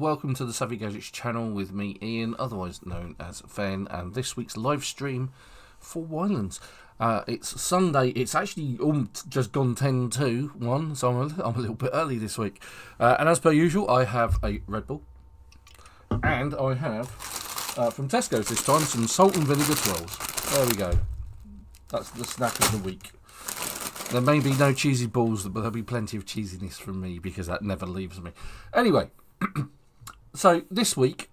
welcome to the Savvy Gadgetz channel with me, Ian, otherwise known as Fen, and this week's live stream for YLands. It's Sunday. It's actually just gone 10 to 1, so I'm a little bit early this week. And as per usual, I have a Red Bull, and I have, from Tesco's this time, some salt and vinegar twirls. There we go. That's the snack of the week. There may be no cheesy balls, but there'll be plenty of cheesiness from me because that never leaves me. Anyway, so this week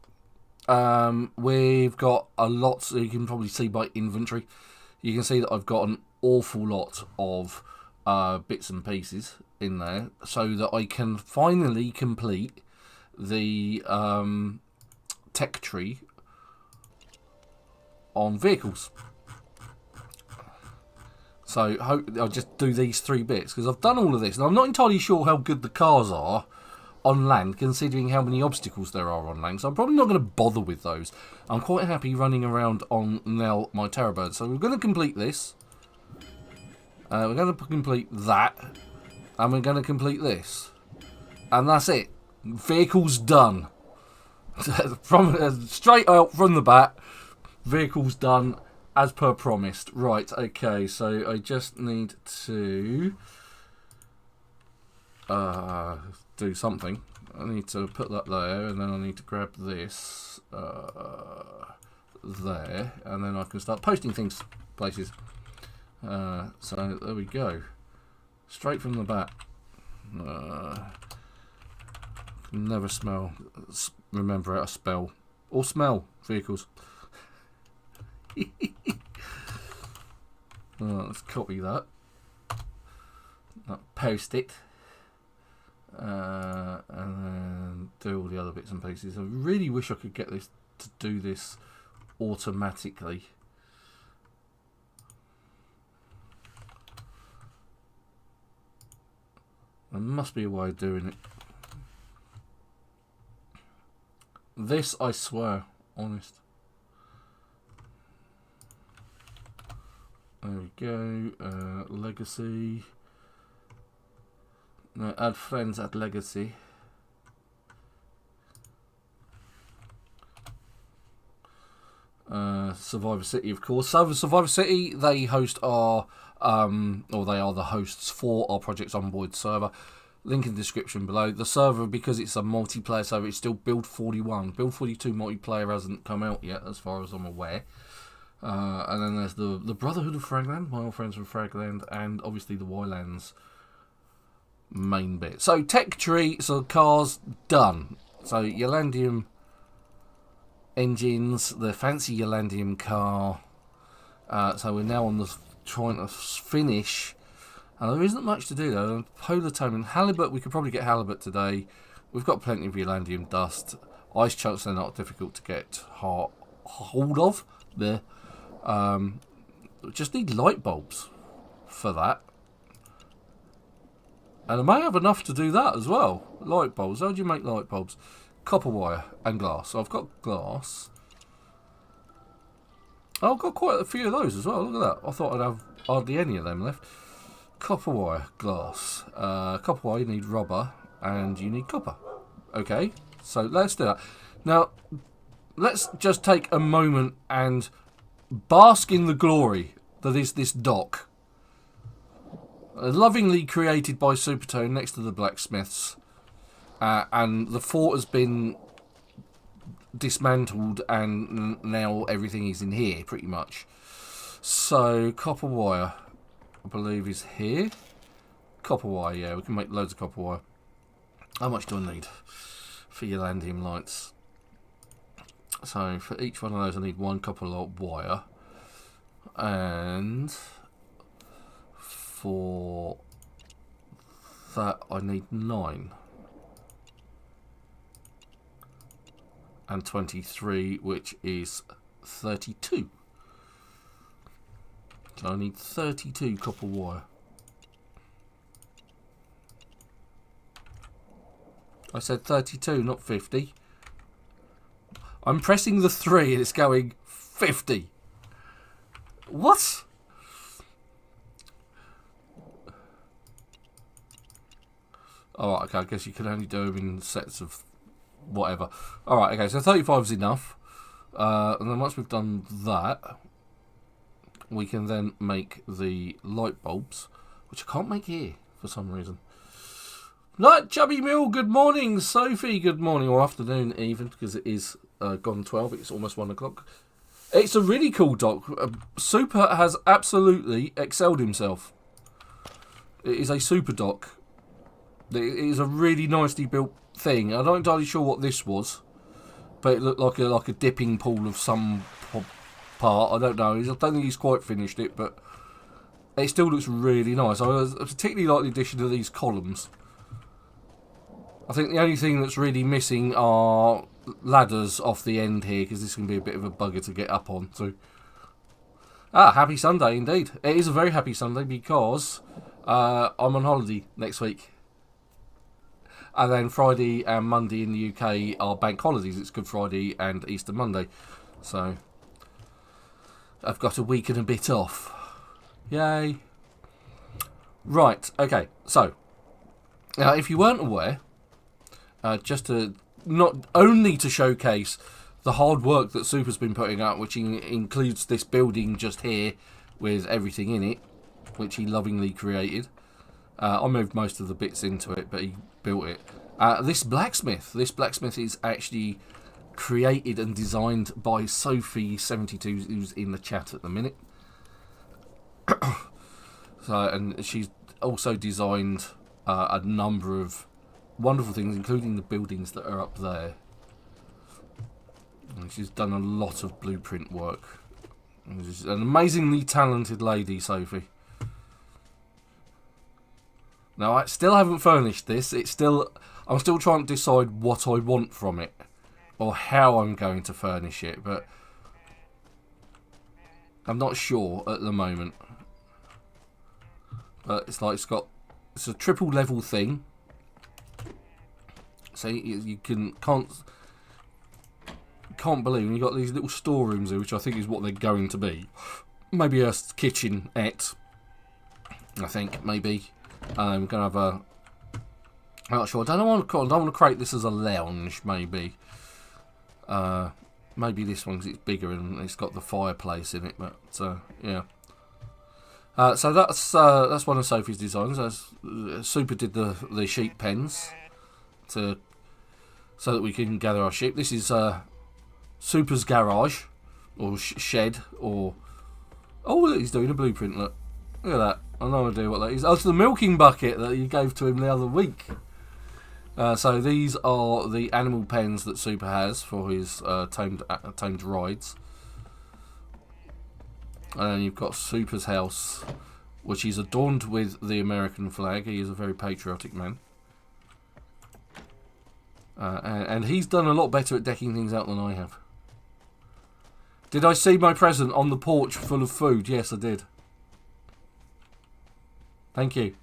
we've got a lot, so you can probably see by inventory. You can see that I've got an awful lot of bits and pieces in there so that I can finally complete the tech tree on vehicles. So I'll just do these 3 bits because I've done all of this and I'm not entirely sure how good the cars are on land considering how many obstacles there are on land, so I'm probably not going to bother with those. I'm quite happy running around on now my Terrorbird. So we're going to complete this, we're going to complete that, and we're going to complete this, and that's it. Vehicles done. From straight out from the bat, vehicles done. As per promised. Right, okay, so I just need to do something. I need to put that there, and then I need to grab this there, and then I can start posting things places. So there we go. Straight from the bat. Never remember how to spell or smell vehicles. Let's copy that. Post it. And then do all the other bits and pieces. I really wish I could get this to do this automatically. There must be a way of doing it. This, I swear, honest. There we go. Legacy. No, add friends, add legacy. SurvivorCity, of course. So SurvivorCity, they host our, or they are the hosts for our Project Zomboid server. Link in the description below. The server, because it's a multiplayer server, it's still Build 41. Build 42 multiplayer hasn't come out yet, as far as I'm aware. And then there's the Brotherhood of Fragland, my old friends from Fragland, and obviously the YLands main bit. So tech tree, so cars done. So YLandium engines, the fancy YLandium car. So we're now on the trying to finish. There isn't much to do though. Polar tone and halibut, we could probably get halibut today. We've got plenty of YLandium dust. Ice chunks are not difficult to get hold of. There. Just need light bulbs for that, and I may have enough to do that as well. Light bulbs. How do you make light bulbs? Copper wire and glass. So I've got glass. Oh, I've got quite a few of those as well. Look at that. I thought I'd have hardly any of them left. Copper wire, glass. Copper wire, you need rubber and you need copper. Okay, so let's do that. Now let's just take a moment and bask in the glory that is this dock. Lovingly created by Supertone next to the blacksmiths. And the fort has been dismantled and now everything is in here pretty much. So copper wire, I believe, is here. Copper wire, yeah, we can make loads of copper wire. How much do I need for YLandium lights? So for each one of those I need 1 copper wire, and for that I need 9 and 23, which is 32. So I need 32 copper wire. I said 32, not 50. I'm pressing the 3 and it's going 50. What? Oh, okay, I guess you can only do them in sets of whatever. Alright, okay, so 35 is enough. And then once we've done that, we can then make the light bulbs, which I can't make here for some reason. Night, Chubby Mill, good morning. Sophie, good morning, or afternoon even, because it is gone 12, it's almost 1 o'clock. It's a really cool dock. Super has absolutely excelled himself. It is a super dock. It is a really nicely built thing. I'm not entirely sure what this was, but it looked like a dipping pool of some part. I don't know. I don't think he's quite finished it, but it still looks really nice. I particularly like the addition of these columns. I think the only thing that's really missing are ladders off the end here, because this can be a bit of a bugger to get up on. So, happy Sunday indeed. It is a very happy Sunday because I'm on holiday next week. And then Friday and Monday in the UK are bank holidays. It's Good Friday and Easter Monday. So, I've got a week and a bit off. Yay. Right, okay. So, if you weren't aware, just to not only to showcase the hard work that Super's been putting out, which includes this building just here with everything in it, which he lovingly created. I moved most of the bits into it, but he built it. This blacksmith is actually created and designed by Sophie72, who's in the chat at the minute. And she's also designed a number of wonderful things, including the buildings that are up there. And she's done a lot of blueprint work. She's an amazingly talented lady, Sophie. Now, I still haven't furnished this. I'm still trying to decide what I want from it, or how I'm going to furnish it, but I'm not sure at the moment. But it's a triple level thing. So you can't believe you've got these little storerooms here, which I think is what they're going to be. Maybe a kitchenette, I think, maybe. We're going to have a... I'm not sure. I don't want to create this as a lounge, maybe. Maybe this one, because it's bigger and it's got the fireplace in it, but, yeah. So that's one of Sophie's designs. Super did the sheep pens so that we can gather our sheep. This is Super's garage, or shed, or... Oh, look, he's doing a blueprint, look. Look at that. I have no idea what that is. Oh, it's the milking bucket that you gave to him the other week. So these are the animal pens that Super has for his tamed rides. And then you've got Super's house, which is adorned with the American flag. He is a very patriotic man. And he's done a lot better at decking things out than I have. Did I see my present on the porch full of food? Yes, I did. Thank you.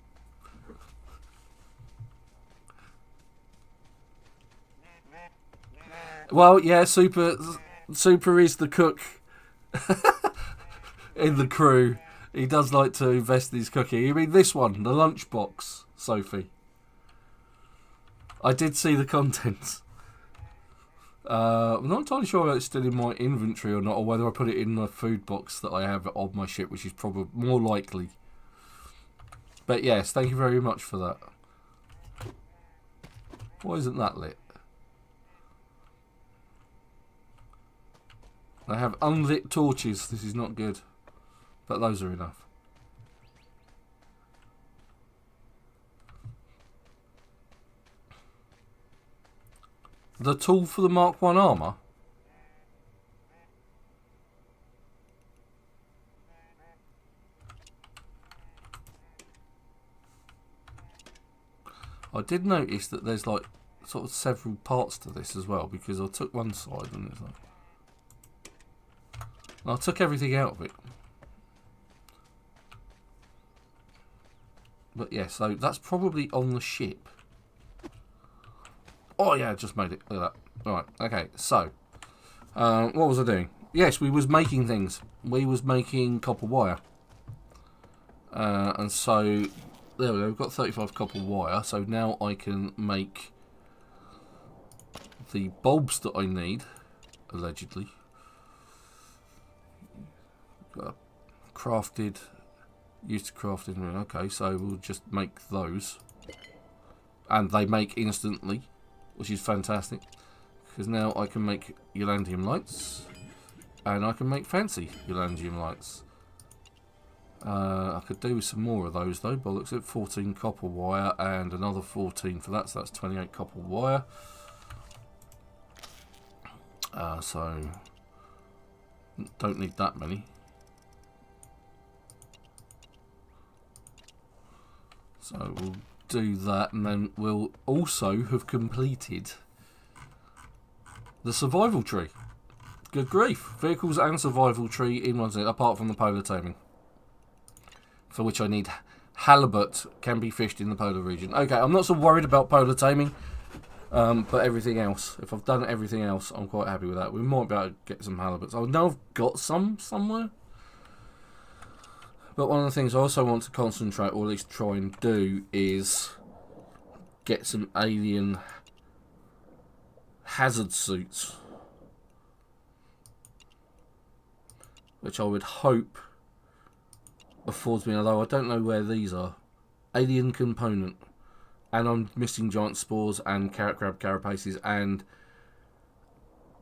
Well, yeah, Super is the cook in the crew. He does like to invest in his cooking. You mean this one, the lunchbox, Sophie? I did see the contents. I'm not entirely sure whether it's still in my inventory or not, or whether I put it in the food box that I have on my ship, which is probably more likely. But yes, thank you very much for that. Why isn't that lit? I have unlit torches. This is not good. But those are enough. The tool for the Mark 1 armour? I did notice that there's like sort of several parts to this as well, because I took one side and it's like... I took everything out of it. But yeah, so that's probably on the ship. Oh yeah, I just made it. Look at that. Alright, okay, so what was I doing? Yes, we was making things. We was making copper wire. And so there we go, we've got 35 copper wire, so now I can make the bulbs that I need, allegedly. Crafted, used to crafting. Okay, so we'll just make those. And they make instantly, which is fantastic. Because now I can make YLandium lights. And I can make fancy YLandium lights. I could do with some more of those though, but looks at 14 copper wire and another 14 for that, so that's 28 copper wire. So don't need that many. So we'll do that, and then we'll also have completed the survival tree. Good grief. Vehicles and survival tree in one set, apart from the polar taming. For which I need halibut, can be fished in the polar region. Okay, I'm not so worried about polar taming, but everything else. If I've done everything else, I'm quite happy with that. We might be able to get some halibuts. I know I've got some somewhere. But one of the things I also want to concentrate, or at least try and do, is get some alien hazard suits. Which I would hope affords me, although I don't know where these are. Alien component. And I'm missing giant spores and carrot crab carapaces and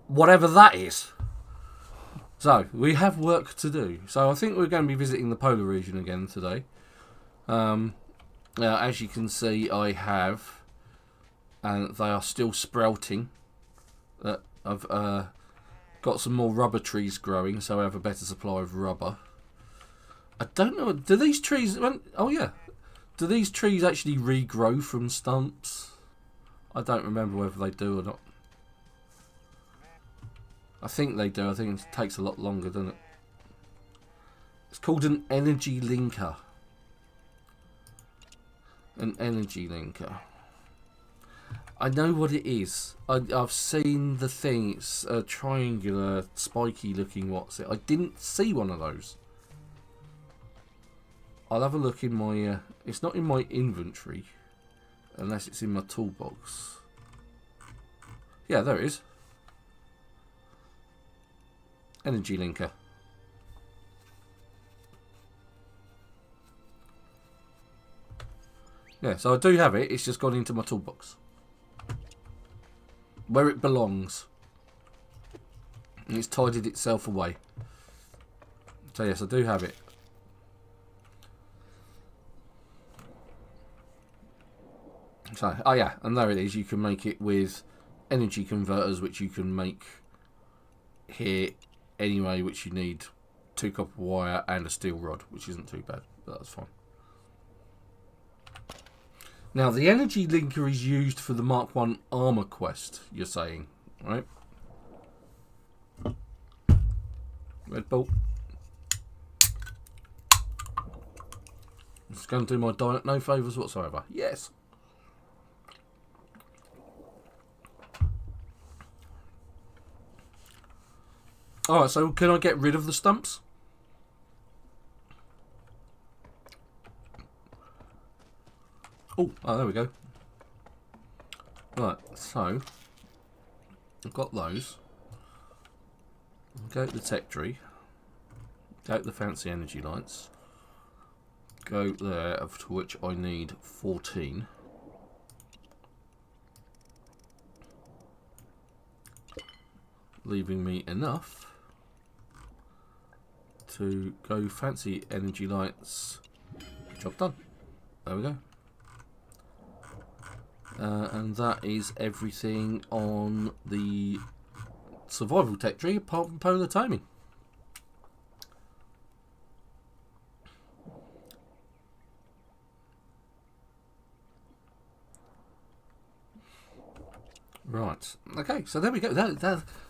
whatever that is. So, we have work to do. So, I think we're going to be visiting the polar region again today. Now, as you can see, I have, and they are still sprouting. I've got some more rubber trees growing, so I have a better supply of rubber. I don't know, do these trees, oh yeah, do these trees actually regrow from stumps? I don't remember whether they do or not. I think they do. I think it takes a lot longer, doesn't it? It's called an energy linker. An energy linker. I know what it is. I've seen the thing. It's a triangular, spiky looking what's it. I didn't see one of those. I'll have a look in my... it's not in my inventory. Unless it's in my toolbox. Yeah, there it is. Energy linker. Yeah, so I do have it. It's just gone into my toolbox. Where it belongs. And it's tidied itself away. So yes, I do have it. So, oh yeah, and there it is. You can make it with energy converters, which you can make here anyway, which you need 2 copper wire and a steel rod, which isn't too bad, but that's fine. Now, the energy linker is used for the Mark 1 armor quest, you're saying, right? Red Bull. It's going to do my diet no favours whatsoever. Yes. Alright, so can I get rid of the stumps? Oh, there we go. Right, so I've got those. Go to the tech tree. Go to the fancy energy lights. Go there, of which I need 14. Leaving me enough to go fancy energy lights. Job done. There we go. And that is everything on the survival tech tree apart from polar taming. Right. Okay, so there we go.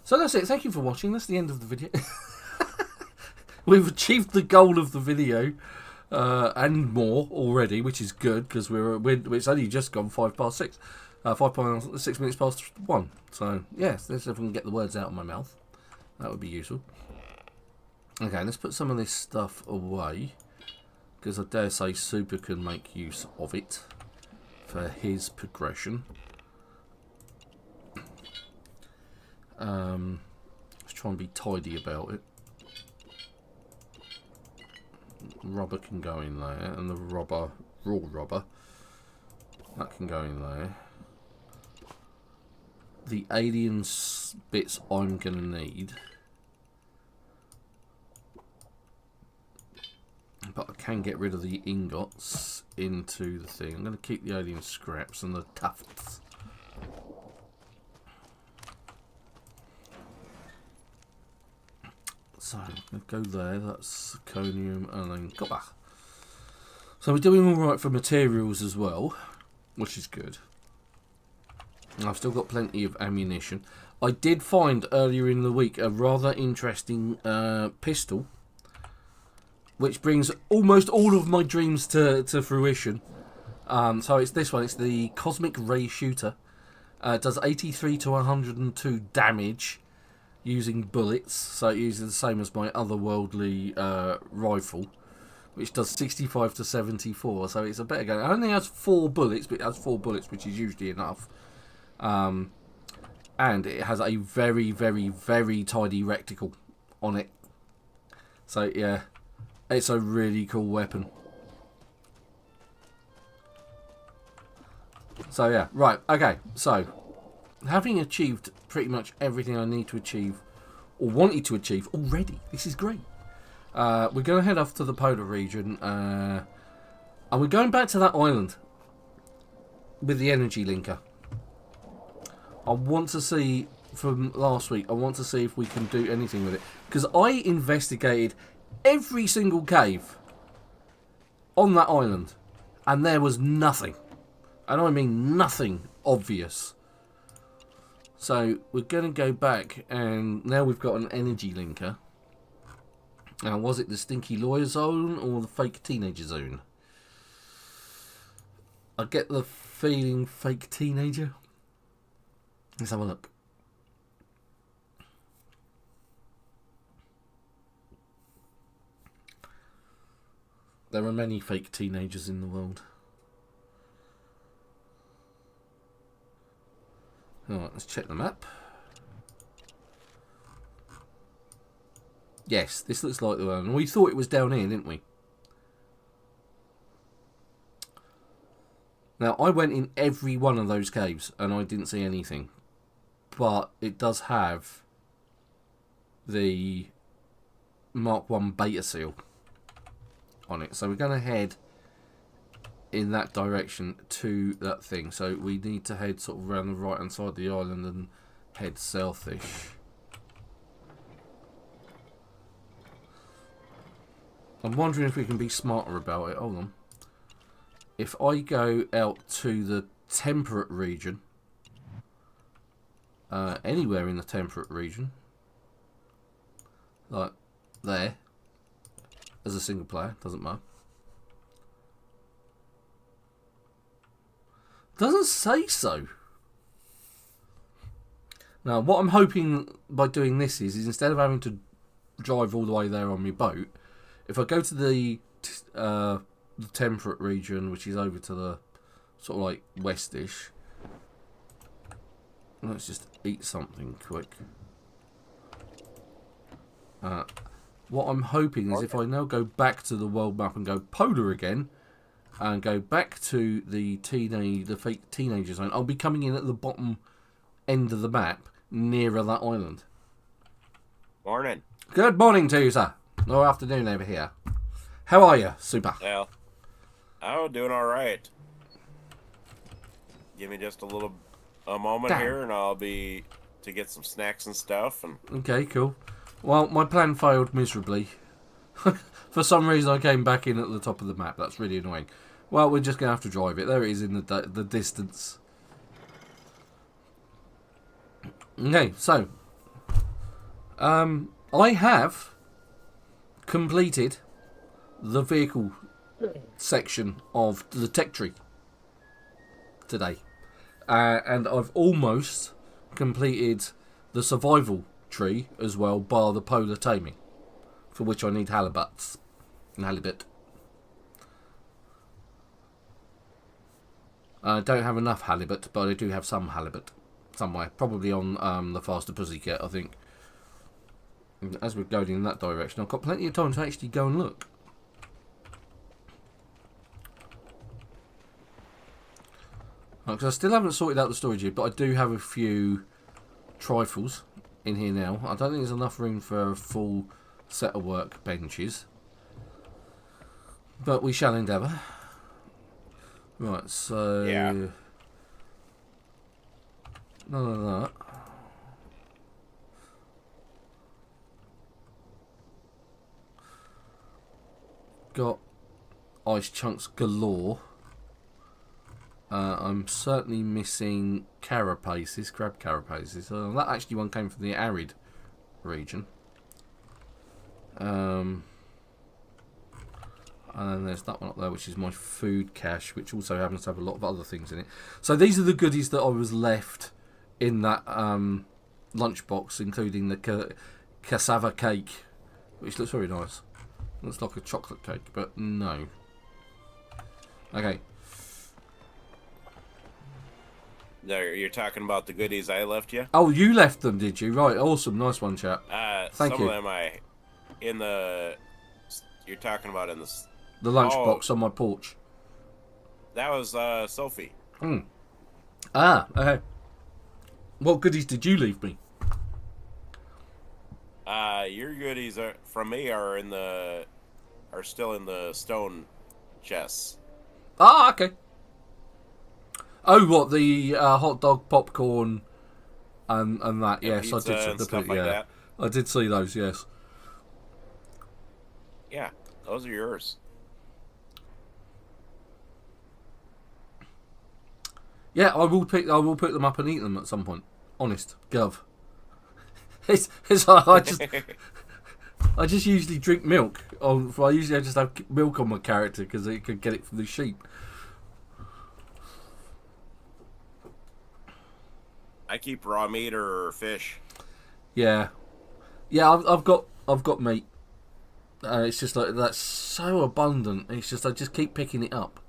So that's it. Thank you for watching. That's the end of the video. We've achieved the goal of the video. And more already, which is good because it's only just gone 6 minutes past 1. So yes, let's see if we can get the words out of my mouth. That would be useful. Okay, let's put some of this stuff away because I dare say Super can make use of it for his progression. Let's try and be tidy about it. Rubber can go in there, and the raw rubber, that can go in there. The alien bits I'm going to need. But I can get rid of the ingots into the thing. I'm going to keep the alien scraps and the tufts. So, I'm going to go there. That's zirconium and then copper. So we're doing alright for materials as well, which is good. I've still got plenty of ammunition. I did find earlier in the week a rather interesting pistol, which brings almost all of my dreams to fruition. So it's this one. It's the Cosmic Ray Shooter. It does 83 to 102 damage using bullets. So it uses the same as my otherworldly rifle, which does 65 to 74. So it's a better gun. It only has 4 bullets, but it has 4 bullets, which is usually enough. And it has a very, very, very tidy reticle on it. So yeah, it's a really cool weapon. So yeah, right, okay, so having achieved pretty much everything I need to achieve, or wanted to achieve already, this is great. We're going to head off to the polar region, and we're going back to that island with the energy linker. I want to see, from last week, I want to see if we can do anything with it. Because I investigated every single cave on that island, and there was nothing. And I mean nothing obvious. So we're going to go back, and now we've got an energy linker. Now, was it the Stinky Lawyer Zone or the Fake Teenager Zone? I get the feeling Fake Teenager. Let's have a look. There are many fake teenagers in the world. Alright, let's check the map. Yes, this looks like the one. We thought it was down here, didn't we? Now, I went in every one of those caves and I didn't see anything. But it does have the Mark 1 beta seal on it. So we're going to head in that direction to that thing. So we need to head sort of around the right hand side of the island and head southish. I'm wondering if we can be smarter about it. Hold on. If I go out to the temperate region, anywhere in the temperate region, like there, as a single player, doesn't matter. Doesn't say so. Now, what I'm hoping by doing this is instead of having to drive all the way there on my boat, if I go to the temperate region, which is over to the sort of like westish. Let's just eat something quick. What I'm hoping is if I now go back to the world map and go polar again, and go back to the fake teenager zone, I'll be coming in at the bottom end of the map, nearer that island. Morning. Good morning to you, sir. Or afternoon over here. How are you, Super? Well, oh, doing all right. Give me just a moment here, and I'll be to get some snacks and stuff. And okay, cool. Well, my plan failed miserably. For some reason, I came back in at the top of the map. That's really annoying. Well, we're just going to have to drive it. There it is in the distance. Okay, so. I have completed the vehicle section of the tech tree today. And I've almost completed the survival tree as well, bar the polar taming, for which I need halibut. I don't have enough halibut, but I do have some halibut. somewhere. Probably on the Faster Pussycat, I think. And as we're going in that direction, I've got plenty of time to actually go and look. Because I still haven't sorted out the storage here, but I do have a few trifles in here now. I don't think there's enough room for a full set of workbenches, but we shall endeavour. Right, so Yeah. none of that. Got ice chunks galore. I'm certainly missing carapaces, crab carapaces. That actually one came from the arid region. And then there's that one up there, which is my food cache, which also happens to have a lot of other things in it. So these are the goodies that I was left in that lunchbox, including the cassava cake, which looks very nice. Looks like a chocolate cake, but no. Okay. No, you're talking about the goodies I left you? Oh, you left them, did you? Right, awesome. Nice one, chap. Thank you. Some of them you're talking about in the lunchbox on my porch. That was Sophie. Ah, okay. What goodies did you leave me? Your goodies from me are still in the stone chests. Ah, okay. Oh, what, the hot dog, popcorn, and that? Yeah, yes, I did see and stuff like that. I did see those. Yes. Yeah, those are yours. Yeah, I will pick them up and eat them at some point. Honest, gov. It's I just usually drink milk. I usually just have milk on my character because I could get it from the sheep. I keep raw meat or fish. Yeah, I've got meat. It's just like that's so abundant. It's just I just keep picking it up.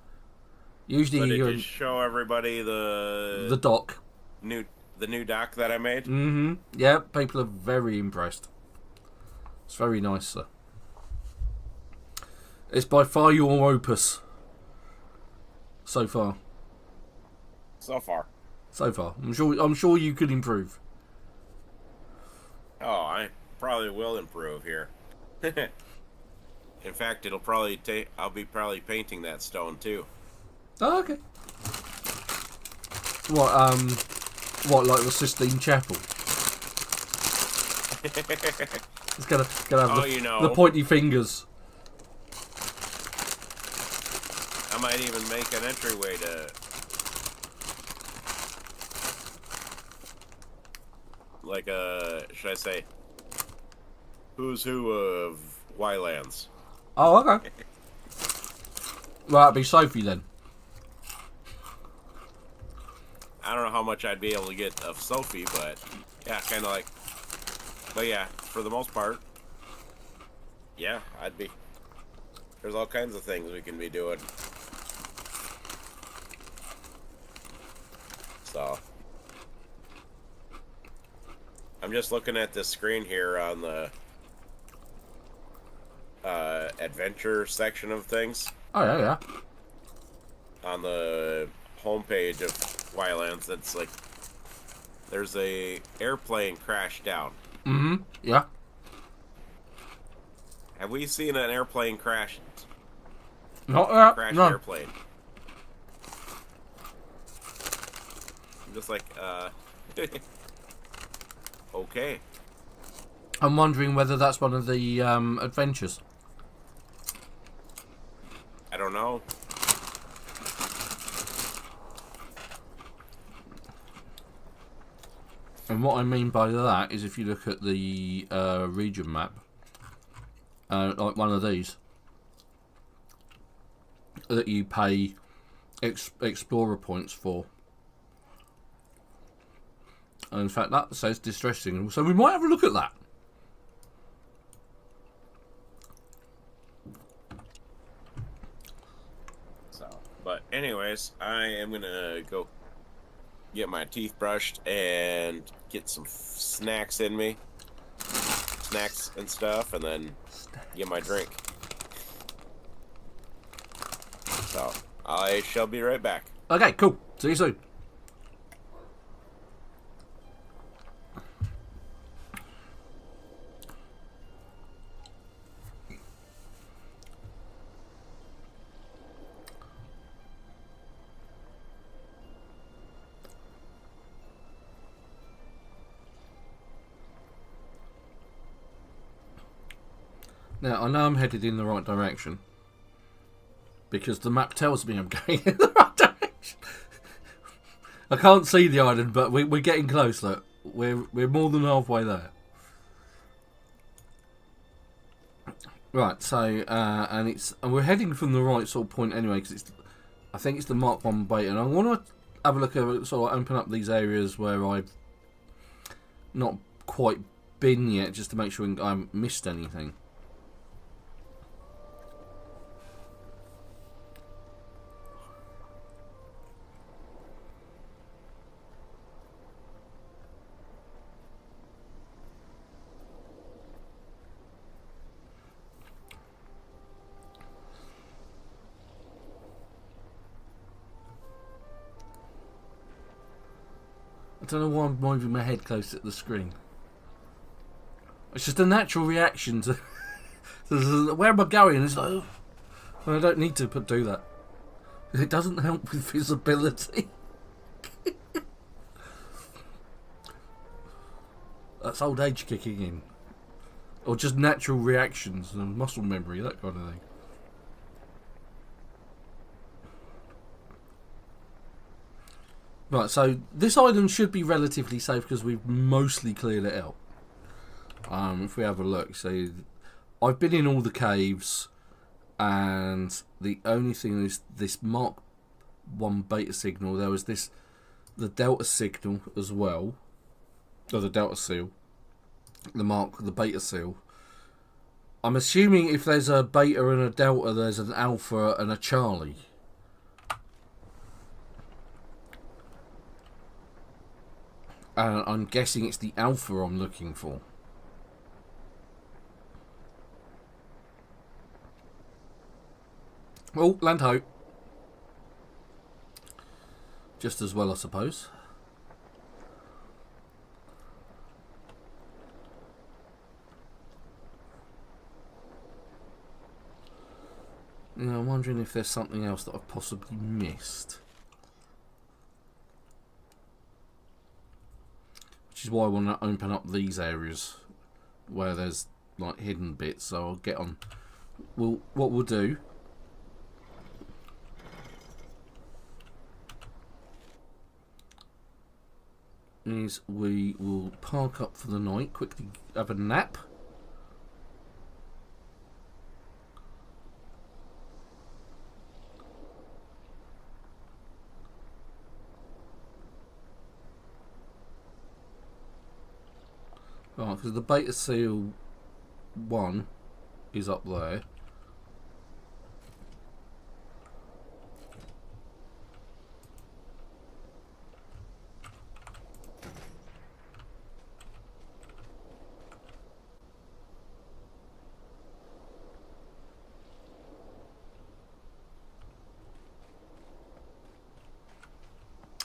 Usually, But did you show everybody the dock, the new dock that I made? Mm-hmm. Yeah, people are very impressed. It's very nice, sir. It's by far your opus. So far. So far. I'm sure you could improve. Oh, I probably will improve here. In fact, it'll probably I'll be probably painting that stone too. Oh, okay. What, like the Sistine Chapel? It's gonna have the pointy fingers. I might even make an entryway to, like should I say, who's who of YLands. Oh, okay. Well, that'd be Sophie then. I don't know how much I'd be able to get of Sophie, but yeah, kind of like. But yeah, for the most part, yeah, I'd be. There's all kinds of things we can be doing. So, I'm just looking at this screen here on the adventure section of things. Oh, yeah. On the homepage of YLands, that's like, there's a airplane crash down. Mm-hmm. Yeah. Have we seen an airplane crash? Not yet. Crashed No. airplane. I'm just like, okay. I'm wondering whether that's one of the adventures. I don't know. And what I mean by that is if you look at the region map, like one of these, that you pay explorer points for. And in fact, that says distress signal, so we might have a look at that. So, but anyways, I am gonna go get my teeth brushed and get some snacks in me. Snacks and stuff, and then get my drink. So, I shall be right back. Okay, cool. See you soon. Now, I know I'm headed in the right direction, because the map tells me I'm going in the right direction. I can't see the island, but we're getting close, look. We're more than halfway there. Right, so, and we're heading from the right sort of point anyway, because I think it's the Mark 1 beta, and I want to have a look at, sort of open up these areas where I've not quite been yet, just to make sure I haven't missed anything. I don't know why I'm moving my head close to the screen. It's just a natural reaction to where am I going? It's like, oh, I don't need to do that. It doesn't help with visibility. That's old age kicking in. Or just natural reactions and muscle memory, that kind of thing. Right, so this island should be relatively safe because we've mostly cleared it out. If we have a look, so I've been in all the caves, and the only thing is this Mark 1 beta signal. There was the Delta signal as well, or the Delta seal, the beta seal. I'm assuming if there's a beta and a Delta, there's an Alpha and a Charlie. I'm guessing it's the Alpha I'm looking for. Oh, land ho. Just as well, I suppose. Now, I'm wondering if there's something else that I've possibly missed. Which is why I want to open up these areas where there's like hidden bits. So I'll get on. What we'll do is we will park up for the night, quickly have a nap. Right, because the beta seal 1 is up there.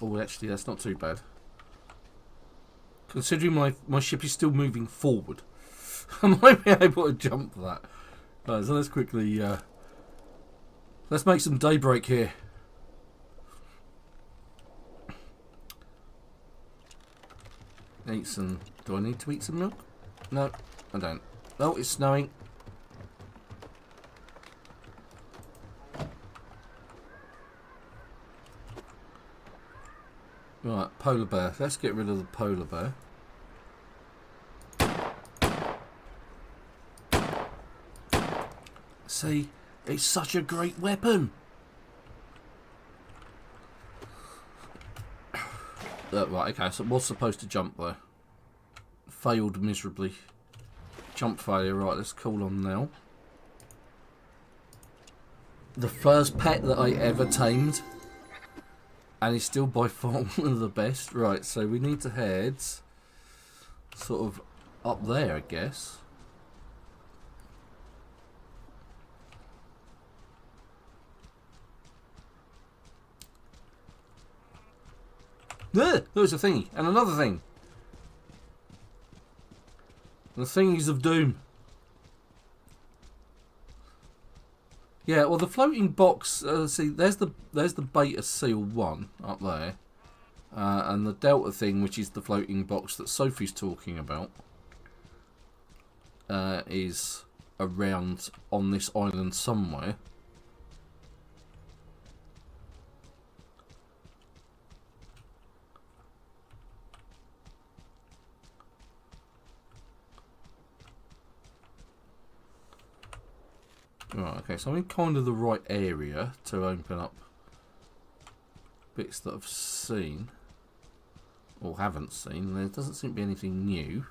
Oh, actually, that's not too bad. Considering my ship is still moving forward, I might be able to jump that. Right, so let's quickly... let's make some daybreak here. Eat some... Do I need to eat some milk? No, I don't. Oh, it's snowing. Right, polar bear. Let's get rid of the polar bear. See, it's such a great weapon. Right, okay, so it was supposed to jump there. Failed miserably. Jump failure. Right, let's call on now. The first pet that I ever tamed. And it's still by far one of the best. Right, so we need to head sort of up there, I guess. There's a thingy, and another thing. The thingies of doom. Yeah, well, the floating box. See, there's the beta seal 1 up there, and the delta thing, which is the floating box that Sophie's talking about, is around on this island somewhere. Right, okay, so I'm in kind of the right area to open up bits that I've seen or haven't seen. There doesn't seem to be anything new.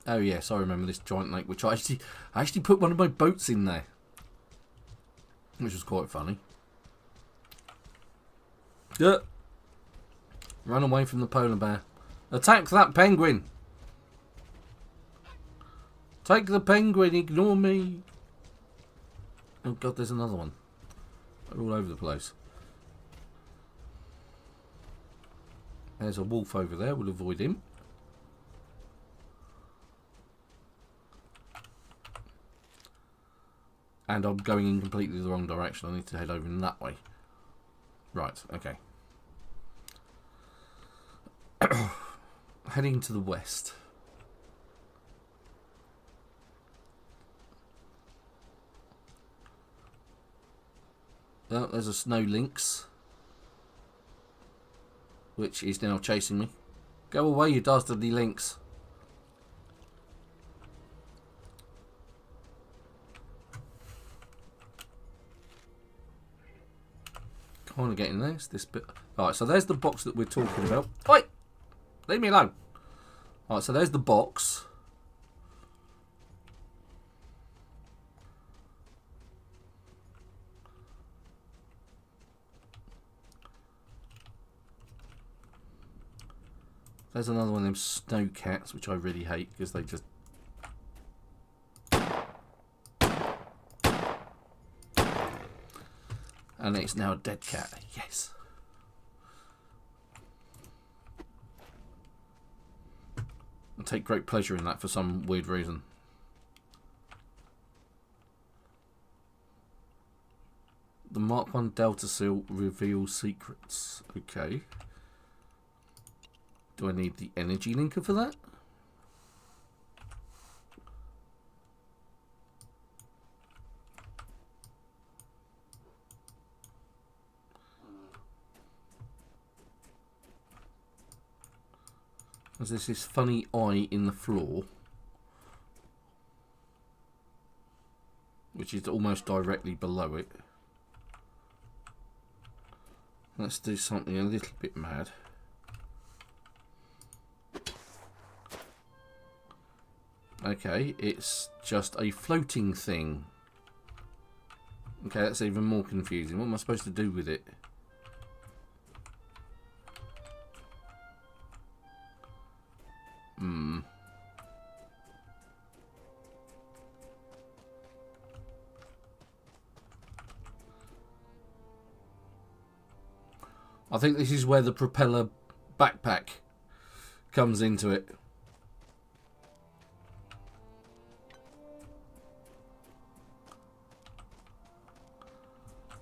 Oh yes, I remember this giant lake, which I actually put one of my boats in there, which was quite funny. Yeah. Run away from the polar bear. Attack that penguin! Take the penguin, ignore me. Oh god, there's another one. They're all over the place. There's a wolf over there, we'll avoid him. And I'm going in completely the wrong direction. I need to head over in that way. Right, okay. Heading to the west. Oh, there's a snow lynx, which is now chasing me. Go away, you dastardly lynx. Kind of getting there. It's this bit. Alright, so there's the box that we're talking about. Oi! Leave me alone. Alright, so there's the box. There's another one of them snow cats, which I really hate because they just... And it's now a dead cat. Yes. I take great pleasure in that for some weird reason. The Mark 1 Delta Seal reveals secrets. Okay. Do I need the energy linker for that? There's this funny eye in the floor, which is almost directly below it. Let's do something a little bit mad. Okay, it's just a floating thing. Okay, that's even more confusing. What am I supposed to do with it? I think this is where the propeller backpack comes into it.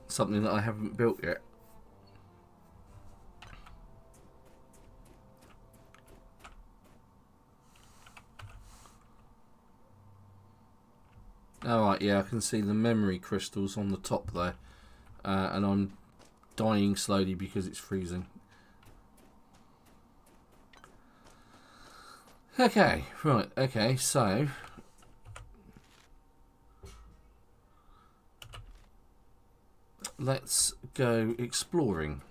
Something that I haven't built yet. Alright, yeah, I can see the memory crystals on the top there. And I'm dying slowly because it's freezing. Okay, right, okay, so... let's go exploring.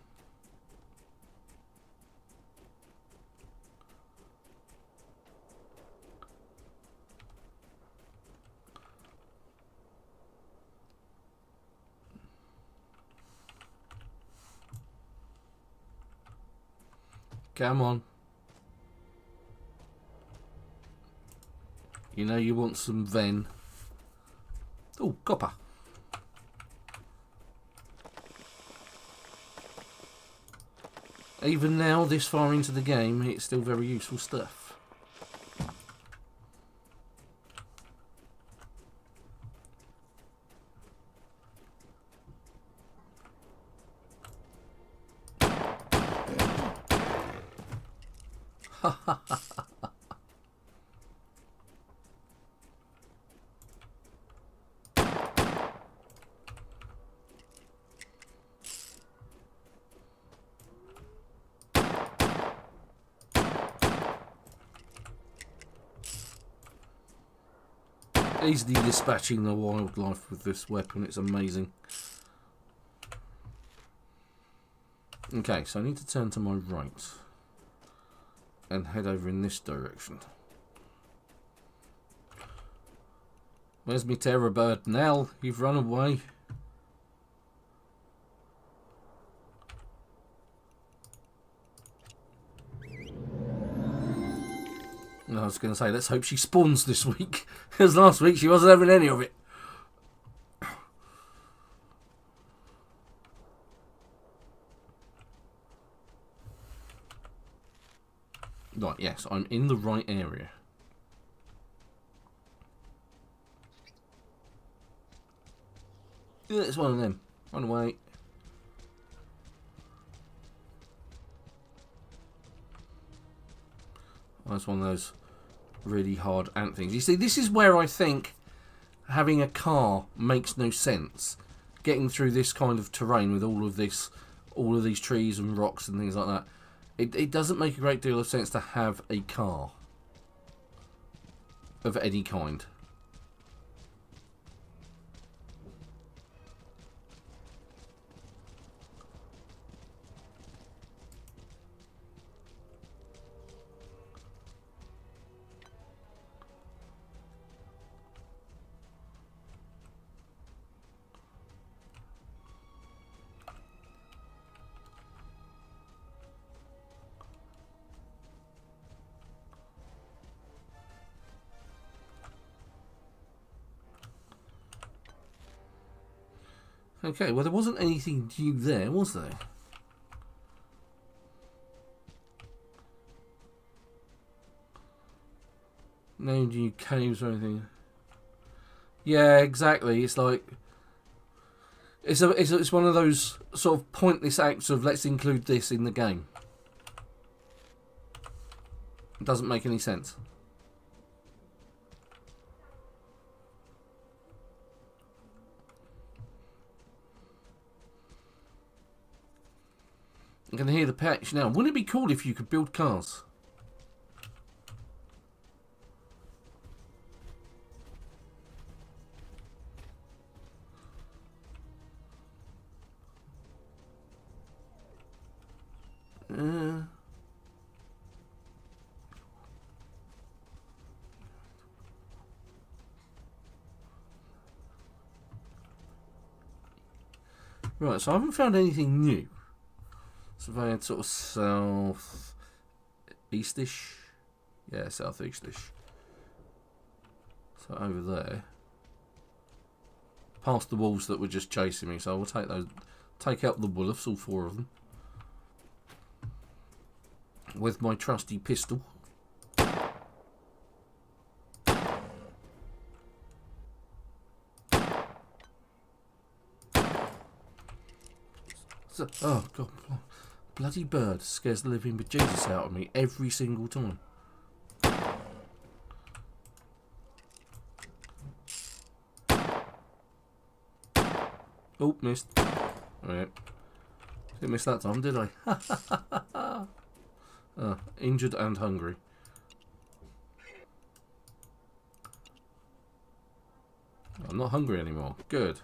Come on. You know you want some Ven. Oh, copper. Even now, this far into the game, it's still very useful stuff. Easily dispatching the wildlife with this weapon, it's amazing. Okay, so I need to turn to my right and head over in this direction. Where's me terror bird? Nell, you've run away. I was going to say, let's hope she spawns this week. Because last week she wasn't having any of it. Right, yes, I'm in the right area. Yeah, it's one of them. Run away. That's one of those really hard ant things. You see, this is where I think having a car makes no sense. Getting through this kind of terrain with all of these trees and rocks and things like that. It doesn't make a great deal of sense to have a car of any kind. Okay, well there wasn't anything new there, was there? No new caves or anything. Yeah, exactly. It's like it's one of those sort of pointless acts of let's include this in the game. It doesn't make any sense. I can hear the patch now. Wouldn't it be cool if you could build cars? Right, so I haven't found anything new. So if I had sort of south eastish, yeah, southeastish. So over there, past the wolves that were just chasing me. So I will take those, take out the wolves, all 4 of them, with my trusty pistol. So, oh god. Bloody bird scares the living bejesus out of me every single time. Oh, missed. Alright. Didn't miss that time, did I? Injured and hungry. I'm not hungry anymore. Good.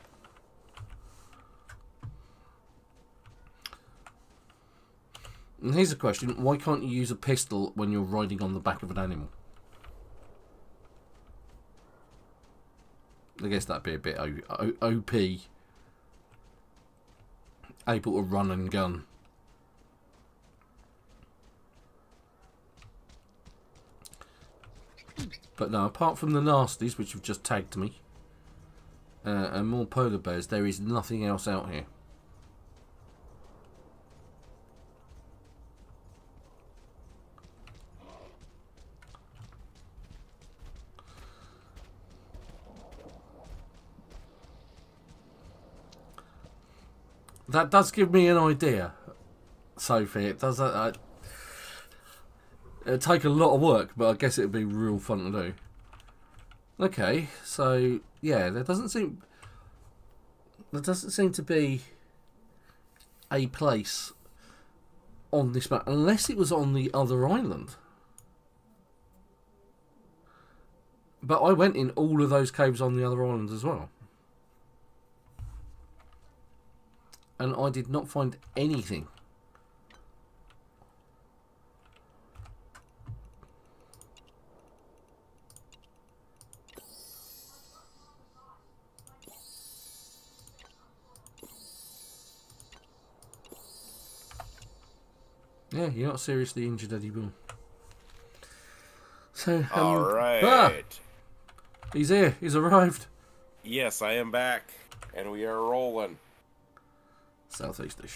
And here's a question. Why can't you use a pistol when you're riding on the back of an animal? I guess that'd be a bit OP. Able to run and gun. But no, apart from the nasties, which have just tagged me, and more polar bears, there is nothing else out here. That does give me an idea, Sophie. It does. It'd take a lot of work, but I guess it'd be real fun to do. Okay, so yeah, there doesn't seem to be a place on this map, unless it was on the other island. But I went in all of those caves on the other island as well. And I did not find anything. Yeah, you're not seriously injured, Eddie Boom. So, all right. He's here. He's arrived. Yes, I am back, and we are rolling. Southeastish.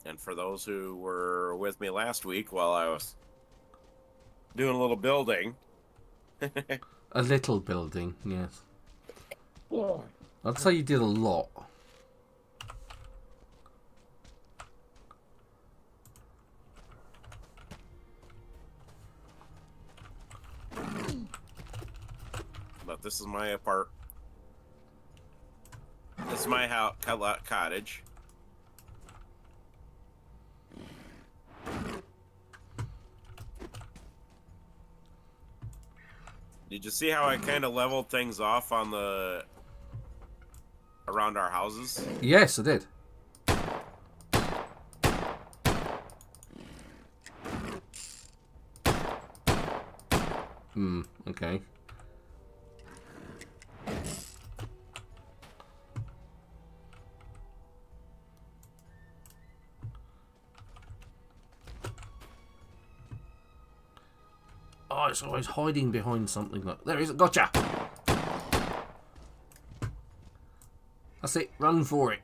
And for those who were with me last week while I was doing a little building. A little building, yes. Yeah. I'd say you did a lot. But this is my apart. This is my house, cottage. Did you see how I kind of leveled things off on the around our houses? Yes, I did. Okay. Oh, it's always hiding behind something. Like there he is. Gotcha. That's it. Run for it,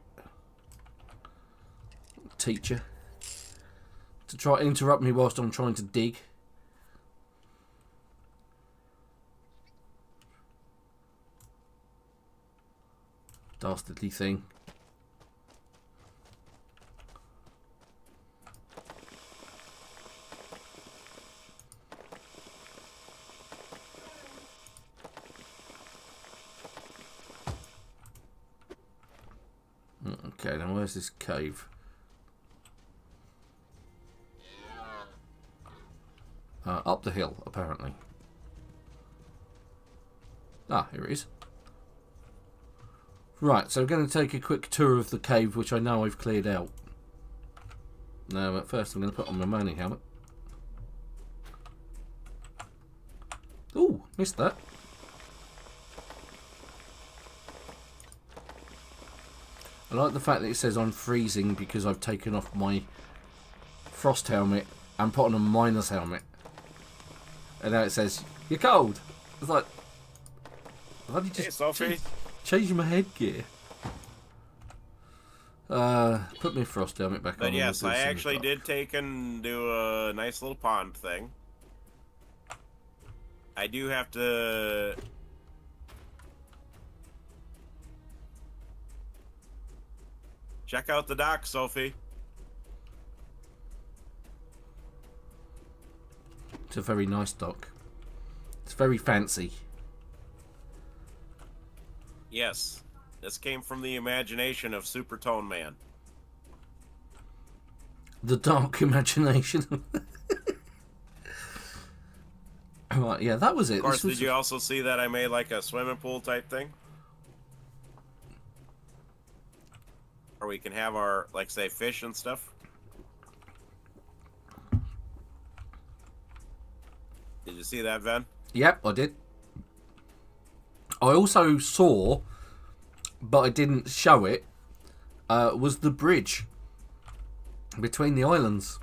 teacher. To try to interrupt me whilst I'm trying to dig. Dastardly thing. Okay, now where's this cave? Up the hill, apparently. Ah, here it is. Right, so we're going to take a quick tour of the cave, which I know I've cleared out. Now, at first I'm going to put on my mining helmet. Ooh, missed that. I like the fact that it says I'm freezing because I've taken off my frost helmet and put on a miner's helmet. And now it says, you're cold. It's like, why did you just change my headgear? Put my frost helmet back on. But yes, I actually did take and do a nice little pond thing. I do have to... check out the dock, Sophie. It's a very nice dock. It's very fancy. Yes. This came from the imagination of Supertone Man. The dark imagination. Right, yeah, that was it. Of course, did you also see that I made like a swimming pool type thing? Or we can have our, like, say, fish and stuff. Did you see that, Ven? Yep, I did. I also saw, but I didn't show it, was the bridge. Between the islands.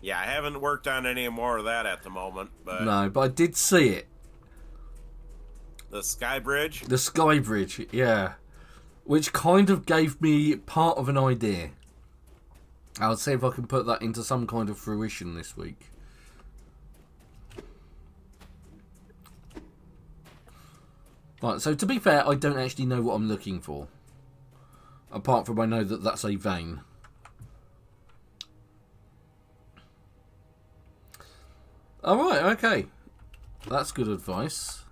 Yeah, I haven't worked on any more of that at the moment, but... No, but I did see it. The Sky Bridge? The Sky Bridge, yeah. Which kind of gave me part of an idea. I'll see if I can put that into some kind of fruition this week. Right, so to be fair, I don't actually know what I'm looking for. Apart from I know that that's a vein. Alright, okay. That's good advice.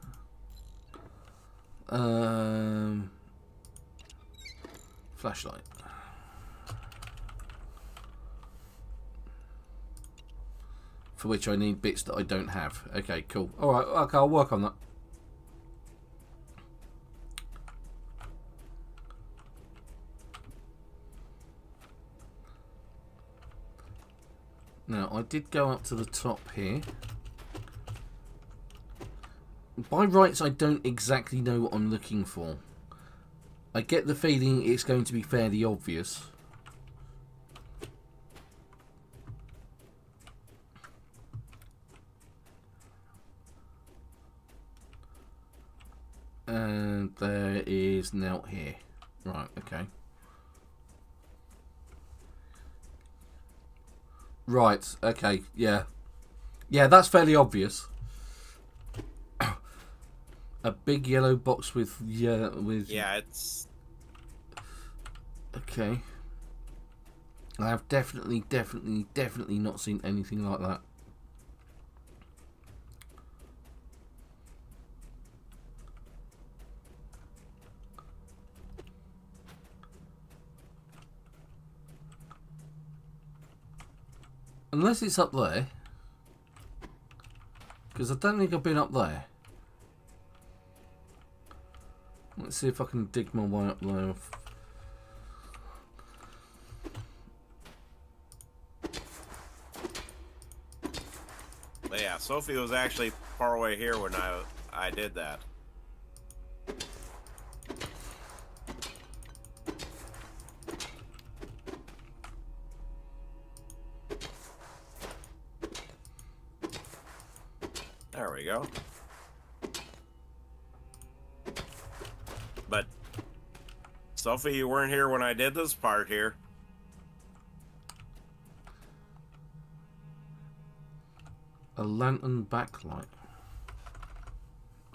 Flashlight. For which I need bits that I don't have. Okay, cool. Alright, okay, I'll work on that. Now, I did go up to the top here. By rights, I don't exactly know what I'm looking for. I get the feeling it's going to be fairly obvious. And there is now here. Right, okay. Right, okay, yeah. Yeah, that's fairly obvious. A big yellow box with... Yeah, it's... Okay. I have definitely not seen anything like that. Unless it's up there. Because I don't think I've been up there. Let's see if I can dig my way up there. But yeah, Sophie was actually far away here when I did that. There we go. But Sophie, you weren't here when I did this part here. A lantern backlight.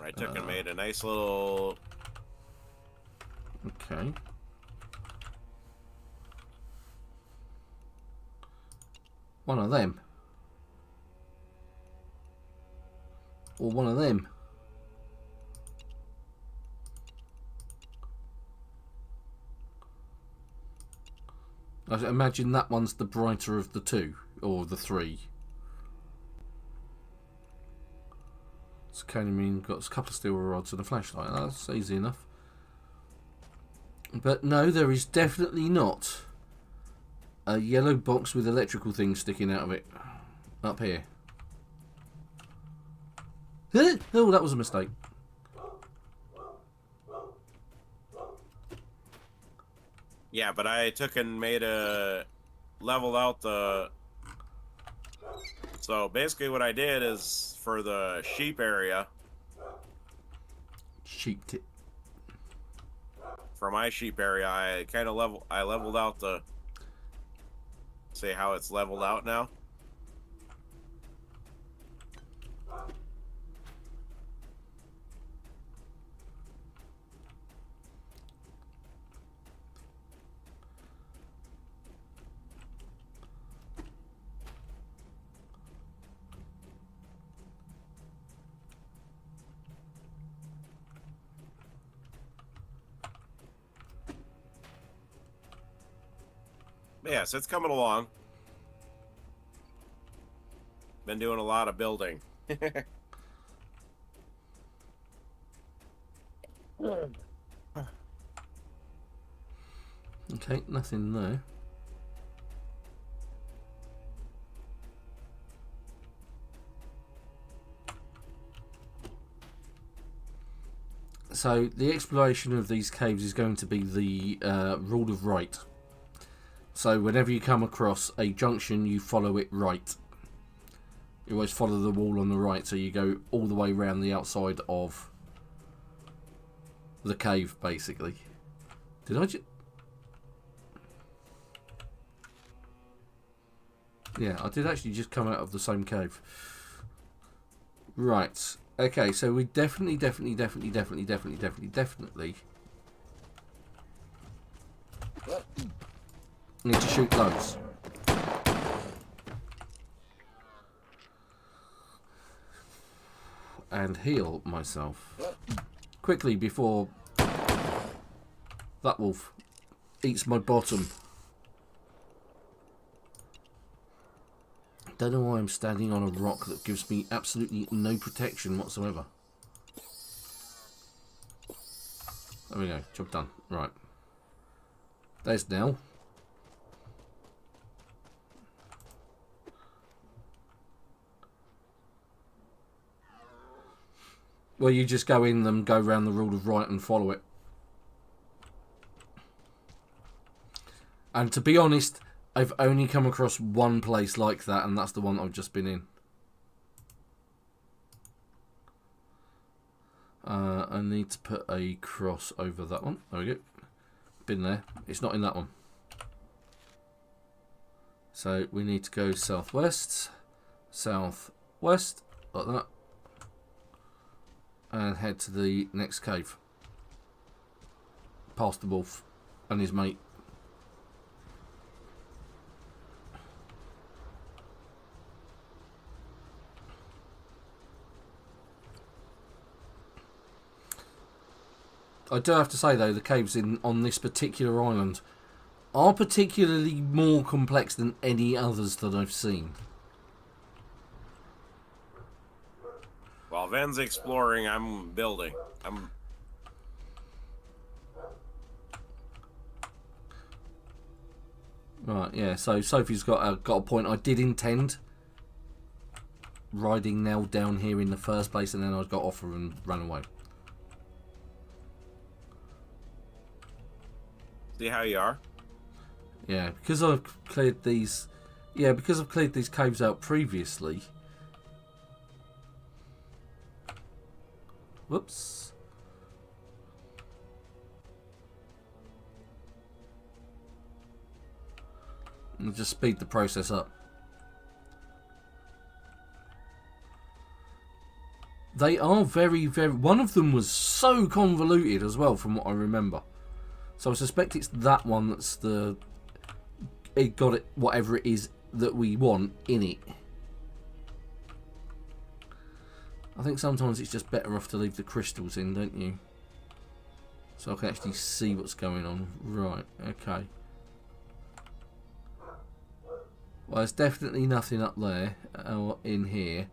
I took and made a nice little... Okay. One of them. Or one of them. I imagine that one's the brighter of the two, or the three. It's kind of mean got a couple of steel rods and a flashlight. That's easy enough. But no, there is definitely not a yellow box with electrical things sticking out of it up here. Oh, that was a mistake. Yeah, but I took and made a... leveled out the... So basically what I did is for the sheep area... Sheep tip. For my sheep area, I kind of leveled out the... See how it's leveled out now? Yes, it's coming along. Been doing a lot of building. Okay, nothing there. So the exploration of these caves is going to be the rule of right. So whenever you come across a junction, you follow it right. You always follow the wall on the right, so you go all the way around the outside of the cave, basically. Did I just... Yeah, I did actually just come out of the same cave. Right. Okay, so we definitely need to shoot those. And heal myself quickly before that wolf eats my bottom. Don't know why I'm standing on a rock that gives me absolutely no protection whatsoever. There we go, job done. Right. There's Nell. Well, you just go in them, go round the rule of right and follow it. And to be honest, I've only come across one place like that, and that's the one I've just been in. I need to put a cross over that one. There we go. Been there. It's not in that one. So we need to go southwest, southwest, like that. And head to the next cave. Past the wolf and his mate. I do have to say though, the caves on this particular island are particularly more complex than any others that I've seen. While Ven's exploring, I'm building. Right, yeah. So Sophie's got a point. I did intend riding Nell down here in the first place, and then I got off her and ran away. See how you are? Yeah, because I've cleared these. Yeah, because I've cleared these caves out previously. Whoops. And just speed the process up. They are very, very... One of them was so convoluted as well, from what I remember. So I suspect it's that one that's the... It got it, whatever it is that we want in it. I think sometimes it's just better off to leave the crystals in, don't you? So I can actually see what's going on. Right, okay. Well, there's definitely nothing up there or in here.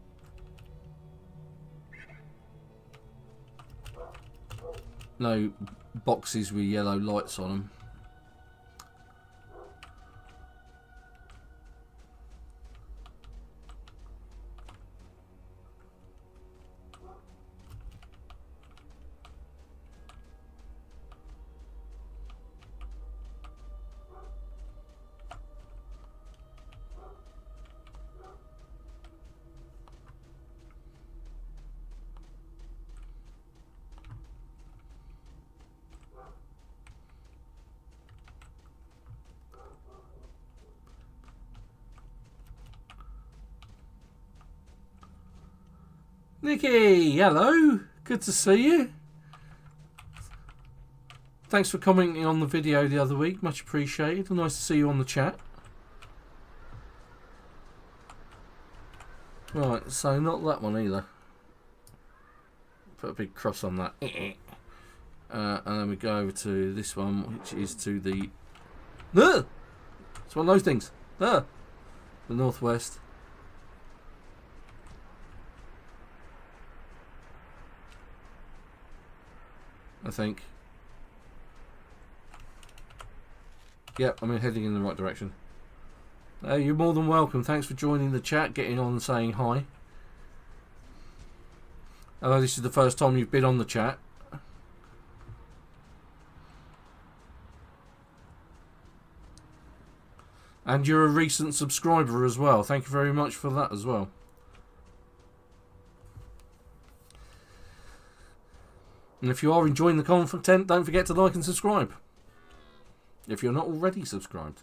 No boxes with yellow lights on them. Nikki, hello. Good to see you. Thanks for commenting on the video the other week. Much appreciated. Nice to see you on the chat. Right, so not that one either. Put a big cross on that. And then we go over to this one, which is to the... It's one of those things. The northwest. I think. Yep, I'm heading in the right direction. You're more than welcome. Thanks for joining the chat, getting on and saying hi. Hello, this is the first time you've been on the chat. And you're a recent subscriber as well. Thank you very much for that as well. And if you are enjoying the content, don't forget to like and subscribe. If you're not already subscribed.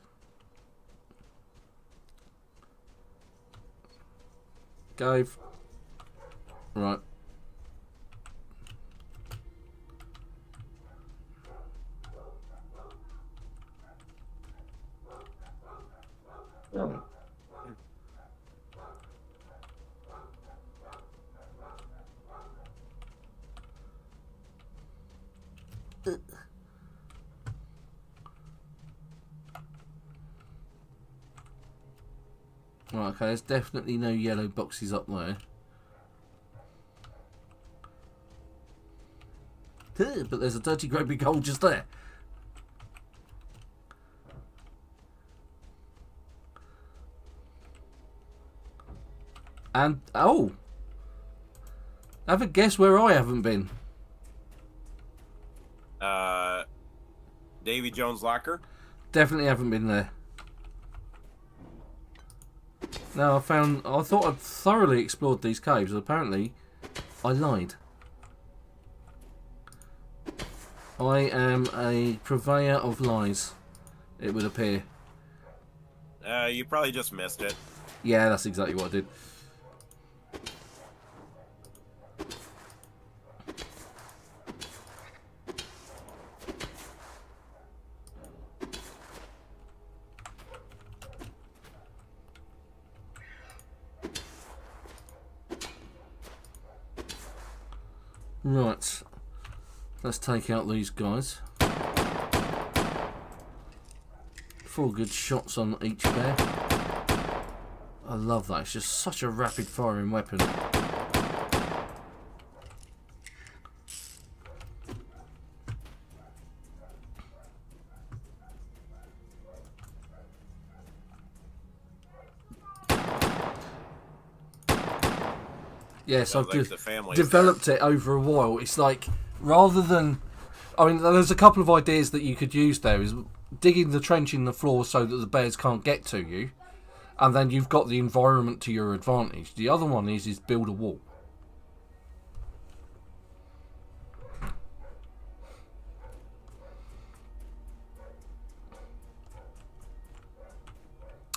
Gave. Right. Right, okay, there's definitely no yellow boxes up there. But there's a dirty great big hole just there. And, oh! Have a guess where I haven't been. Davy Jones' locker? Definitely haven't been there. Now I thought I'd thoroughly explored these caves. Apparently, I lied. I am a purveyor of lies, it would appear. You probably just missed it. Yeah, that's exactly what I did. Right, let's take out these guys. 4 good shots on each bear. I love that, it's just such a rapid firing weapon. Yes, I've just developed it over a while. It's like, rather than... I mean, there's a couple of ideas that you could use there. Is digging the trench in the floor so that the bears can't get to you. And then you've got the environment to your advantage. The other one is build a wall.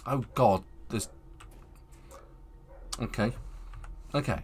Oh, God. There's... Okay. Okay.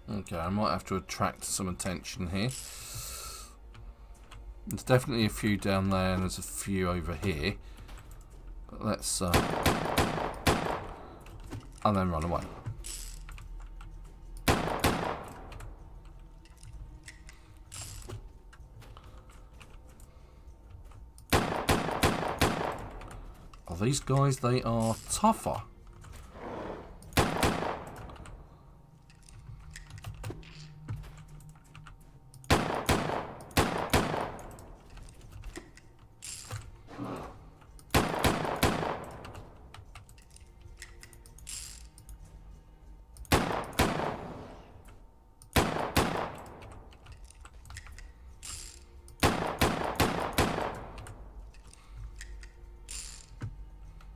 Okay, I might have to attract some attention here. There's definitely a few down there and there's a few over here. But let's... and then run away. Oh, these guys, they are tougher.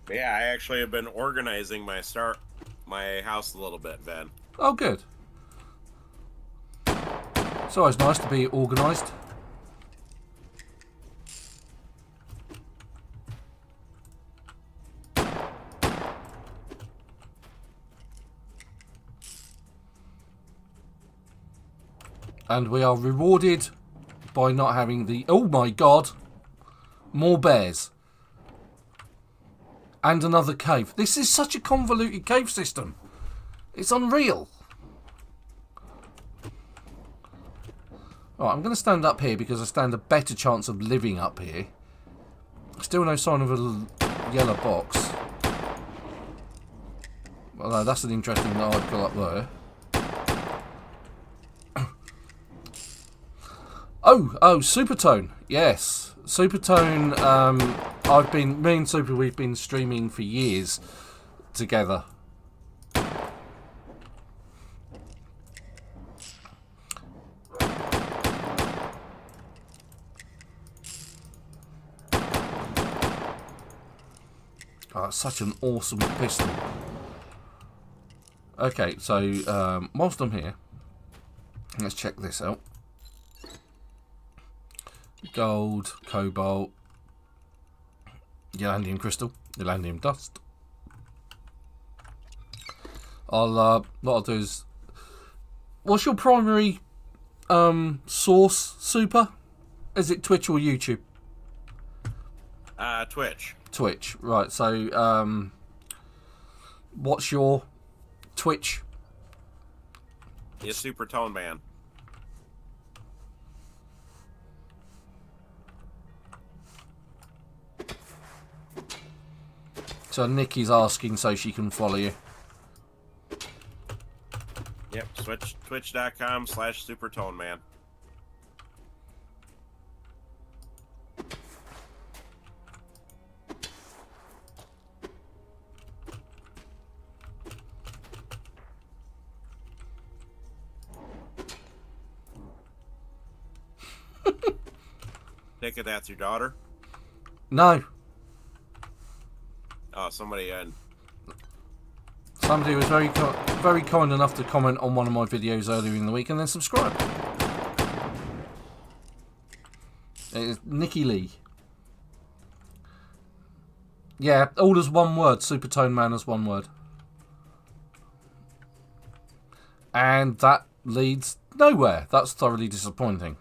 Yeah, I actually have been organizing my house a little bit, Ben. Oh, good. It's always nice to be organised. And we are rewarded by not having the... Oh my God! More bears. And another cave. This is such a convoluted cave system. It's unreal. Alright, I'm going to stand up here because I stand a better chance of living up here. Still no sign of a yellow box. Although that's an interesting article up there. Oh, Supertone. Yes, Supertone. Me and Super, we've been streaming for years together. Oh, it's such an awesome pistol. Okay, so whilst I'm here, let's check this out. Gold, cobalt, YLandium crystal, YLandium dust. What I'll do is, what's your primary source, Super? Is it Twitch or YouTube? Twitch. Twitch, right. So, what's your Twitch? It's Supertone Man. So Nikki's asking so she can follow you. Yep, twitch.com/Supertone Man. Take it that's your daughter? No. Oh, somebody Somebody was very kind enough to comment on one of my videos earlier in the week and then subscribe. It's Nikki Lee. Yeah, all as one word. Supertone Man as one word. And that leads nowhere. That's thoroughly disappointing.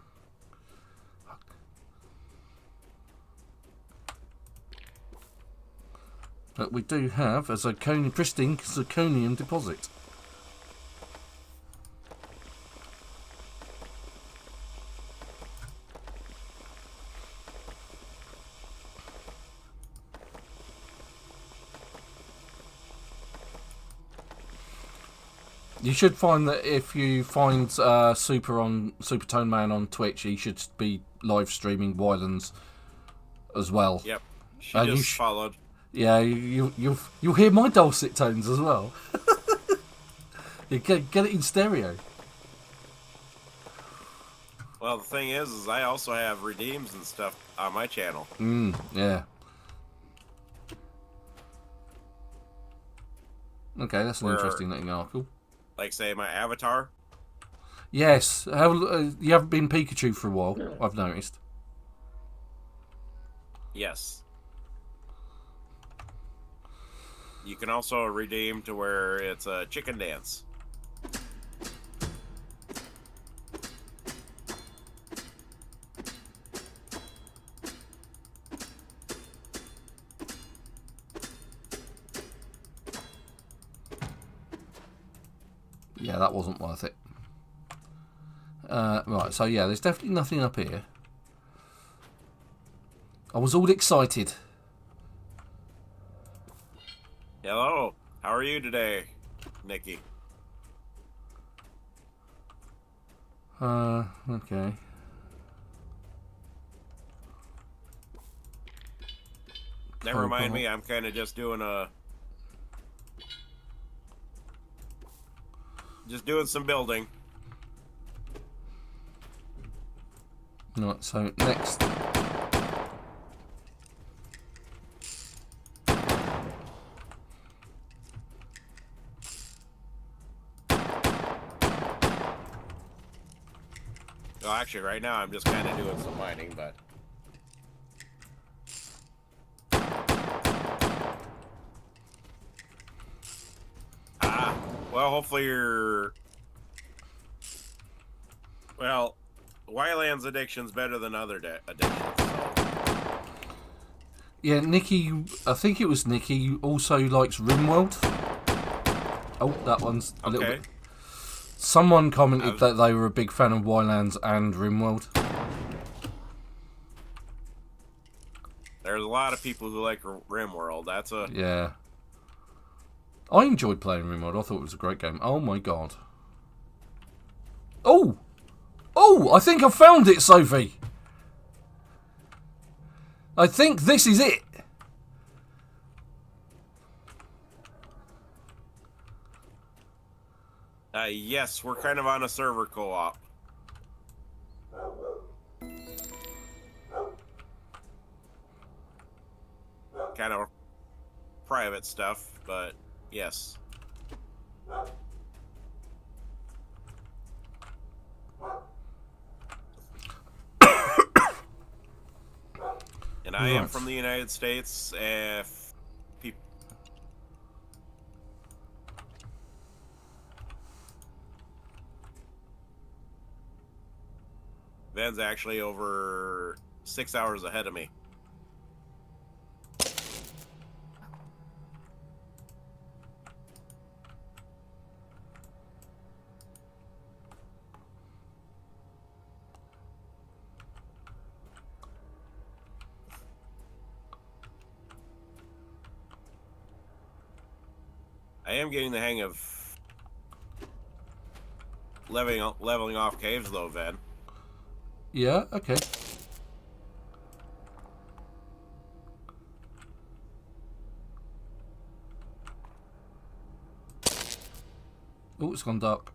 But we do have a pristine zirconium deposit. You should find that if you find Supertone Man on Twitch, he should be live streaming YLands as well. Yep, she just followed. Yeah, you'll hear my dulcet tones as well. You get it in stereo. Well, the thing is I also have redeems and stuff on my channel. Yeah. Okay, that's an interesting little article. Like, say, my avatar? Yes. You haven't been Pikachu for a while, I've noticed. Yes. You can also redeem to where it's a chicken dance. Yeah, that wasn't worth it. Right, so yeah, there's definitely nothing up here. I was all excited. Hello, how are you today, Nikki? Okay. Never mind me, I'm kind of just doing some building. Right, so next. Well, actually, right now I'm just kind of doing some mining, but... well, hopefully you're... Well, YLands addiction's better than other addictions, so... Yeah, Nikki, I think it was Nikki, also likes RimWorld. Oh, that one's a little bit... Someone commented that they were a big fan of YLands and RimWorld. There's a lot of people who like RimWorld. That's a... Yeah. I enjoyed playing RimWorld. I thought it was a great game. Oh my god. Oh! Oh! I think I found it, Sophie! I think this is it! Yes, we're kind of on a server co-op. Kind of private stuff, but yes. And I am from the United States. Ben's actually over 6 hours ahead of me. I am getting the hang of leveling off caves, though, Ven. Yeah, okay. Oh, it's gone dark.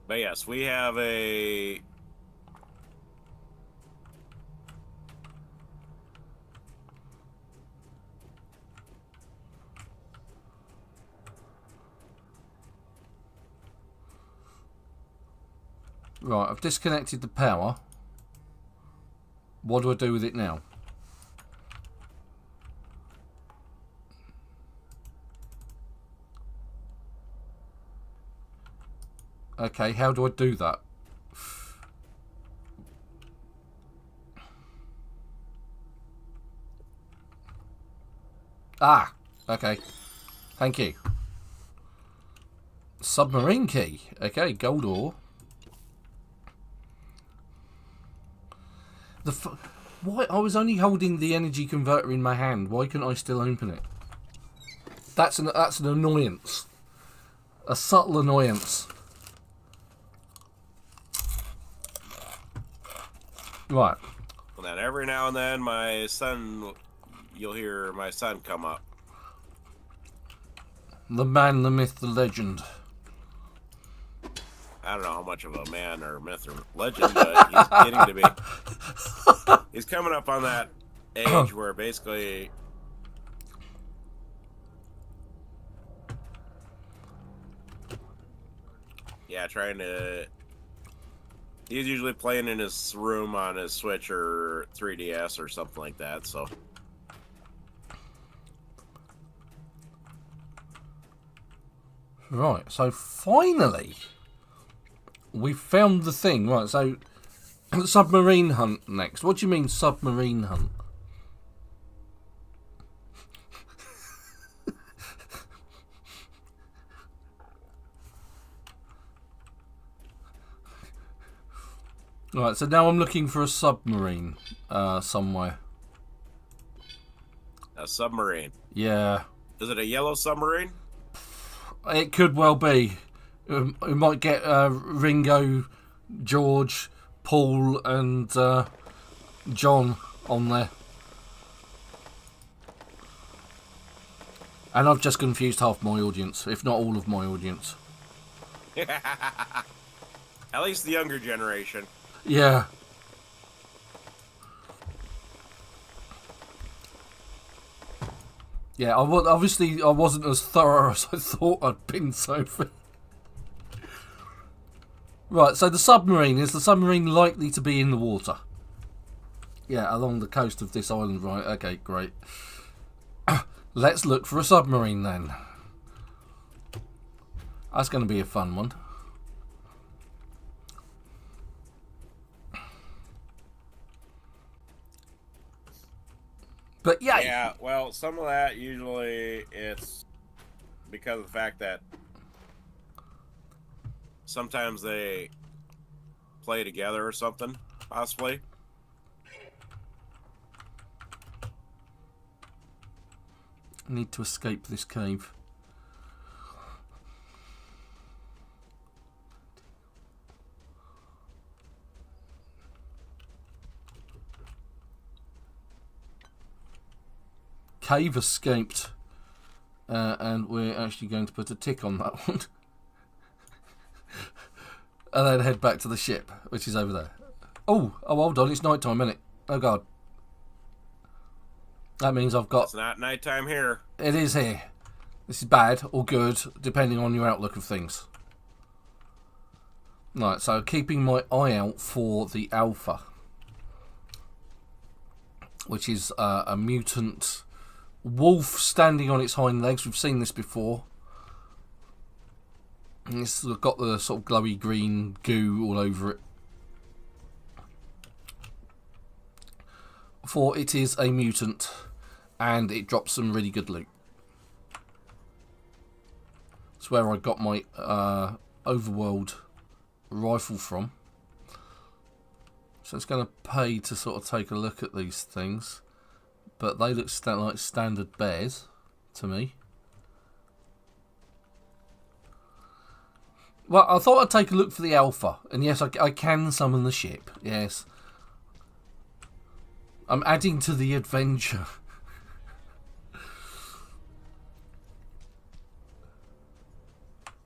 But yes, we have a... Right, I've disconnected the power. What do I do with it now? Okay, how do I do that? Ah, okay. Thank you. Submarine key. Okay, gold ore. Why? I was only holding the energy converter in my hand. Why couldn't I still open it? That's an annoyance. A subtle annoyance. Right. And then every now and then, you'll hear my son come up. The man, the myth, the legend. I don't know how much of a man or myth or legend, but he's getting to be. He's coming up on that age where basically... Yeah, trying to... He's usually playing in his room on his Switch or 3DS or something like that, so... Right, so finally... we found the thing. Right, so... submarine hunt next. What do you mean, submarine hunt? Right, so now I'm looking for a submarine somewhere. A submarine? Yeah. Is it a yellow submarine? It could well be. We might get Ringo, George, Paul and John on there. And I've just confused half my audience, if not all of my audience. At least the younger generation. Yeah. Yeah, obviously I wasn't as thorough as I thought I'd been, Sophie. Right, so the submarine, is the submarine likely to be in the water? Yeah, along the coast of this island, right? Okay, great. Let's look for a submarine then. That's going to be a fun one. But yeah. Yeah, well, some of that usually it's because of the fact that sometimes they play together or something, possibly. I need to escape this cave. Cave escaped. And we're actually going to put a tick on that one. And then head back to the ship, which is over there. Oh, hold on, it's night time, isn't it? Oh, God. That means I've got... It's not nighttime here. It is here. This is bad or good, depending on your outlook of things. Right, so keeping my eye out for the Alpha. Which is a mutant wolf standing on its hind legs. We've seen this before. And it's got the sort of glowy green goo all over it. For it is a mutant, and it drops some really good loot. It's where I got my overworld rifle from. So it's going to pay to sort of take a look at these things. But they look like standard bears to me. Well, I thought I'd take a look for the Alpha. And yes, I can summon the ship. Yes. I'm adding to the adventure.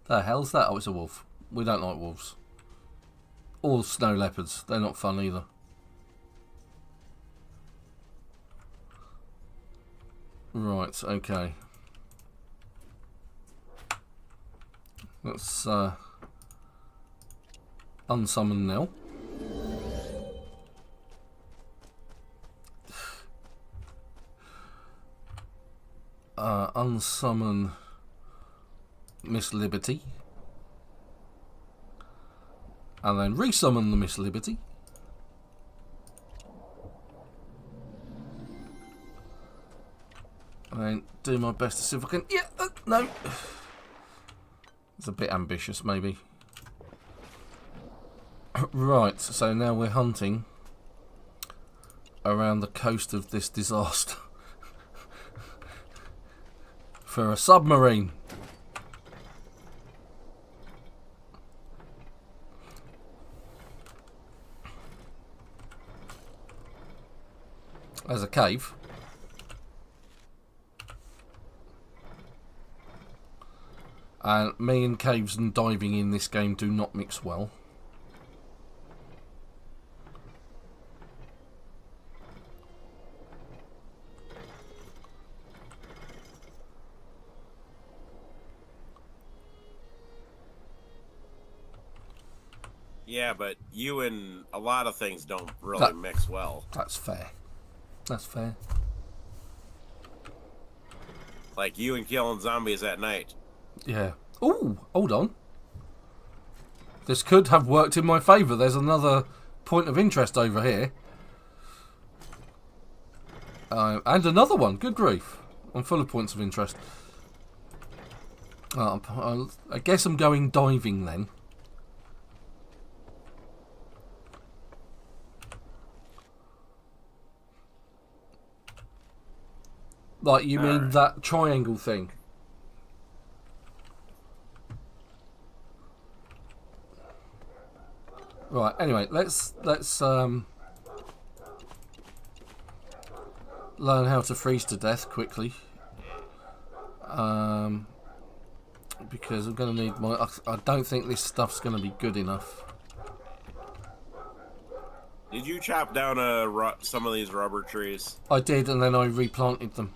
The hell's that? Oh, it's a wolf. We don't like wolves. Or snow leopards. They're not fun either. Right, okay. Let's unsummon now. Unsummon Miss Liberty. And then resummon the Miss Liberty. And do my best to see if I can... Yeah, no. It's a bit ambitious, maybe. Right, so now we're hunting around the coast of this disaster for a submarine. There's a cave. And me and caves and diving in this game do not mix well. Yeah, but you and a lot of things don't really mix well. That's fair. That's fair. Like you and killing zombies at night. Yeah. Ooh, hold on. This could have worked in my favour. There's another point of interest over here. And another one. Good grief. I'm full of points of interest. I guess I'm going diving then. Like, you mean that triangle thing? Right, anyway, let's learn how to freeze to death quickly. Because I'm going to need my... I don't think this stuff's going to be good enough. Did you chop down some of these rubber trees? I did, and then I replanted them.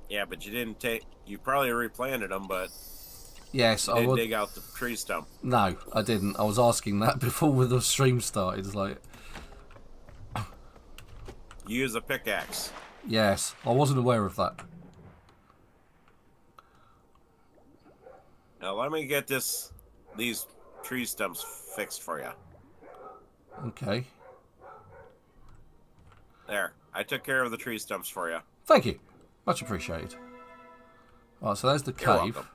Yeah, but you didn't take... You probably replanted them, but... Yes, I didn't dig out the tree stump. No, I didn't. I was asking that before the stream started. It's like... You use a pickaxe. Yes, I wasn't aware of that. Now let me get these tree stumps fixed for you. Okay. There, I took care of the tree stumps for you. Thank you. Much appreciated. Right, so there's the You're cave. welcome.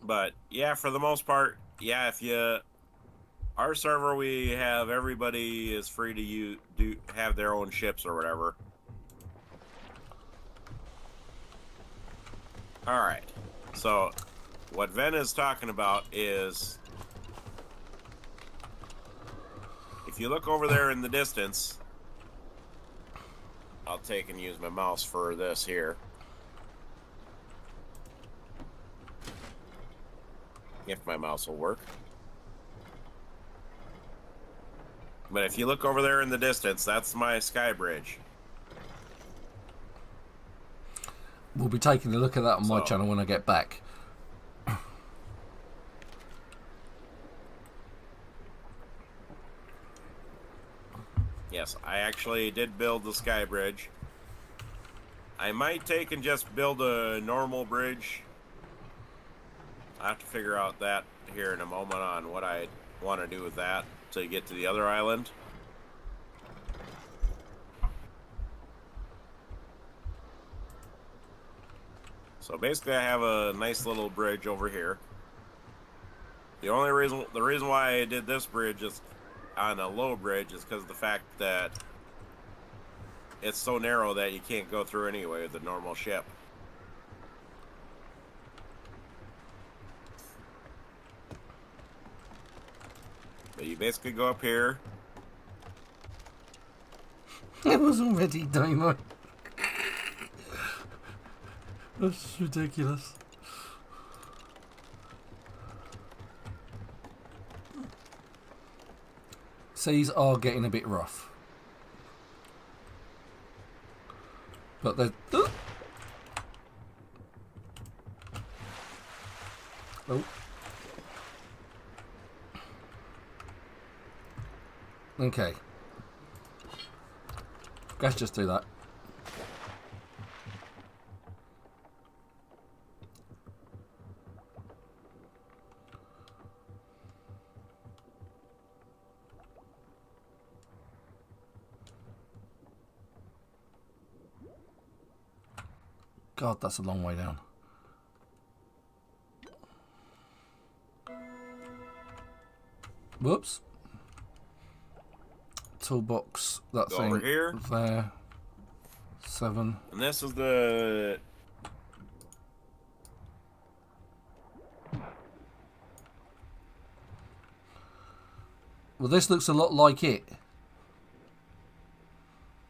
But yeah, for the most part, yeah, if you our server, we have everybody is free to have their own ships or whatever. All right. So, what Ven is talking about is if you look over there in the distance, I'll take and use my mouse for this here. If my mouse will work. But if you look over there in the distance, that's my sky bridge. We'll be taking a look at that on my channel when I get back. Yes, I actually did build the sky bridge. I might take and just build a normal bridge. I have to figure out that here in a moment on what I want to do with that to get to the other island. So basically I have a nice little bridge over here. The reason why I did this bridge is on a low bridge is because of the fact that it's so narrow that you can't go through anyway with a normal ship. But you basically go up here. It was already daylight. That's ridiculous. Seas are getting a bit rough. But they're... Oh. Okay. Let's just do that. God, that's a long way down. Whoops. Toolbox, that Go thing over here. There. 7. And this is the... Well, this looks a lot like it.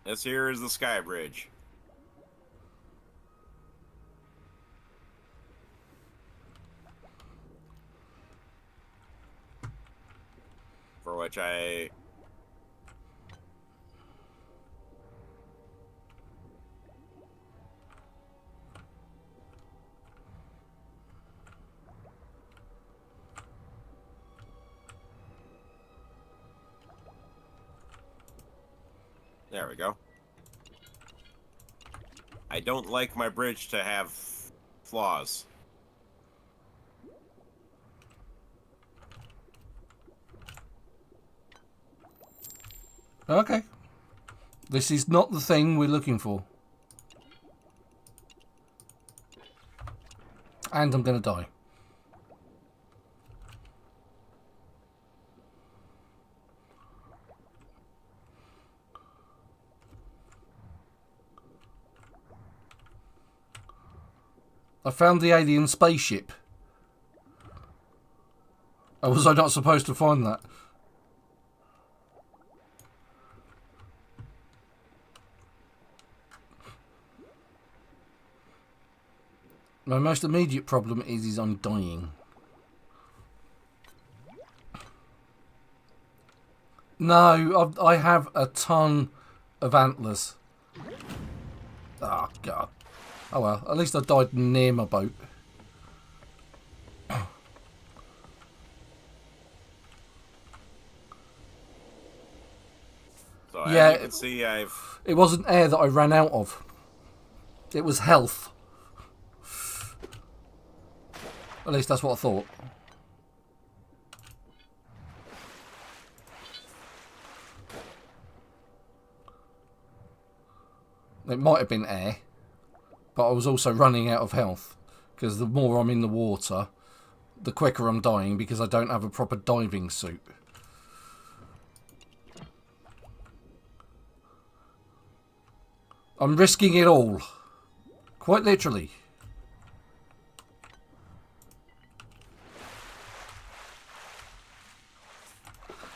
This here is the sky bridge. For which I... There we go. I don't like my bridge to have flaws. Okay. This is not the thing we're looking for. And I'm going to die. I found the alien spaceship. Oh, was I not supposed to find that? My most immediate problem is I'm dying. No, I have a ton of antlers. Oh, God. Oh well, at least I died near my boat. So yeah, as you can see, it wasn't air that I ran out of. It was health. At least that's what I thought. It might have been air, but I was also running out of health because the more I'm in the water, the quicker I'm dying because I don't have a proper diving suit. I'm risking it all. Quite literally.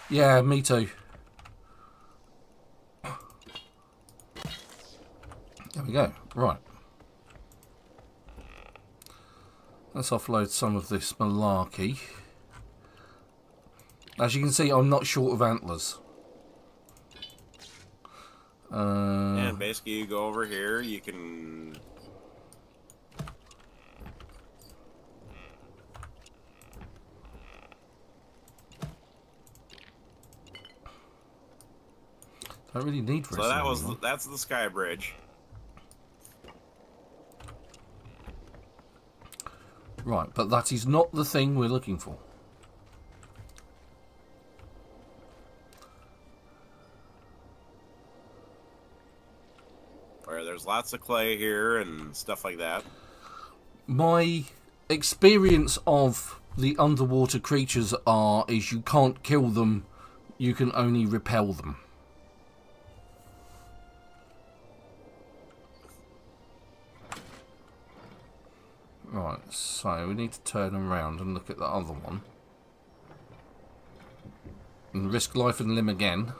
Yeah, me too. There we go. Right. Let's offload some of this malarkey. As you can see, I'm not short of antlers. And basically you go over here, you can... I don't really need So that's the sky bridge. Right, but that is not the thing we're looking for. Where there's lots of clay here and stuff like that. My experience of the underwater creatures is you can't kill them, you can only repel them. Right, so we need to turn around and look at the other one. And risk life and limb again.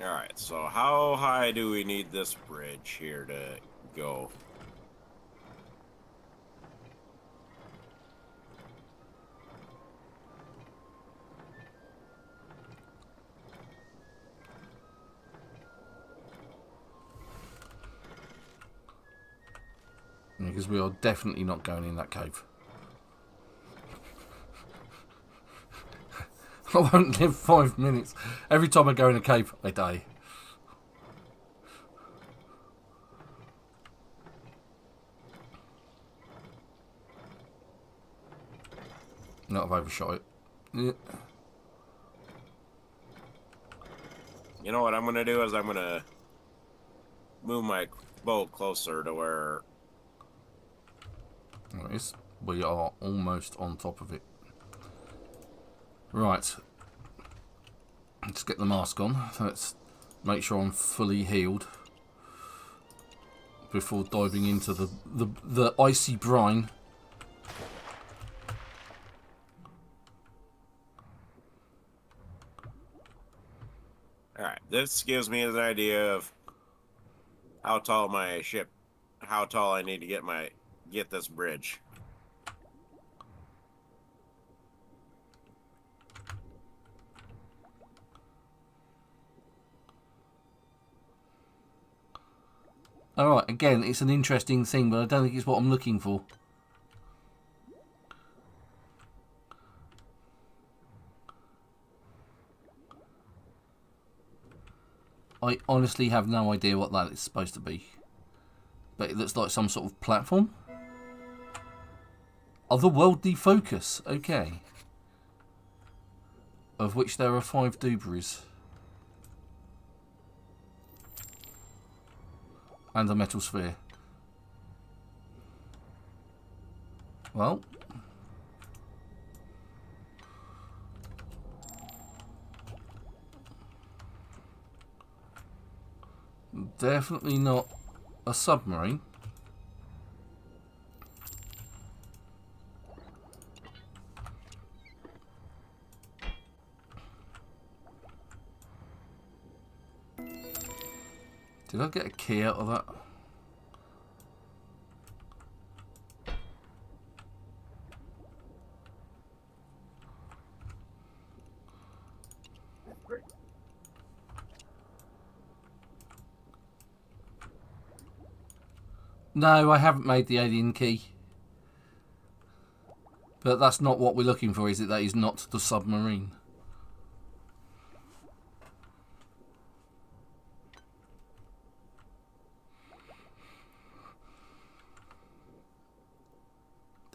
Alright, so how high do we need this bridge here to go? Because we are definitely not going in that cave. I won't live 5 minutes. Every time I go in a cave, I die. Not have overshot it. Yeah. You know what I'm going to do is I'm going to move my boat closer to where... We are almost on top of it. Right. Let's get the mask on. Let's make sure I'm fully healed before diving into the icy brine. Alright, this gives me an idea of how tall I need to get this bridge. Alright, again, it's an interesting thing, but I don't think it's what I'm looking for. I honestly have no idea what that is supposed to be. But it looks like some sort of platform. Otherworldly focus, okay. Of which there are 5 dooberies. And a metal sphere. Well. Definitely not a submarine. Did I get a key out of that? No, I haven't made the alien key. But that's not what we're looking for, is it? That is not the submarine.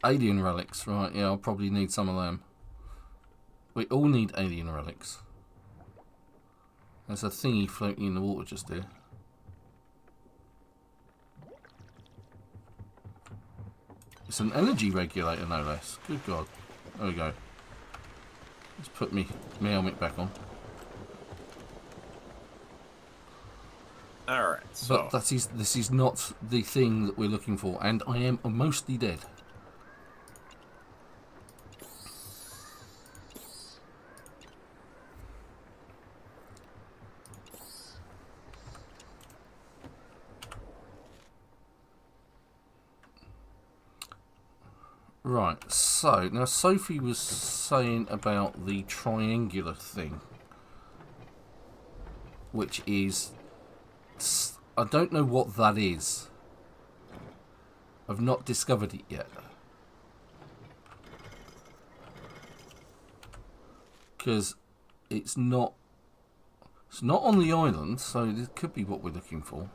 Alien relics, right, yeah, I'll probably need some of them. We all need alien relics. There's a thingy floating in the water just there. It's an energy regulator, no less. Good God. There we go. Let's put my helmet back on. Alright, so... But this is not the thing that we're looking for, and I am mostly dead. Right, so, now Sophie was saying about the triangular thing, which is, I don't know what that is. I've not discovered it yet. Because it's not on the island, so this could be what we're looking for.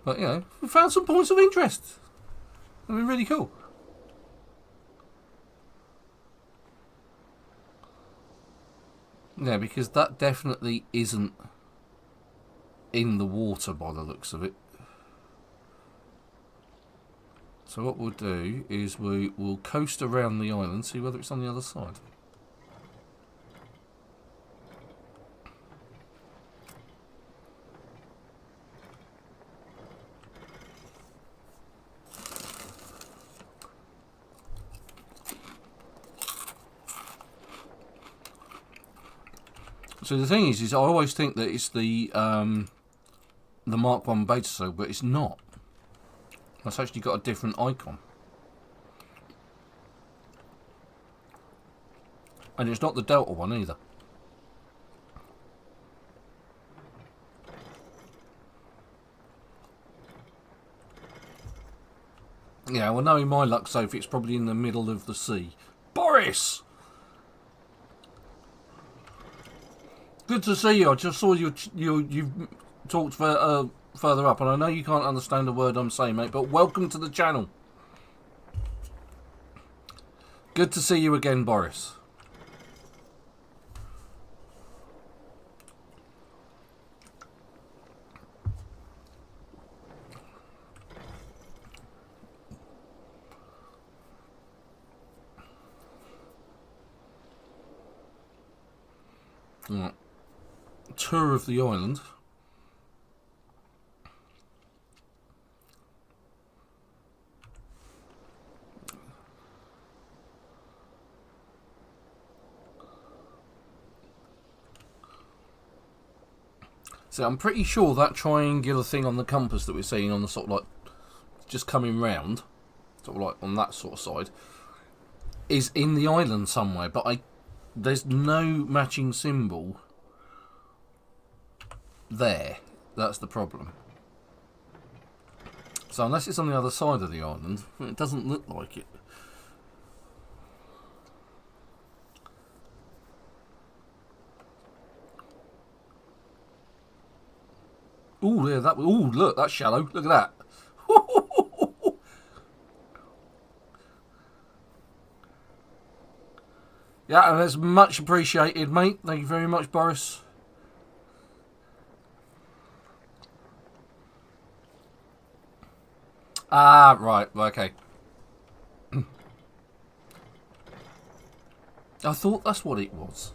But, you know, we found some points of interest. I mean, really cool. Yeah, because that definitely isn't in the water by the looks of it. So what we'll do is we'll coast around the island, see whether it's on the other side. So the thing is I always think that it's the Mark 1 beta cell, but it's not. That's actually got a different icon. And it's not the Delta one either. Yeah, well, knowing my luck, Sophie, it's probably in the middle of the sea. Boris! Good to see you. I just saw you've talked further up, and I know you can't understand a word I'm saying, mate, but welcome to the channel. Good to see you again, Boris. Right. Tour of the island. So I'm pretty sure that triangular thing on the compass that we're seeing on the sort of like just coming round, sort of like on that sort of side, is in the island somewhere, but there's no matching symbol there. That's the problem. So unless it's on the other side of the island, it doesn't look like it. Ooh, yeah, that. Ooh, look, that's shallow. Look at that. Yeah, and that's much appreciated, mate. Thank you very much, Boris. Ah, right, okay. I thought that's what it was.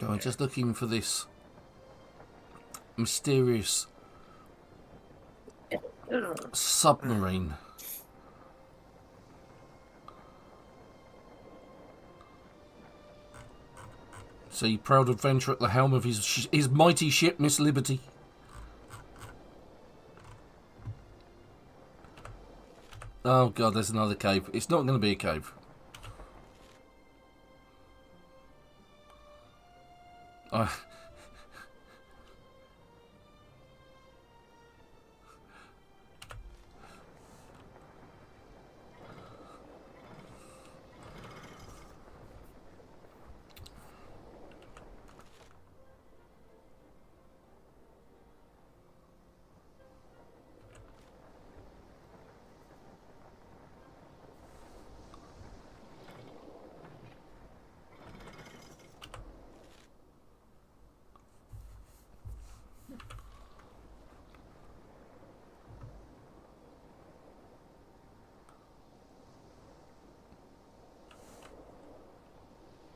I'm just looking for this mysterious submarine. See, proud adventurer at the helm of his mighty ship, Miss Liberty. Oh god, there's another cave. It's not going to be a cave.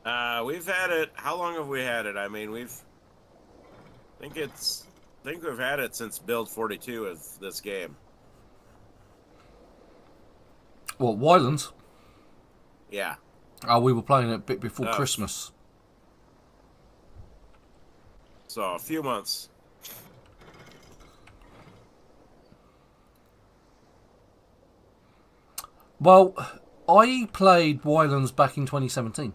We've had it. How long have we had it? I mean, I think we've had it since build 42 of this game. What, YLands? Yeah. Oh, we were playing it a bit before Christmas. So a few months. Well, I played YLands back in 2017.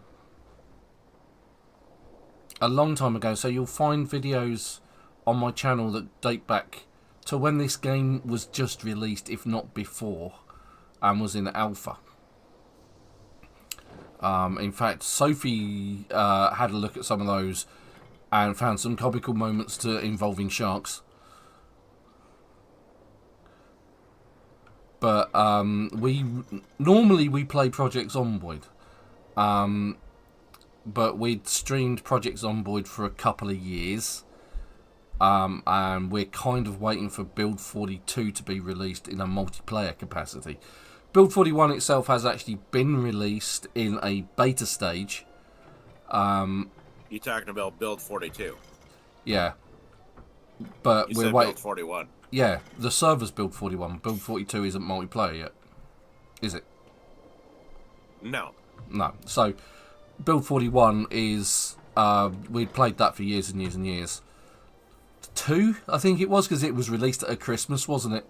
A long time ago, so you'll find videos on my channel that date back to when this game was just released, if not before, and was in alpha. In fact, Sophie had a look at some of those and found some comical moments involving sharks. But we normally play Project Zomboid, but we'd streamed Project Zomboid for a couple of years, and we're kind of waiting for Build 42 to be released in a multiplayer capacity. Build 41 itself has actually been released in a beta stage. You talking about Build 42? Yeah, but we're waiting. Build 41. Yeah, the server's Build 41. Build 42 isn't multiplayer yet, is it? No. No. So, Build 41 is... we'd played that for years and years and years. 2, I think it was, because it was released at Christmas, wasn't it?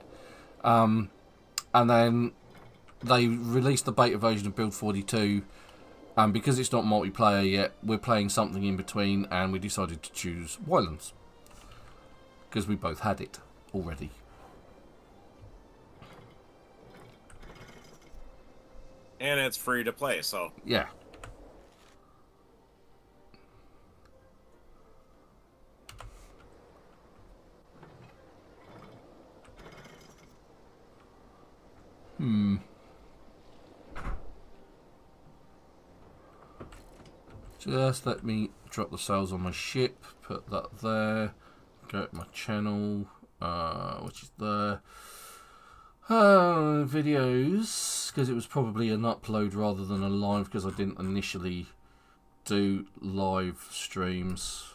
And then they released the beta version of Build 42, and because it's not multiplayer yet, we're playing something in between, and we decided to choose YLands, because we both had it already. And it's free to play, so... Yeah. Just let me drop the sails on my ship, put that there, go to my channel, which is there. Videos, because it was probably an upload rather than a live, because I didn't initially do live streams.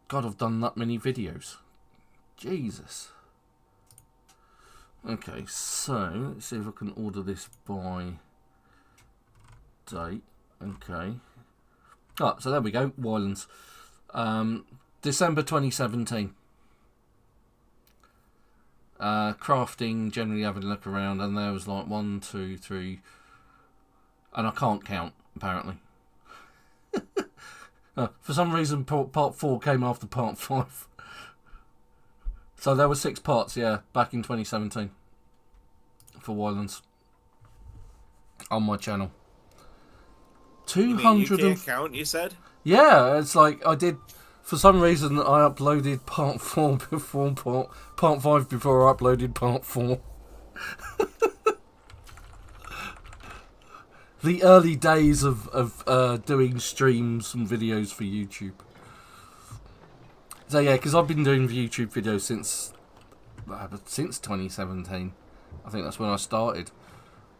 God, I've done that many videos. Jesus. Okay, so let's see if I can order this by date. Okay. Oh, so there we go. YLands. December 2017. Crafting, generally having a look around, and there was like 1, 2, 3, and I can't count, apparently. For some reason, part 4 came after part 5. So there were 6 parts, yeah, back in 2017 for YLands on my channel. 200. You can't count, you said? Yeah, it's like I did. For some reason, I uploaded part 4 before part 5 before I uploaded part 4. The early days of doing streams and videos for YouTube. So yeah, because I've been doing YouTube videos since 2017. I think that's when I started.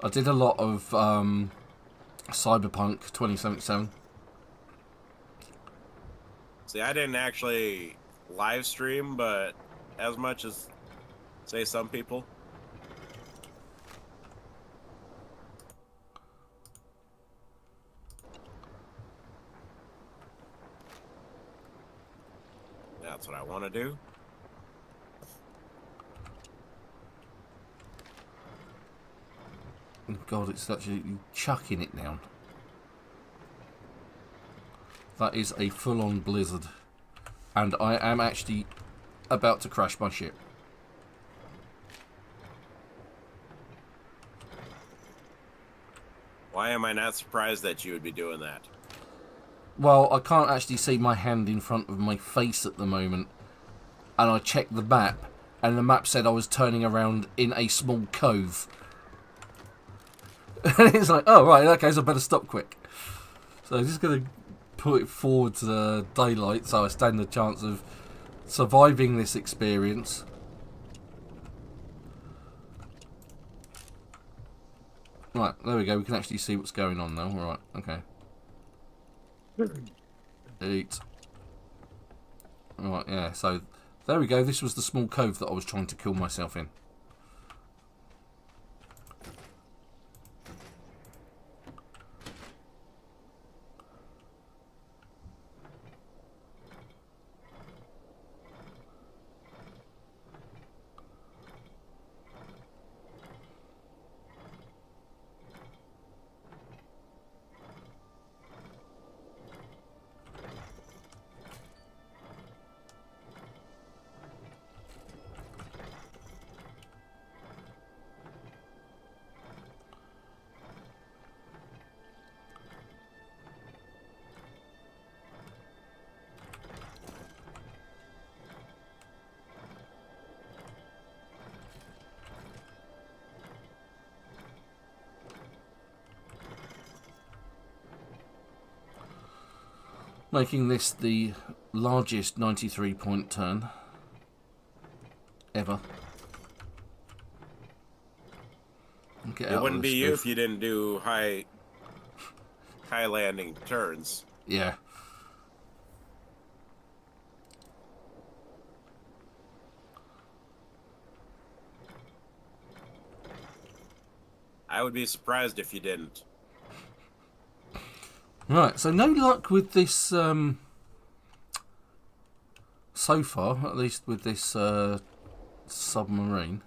I did a lot of Cyberpunk 2077. See, I didn't actually live stream, but as much as, say, some people. That's what I want to do. God, it's actually chucking it down. That is a full-on blizzard. And I am actually about to crash my ship. Why am I not surprised that you would be doing that? Well, I can't actually see my hand in front of my face at the moment. And I checked the map, and the map said I was turning around in a small cove. And it's like, oh, right, okay, so I better stop quick. So I'm just going to put it forward to the daylight so I stand a chance of surviving this experience. Right, there we go. We can actually see what's going on now. Right, okay. Eat. Right, yeah, so there we go. This was the small cove that I was trying to kill myself in. Making this the largest 93-point turn ever. It wouldn't be you if you didn't do high landing turns. Yeah. I would be surprised if you didn't. Right, so no luck with this so far, at least with this submarine.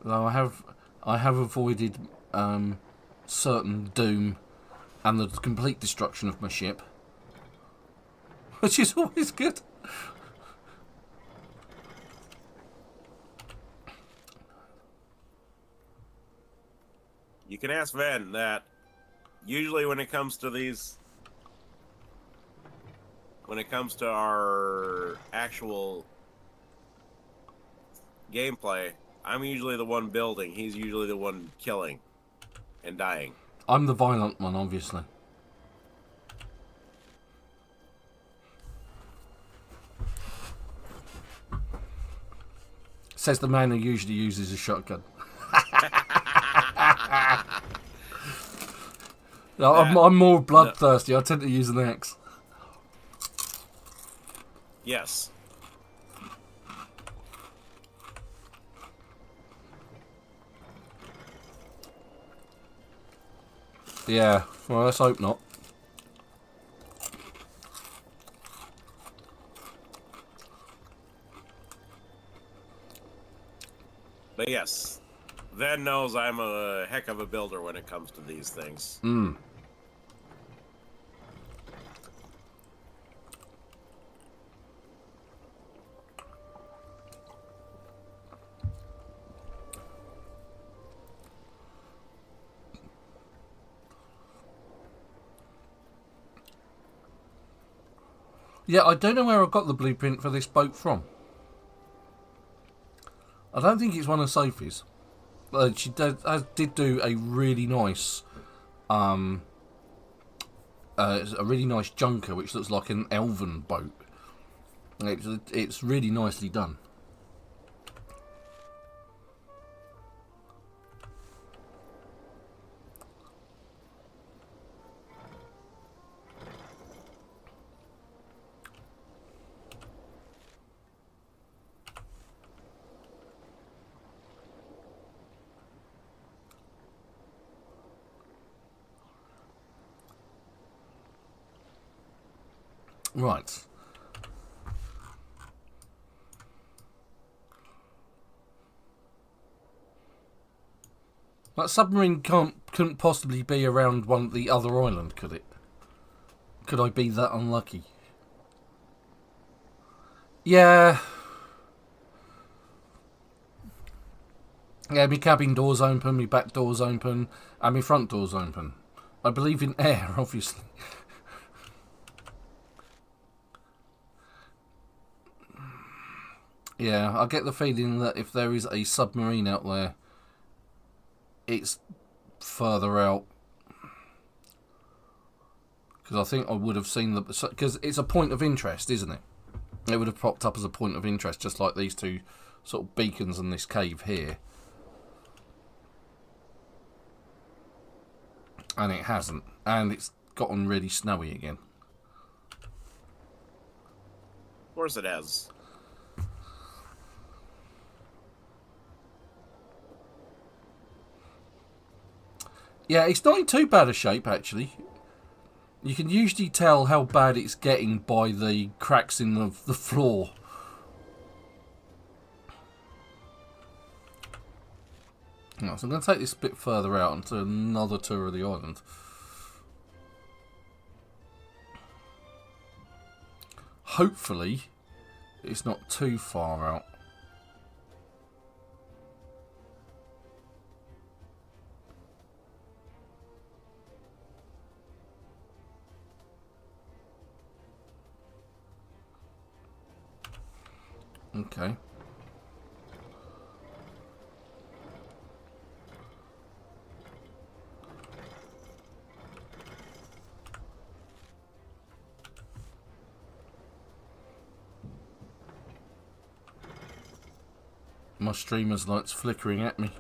Though I have avoided certain doom and the complete destruction of my ship, which is always good. You can ask Ven that usually when it comes to our actual gameplay, I'm usually the one building. He's usually the one killing and dying. I'm the violent one, obviously. Says the man who usually uses a shotgun. No, I'm more bloodthirsty. I tend to use an axe. Yes. Yeah, well, let's hope not. But yes, Ven knows I'm a heck of a builder when it comes to these things. Yeah, I don't know where I got the blueprint for this boat from. I don't think it's one of Sophie's. She did do a really nice, a really nice junker, which looks like an elven boat. It's really nicely done. Right. That submarine couldn't possibly be around the other island, could it? Could I be that unlucky? Yeah. Yeah, my cabin door's open, my back door's open, and my front door's open. I believe in air, obviously. Yeah, I get the feeling that if there is a submarine out there, it's further out. Because I think I would have seen the... Because it's a point of interest, isn't it? It would have popped up as a point of interest, just like these two sort of beacons in this cave here. And it hasn't. And it's gotten really snowy again. Of course it has. Yeah, it's not in too bad a shape, actually. You can usually tell how bad it's getting by the cracks in the floor. Right, so I'm going to take this a bit further out and do another tour of the island. Hopefully, it's not too far out. Okay. My streamer's light's flickering at me.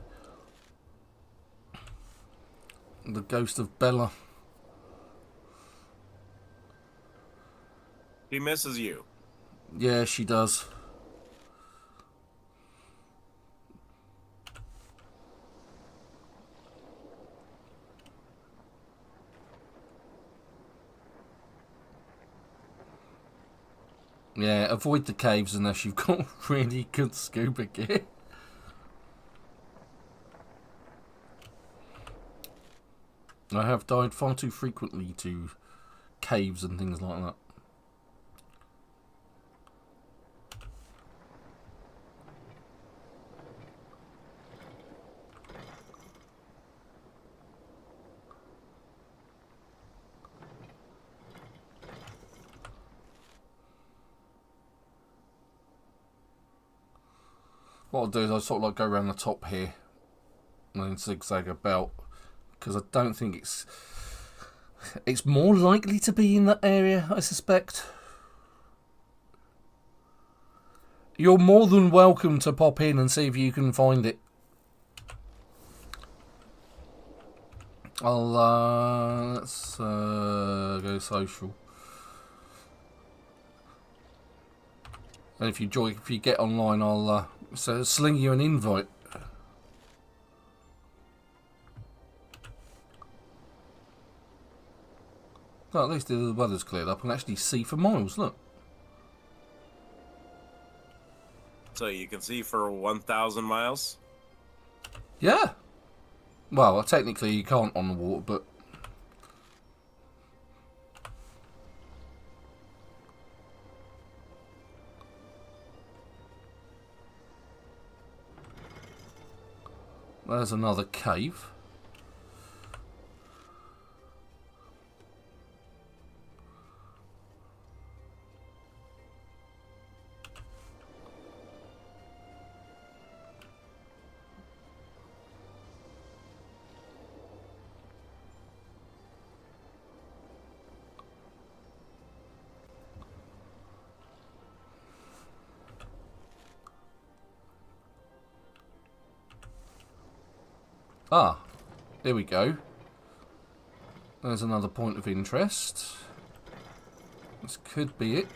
The ghost of Bella. He misses you. Yeah, she does. Yeah, avoid the caves unless you've got really good scuba gear. I have died far too frequently to caves and things like that. What I'll do is I'll sort of like go around the top here and then zigzag about, because I don't think it's more likely to be in that area, I suspect. You're more than welcome to pop in and see if you can find it. Let's go social. And if you get online, I'll sling you an invite. Oh, at least the weather's cleared up and actually see for miles. Look. So you can see for 1,000 miles? Yeah. Well, technically you can't on the water, but... There's another cave. Ah, here we go. There's another point of interest. This could be it.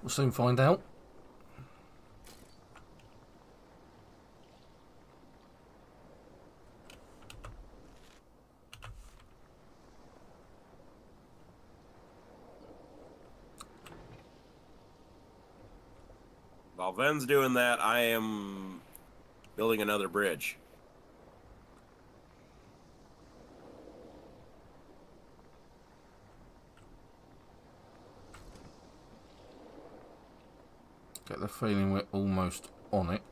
We'll soon find out. While Ven's doing that, I am building another bridge. Get the feeling we're almost on it.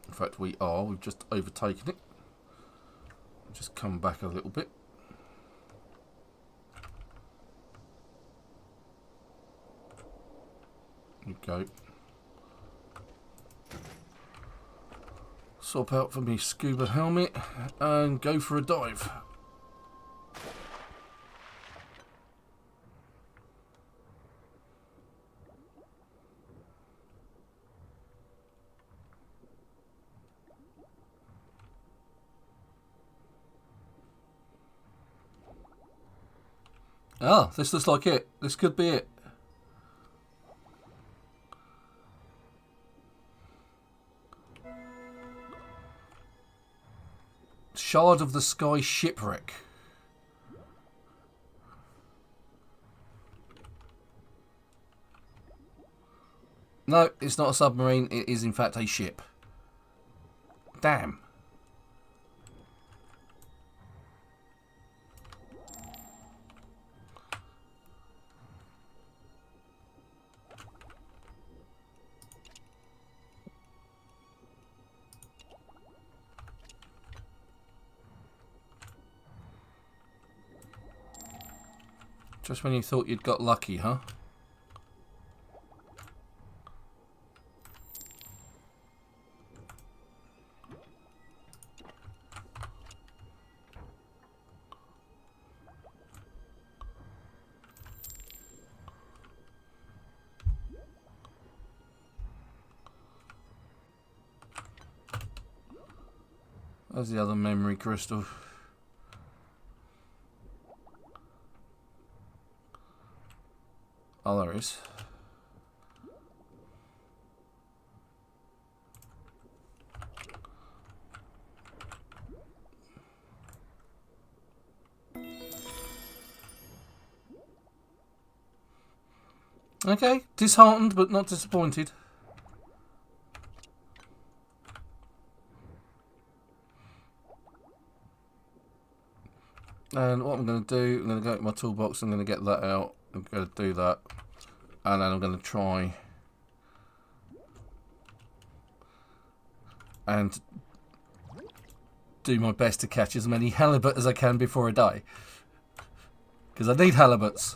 In fact, we are. We've just overtaken it. Just come back a little bit. There you go. swap out for me scuba helmet and go for a dive. Ah, this looks like it. This could be it. Shard of the Sky Shipwreck. No, it's not a submarine. It is in fact a ship. Damn. Just when you thought you'd got lucky, huh? There's the other memory crystal. Oh, there is. Okay, disheartened but not disappointed. And what I'm going to do, I'm going to go to my toolbox, I'm going to get that out, I'm going to do that, and then I'm going to try and do my best to catch as many halibut as I can before I die. Because I need halibuts.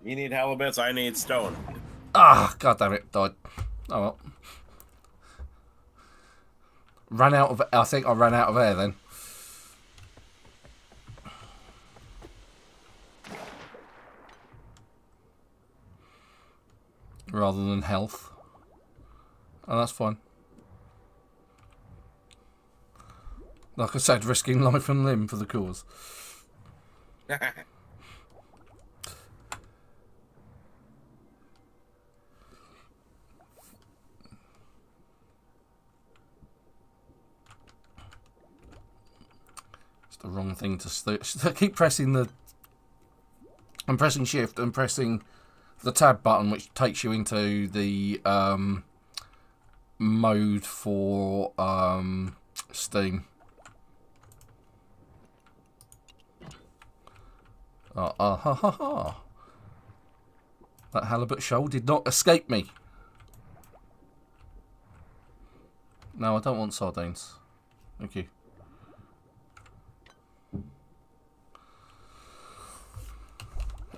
You need halibuts, I need stone. Ah, god damn it, died. Oh well. Ran out of, I think I ran out of air then. Rather than health. Oh, that's fine. Like I said, risking life and limb for the cause. The wrong thing to I keep pressing the. I'm pressing shift and pressing the tab button, which takes you into the mode for Steam. Ha ha ha! That halibut shoal did not escape me. No, I don't want sardines. Thank you.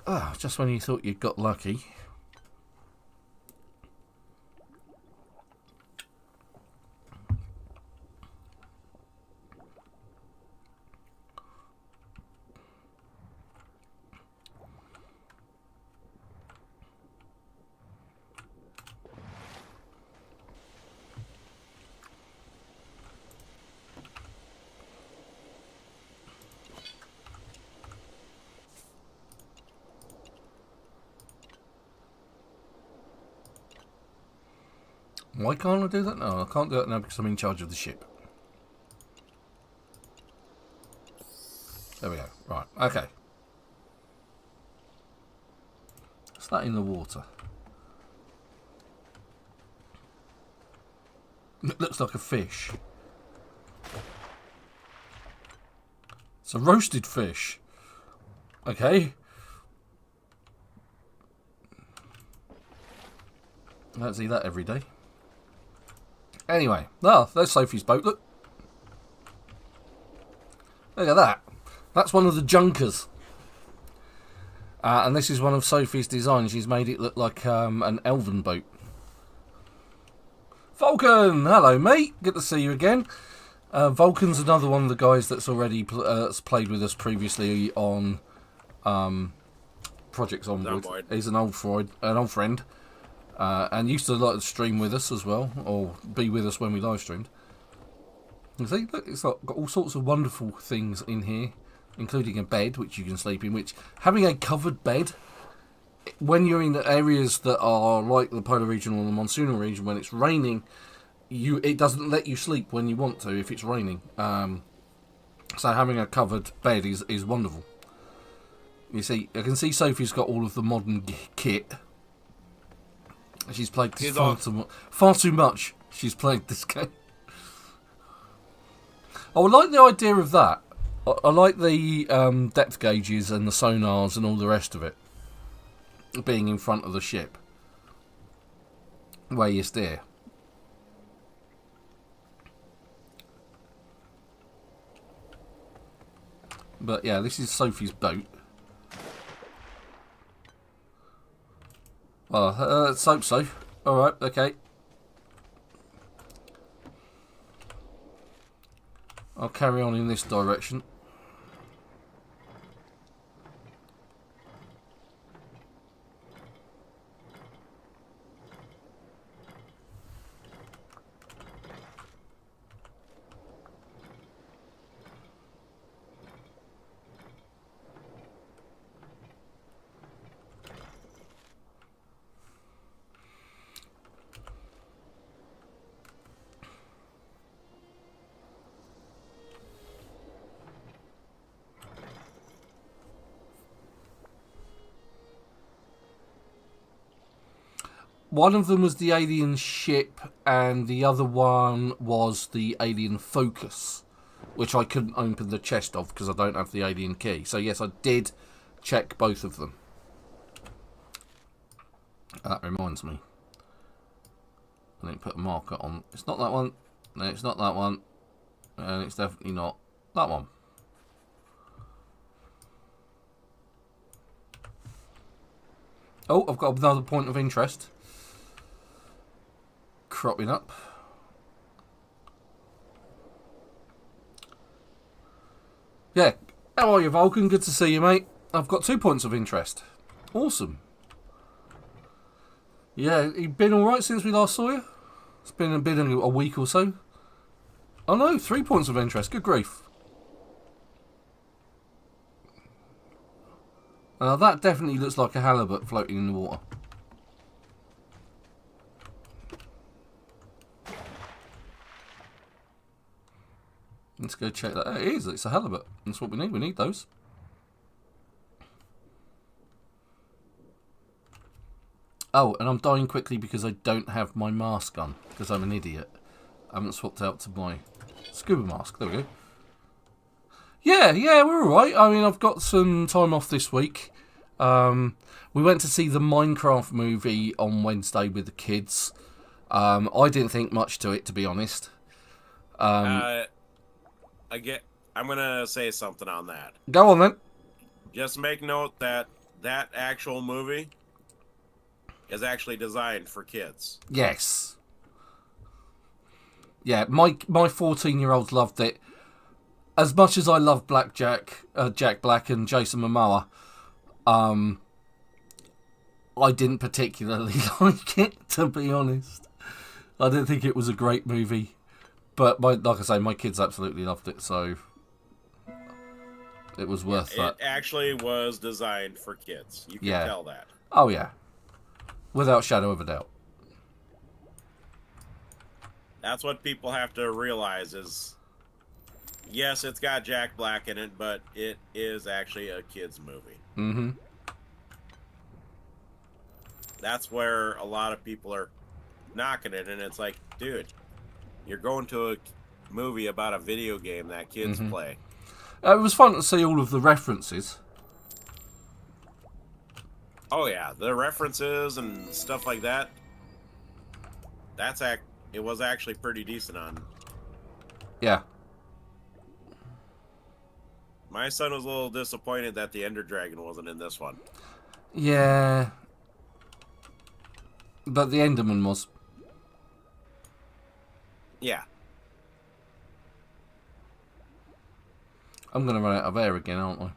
Ah, just when you thought you'd got lucky. Why can't I do that now? I can't do it now because I'm in charge of the ship. There we go. Right, okay. What's that in the water? It looks like a fish. It's a roasted fish. Okay. I don't see that every day. Anyway, there's Sophie's boat, look. Look at that. That's one of the junkers. And this is one of Sophie's designs. She's made it look like an elven boat. Vulcan! Hello, mate. Good to see you again. Vulcan's another one of the guys that's already played with us previously on Project Zomboid. He's an old friend, and used to like to stream with us as well, or be with us when we live streamed. You see, look, it's got all sorts of wonderful things in here, including a bed which you can sleep in. Which, having a covered bed, when you're in areas that are like the polar region or the monsoonal region, when it's raining, it doesn't let you sleep when you want to if it's raining. So having a covered bed is wonderful. You see, I can see Sophie's got all of the modern kit. She's played this far too much. She's played this game. I would like the idea of that. I like the depth gauges and the sonars and all the rest of it being in front of the ship where you steer. But yeah, this is Sophie's boat. Well, let's hope so. Alright, okay. I'll carry on in this direction. One of them was the alien ship, and the other one was the alien focus, which I couldn't open the chest of because I don't have the alien key. So yes, I did check both of them. That reminds me. I didn't put a marker on. It's not that one. No, it's not that one. And it's definitely not that one. Oh, I've got another point of interest cropping up. Yeah, how are you, Vulcan? Good to see you, mate. I've got 2 points of interest. Awesome. Yeah, you been alright since we last saw you? It's been a week or so. Oh no, 3 points of interest. Good grief. Now that definitely looks like a halibut floating in the water. Let's go check that out. It is. It's a halibut. That's what we need. We need those. Oh, and I'm dying quickly because I don't have my mask on. Because I'm an idiot. I haven't swapped out to my scuba mask. There we go. Yeah, we're alright. I mean, I've got some time off this week. We went to see the Minecraft movie on Wednesday with the kids. I didn't think much to it, to be honest. I'm gonna say something on that. Go on then. Just make note that that actual movie is actually designed for kids. Yes. Yeah, my 14-year-old loved it. As much as I love Jack Black and Jason Momoa, I didn't particularly like it, to be honest. I didn't think it was a great movie. But like I say, my kids absolutely loved it, so it was worth that. It actually was designed for kids. You can tell that. Oh, yeah. Without shadow of a doubt. That's what people have to realize is, yes, it's got Jack Black in it, but it is actually a kid's movie. Mm-hmm. That's where a lot of people are knocking it, and it's like, dude, you're going to a movie about a video game that kids play. It was fun to see all of the references. Oh yeah, the references and stuff like that. It was actually pretty decent on. Yeah. My son was a little disappointed that the Ender Dragon wasn't in this one. Yeah. But the Enderman was. Yeah. I'm going to run out of air again, aren't I?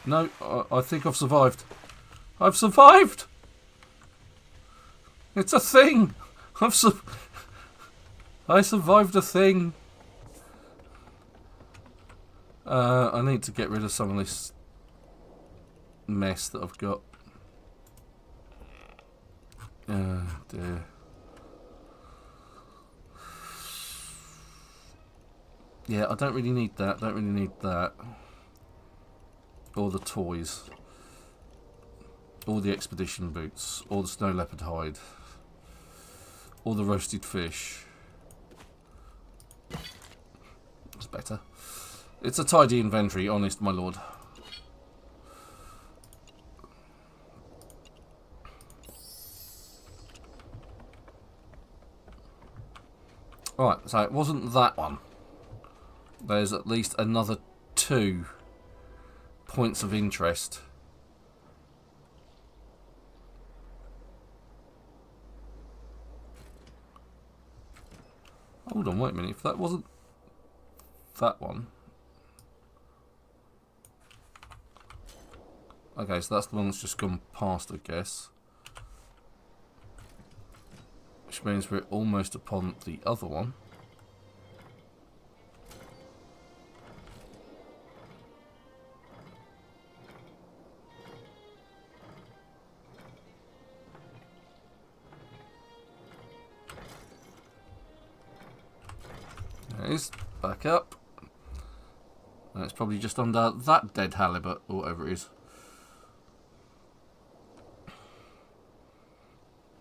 No, I think I've survived. I've survived! It's a thing! I survived a thing! I need to get rid of some of this mess that I've got. Oh dear. Yeah, I don't really need that. Don't really need that. Or the toys. Or the expedition boots. Or the snow leopard hide. Or the roasted fish. That's better. It's a tidy inventory, honest my lord. Right, so it wasn't that one. There's at least another 2 points of interest. Hold on, wait a minute. If that wasn't that one. Okay, so that's the one that's just gone past, I guess. Which means we're almost upon the other one. There it is. Back up. And it's probably just under that dead halibut, or whatever it is.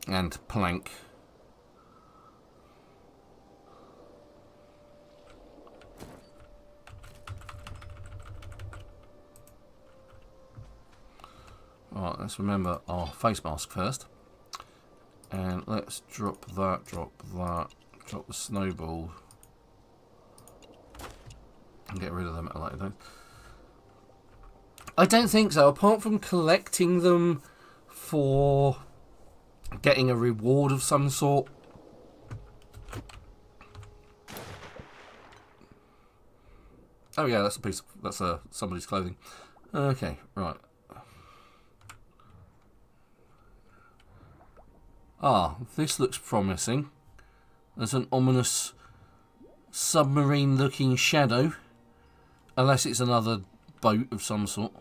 And plank. Right, let's remember our face mask first. And let's drop that, drop the snowball. And get rid of them at a later date. I don't think so, apart from collecting them for getting a reward of some sort. Oh yeah, that's a piece of, that's somebody's clothing. Okay, right. Ah, this looks promising. There's an ominous submarine looking shadow. Unless it's another boat of some sort.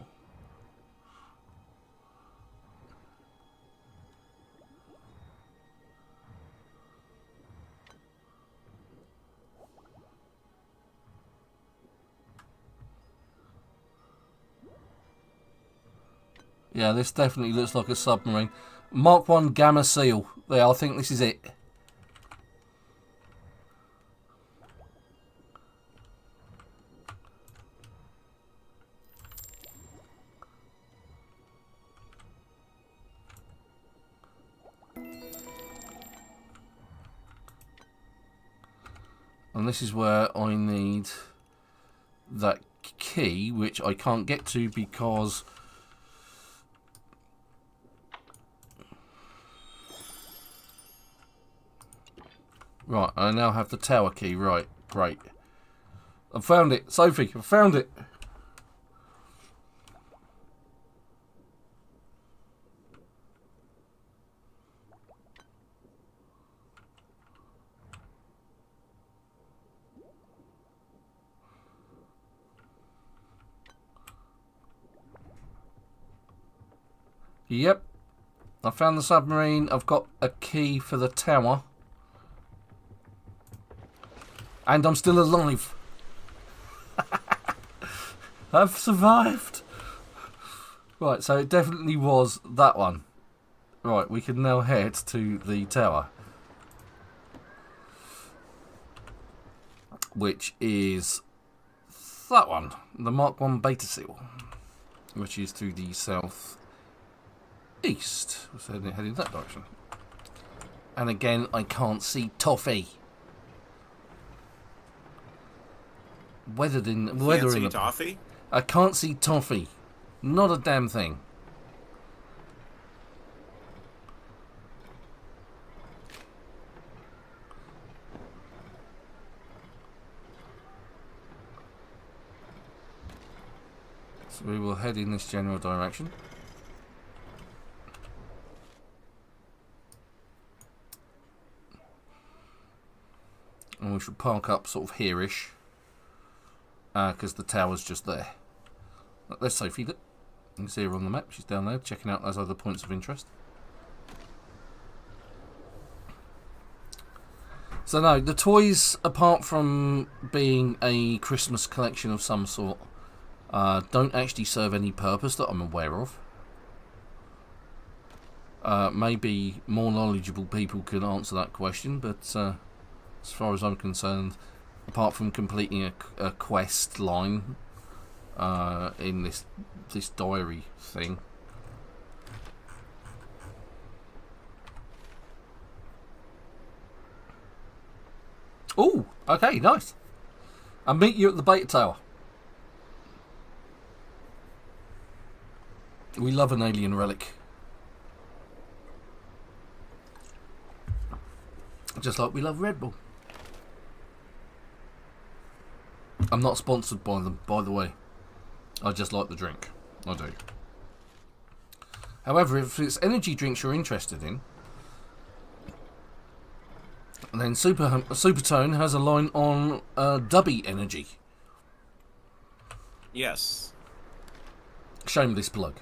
Yeah, this definitely looks like a submarine. Mark 1 Gamma Seal. There, I think this is it. And this is where I need that key, which I can't get to because right, I now have the tower key. Right, great. I found it, Sophie. I found it. Yep, I found the submarine. I've got a key for the tower. And I'm still alive. I've survived. Right, so it definitely was that one. Right, we can now head to the tower. Which is that one. The Mark 1 Beta Seal. Which is to the south east. So heading that direction. And again, I can't see Toffee. weathered in Can't weather see in the. toffee? I can't see toffee. Not a damn thing. So we will head in this general direction. And we should park up sort of here-ish. Because the tower's just there. There's Sophie. Look. You can see her on the map. She's down there checking out those other points of interest. So no, the toys, apart from being a Christmas collection of some sort, don't actually serve any purpose that I'm aware of. Maybe more knowledgeable people can answer that question, but as far as I'm concerned, apart from completing a quest line in this diary thing. Oh, okay, nice. I'll meet you at the beta tower. We love an alien relic. Just like we love Red Bull. I'm not sponsored by them, by the way. I just like the drink. I do. However, if it's energy drinks you're interested in, then Supertone has a line on Dubby Energy. Yes. Shameless plug.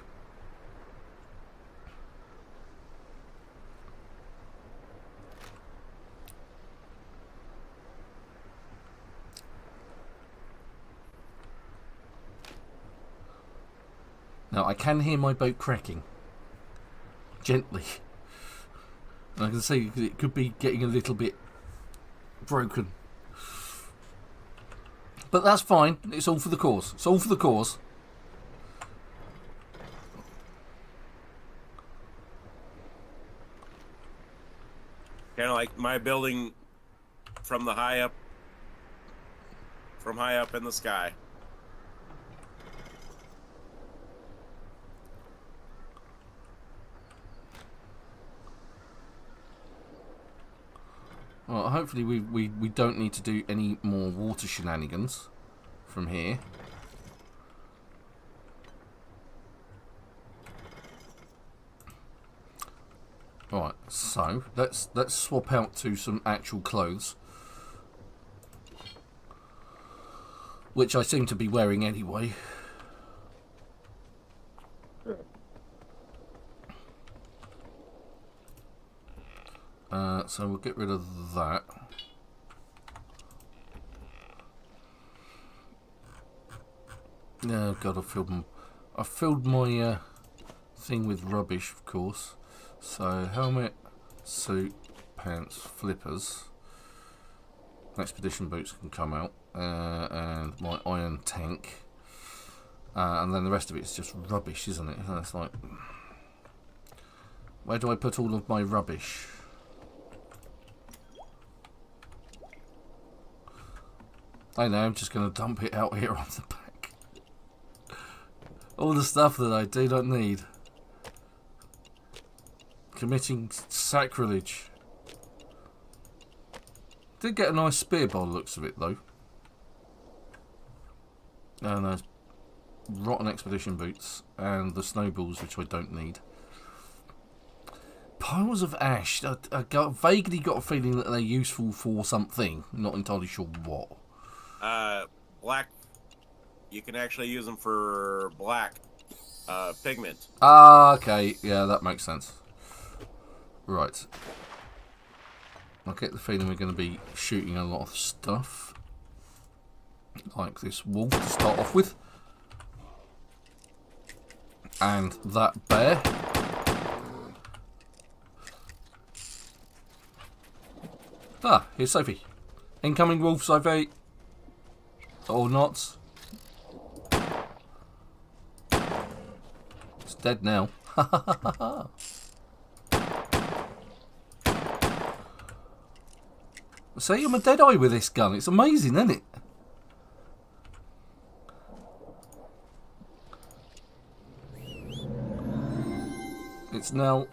Now, I can hear my boat cracking. Gently. And I can see it could be getting a little bit broken. But that's fine. It's all for the cause. It's all for the cause. Kind of like my building from high up in the sky. Well, hopefully we don't need to do any more water shenanigans from here. Alright, so let's swap out to some actual clothes, which I seem to be wearing anyway. So we'll get rid of that. Oh god, I filled my thing with rubbish, of course. So helmet, suit, pants, flippers, expedition boots can come out, and my iron tank, and then the rest of it is just rubbish, isn't it? And it's like, where do I put all of my rubbish? I know, I'm just going to dump it out here on the back. All the stuff that I do not need. Committing sacrilege. Did get a nice spear by the looks of it, though. And those rotten expedition boots and the snowballs, which I don't need. Piles of ash. I vaguely got a feeling that they're useful for something. Not entirely sure what. Black. You can actually use them for black pigment. Ah, okay. Yeah, that makes sense. Right. I get the feeling we're going to be shooting a lot of stuff. Like this wolf to start off with. And that bear. Ah, here's Sophie. Incoming wolf, Sophie. Or not. It's dead now. See, I'm a dead eye with this gun. It's amazing, isn't it? It's Nell.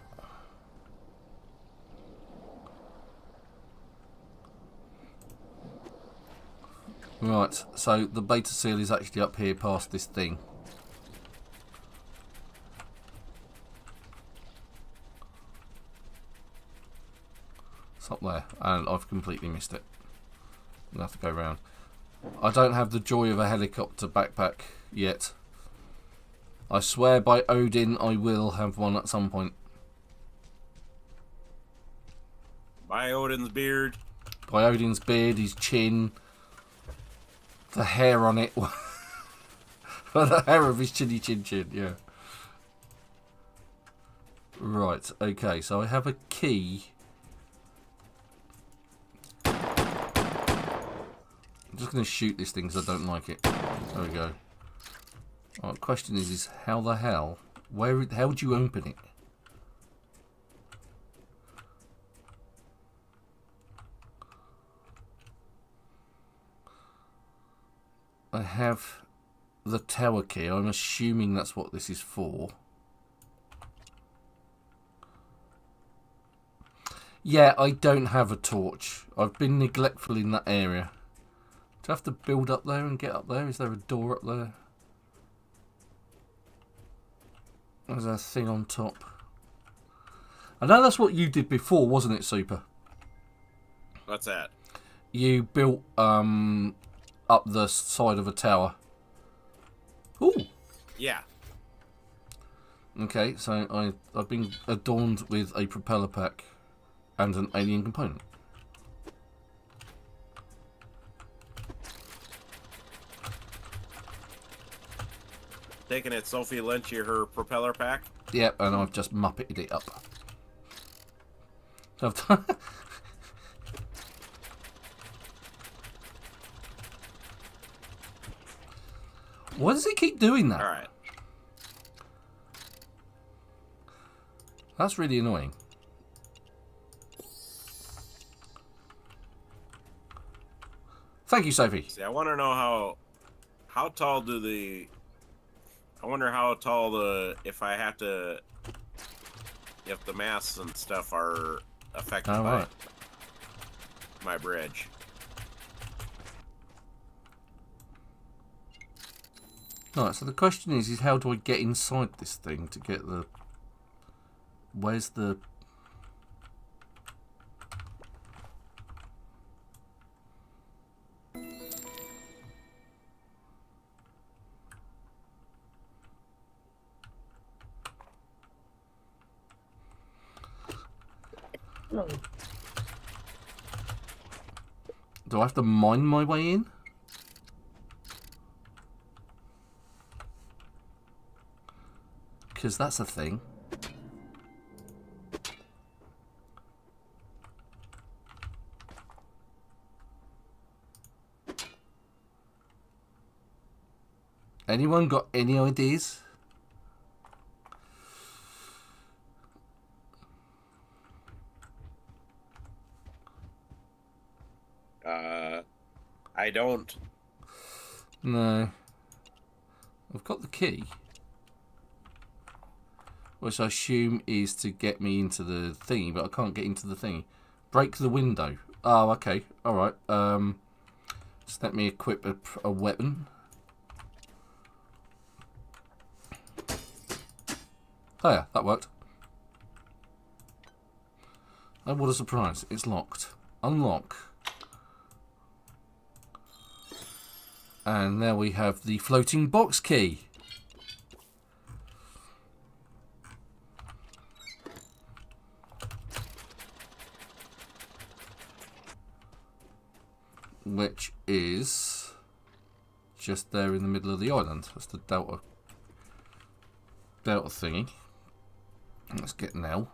Right, so the beta seal is actually up here past this thing. It's up there, and I've completely missed it. I'll have to go round. I don't have the joy of a helicopter backpack yet. I swear by Odin I will have one at some point. By Odin's beard. By Odin's beard, his chin, the hair on it. The hair of his chinny chin chin, yeah. Right, okay, so I have a key. I'm just going to shoot this thing because I don't like it. There we go. Right, the question is how the hell? How would you open it? I have the tower key. I'm assuming that's what this is for. Yeah, I don't have a torch. I've been neglectful in that area. Do I have to build up there and get up there? Is there a door up there? There's a thing on top. I know that's what you did before, wasn't it, Super? What's that? You built up the side of a tower. Ooh. Yeah. Okay, so I've been adorned with a propeller pack and an alien component. Taking it, Sophie lent you her propeller pack? Yep, and I've just muppeted it up. So I've done Why does it keep doing that? Alright. That's really annoying. Thank you, Sophie. See, I want to know how tall do the... I wonder how tall if the masts and stuff are affected by my bridge. Alright, so the question is how do I get inside this thing to get the... Where's the... Do I have to mine my way in? Because that's a thing. Anyone got any ideas? I don't. No. I've got the key. Which I assume is to get me into the thingy, but I can't get into the thingy. Break the window. Oh, okay. Alright. Just let me equip a weapon. Oh yeah, that worked. Oh, what a surprise. It's locked. Unlock. And now we have the floating box key. Which is just there in the middle of the island. That's the delta thingy. Let's get Nell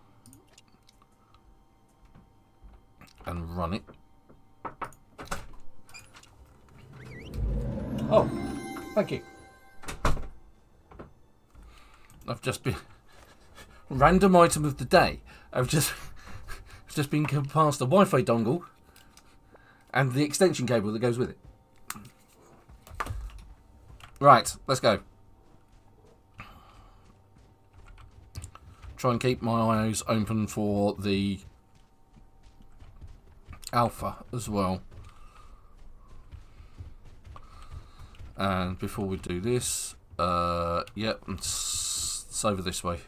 and run it. Oh, thank you. I've just been random item of the day. I've just been past the Wi-Fi dongle and the extension cable that goes with it. Right, let's go. try and keep my eyes open for the alpha as well. And before we do this, yep, it's over this way.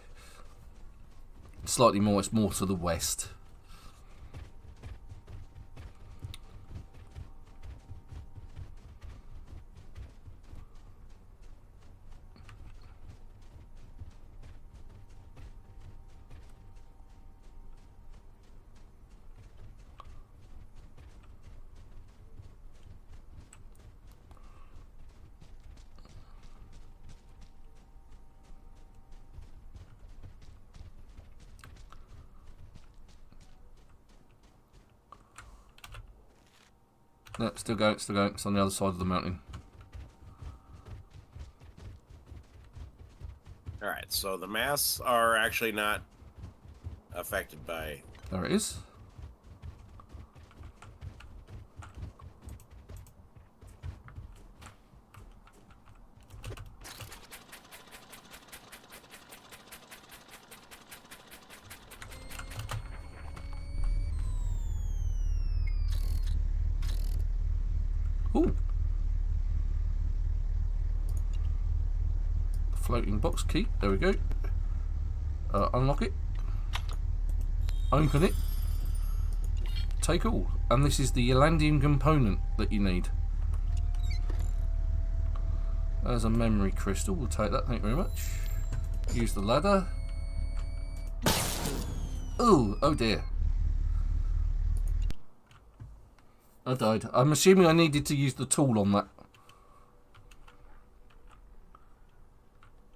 Slightly more, it's more to the west. No, still going, still going. It's on the other side of the mountain. Alright, so the masts are actually not affected by... There it is. Ooh. Floating box key. There we go. Unlock it. Open it. Take all. And this is the YLandium component that you need. There's a memory crystal. We'll take that. Thank you very much. Use the ladder. Ooh. Oh dear. I died. I'm assuming I needed to use the tool on that.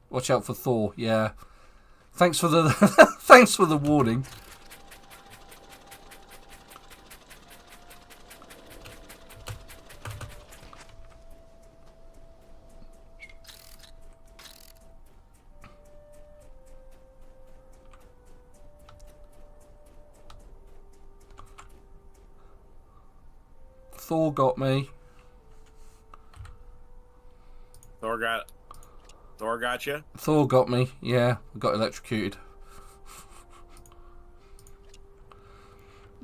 Watch out for Thor. Yeah. Thanks for the thanks for the warning. Thor got me. Thor got you? Thor got me, yeah. I got electrocuted.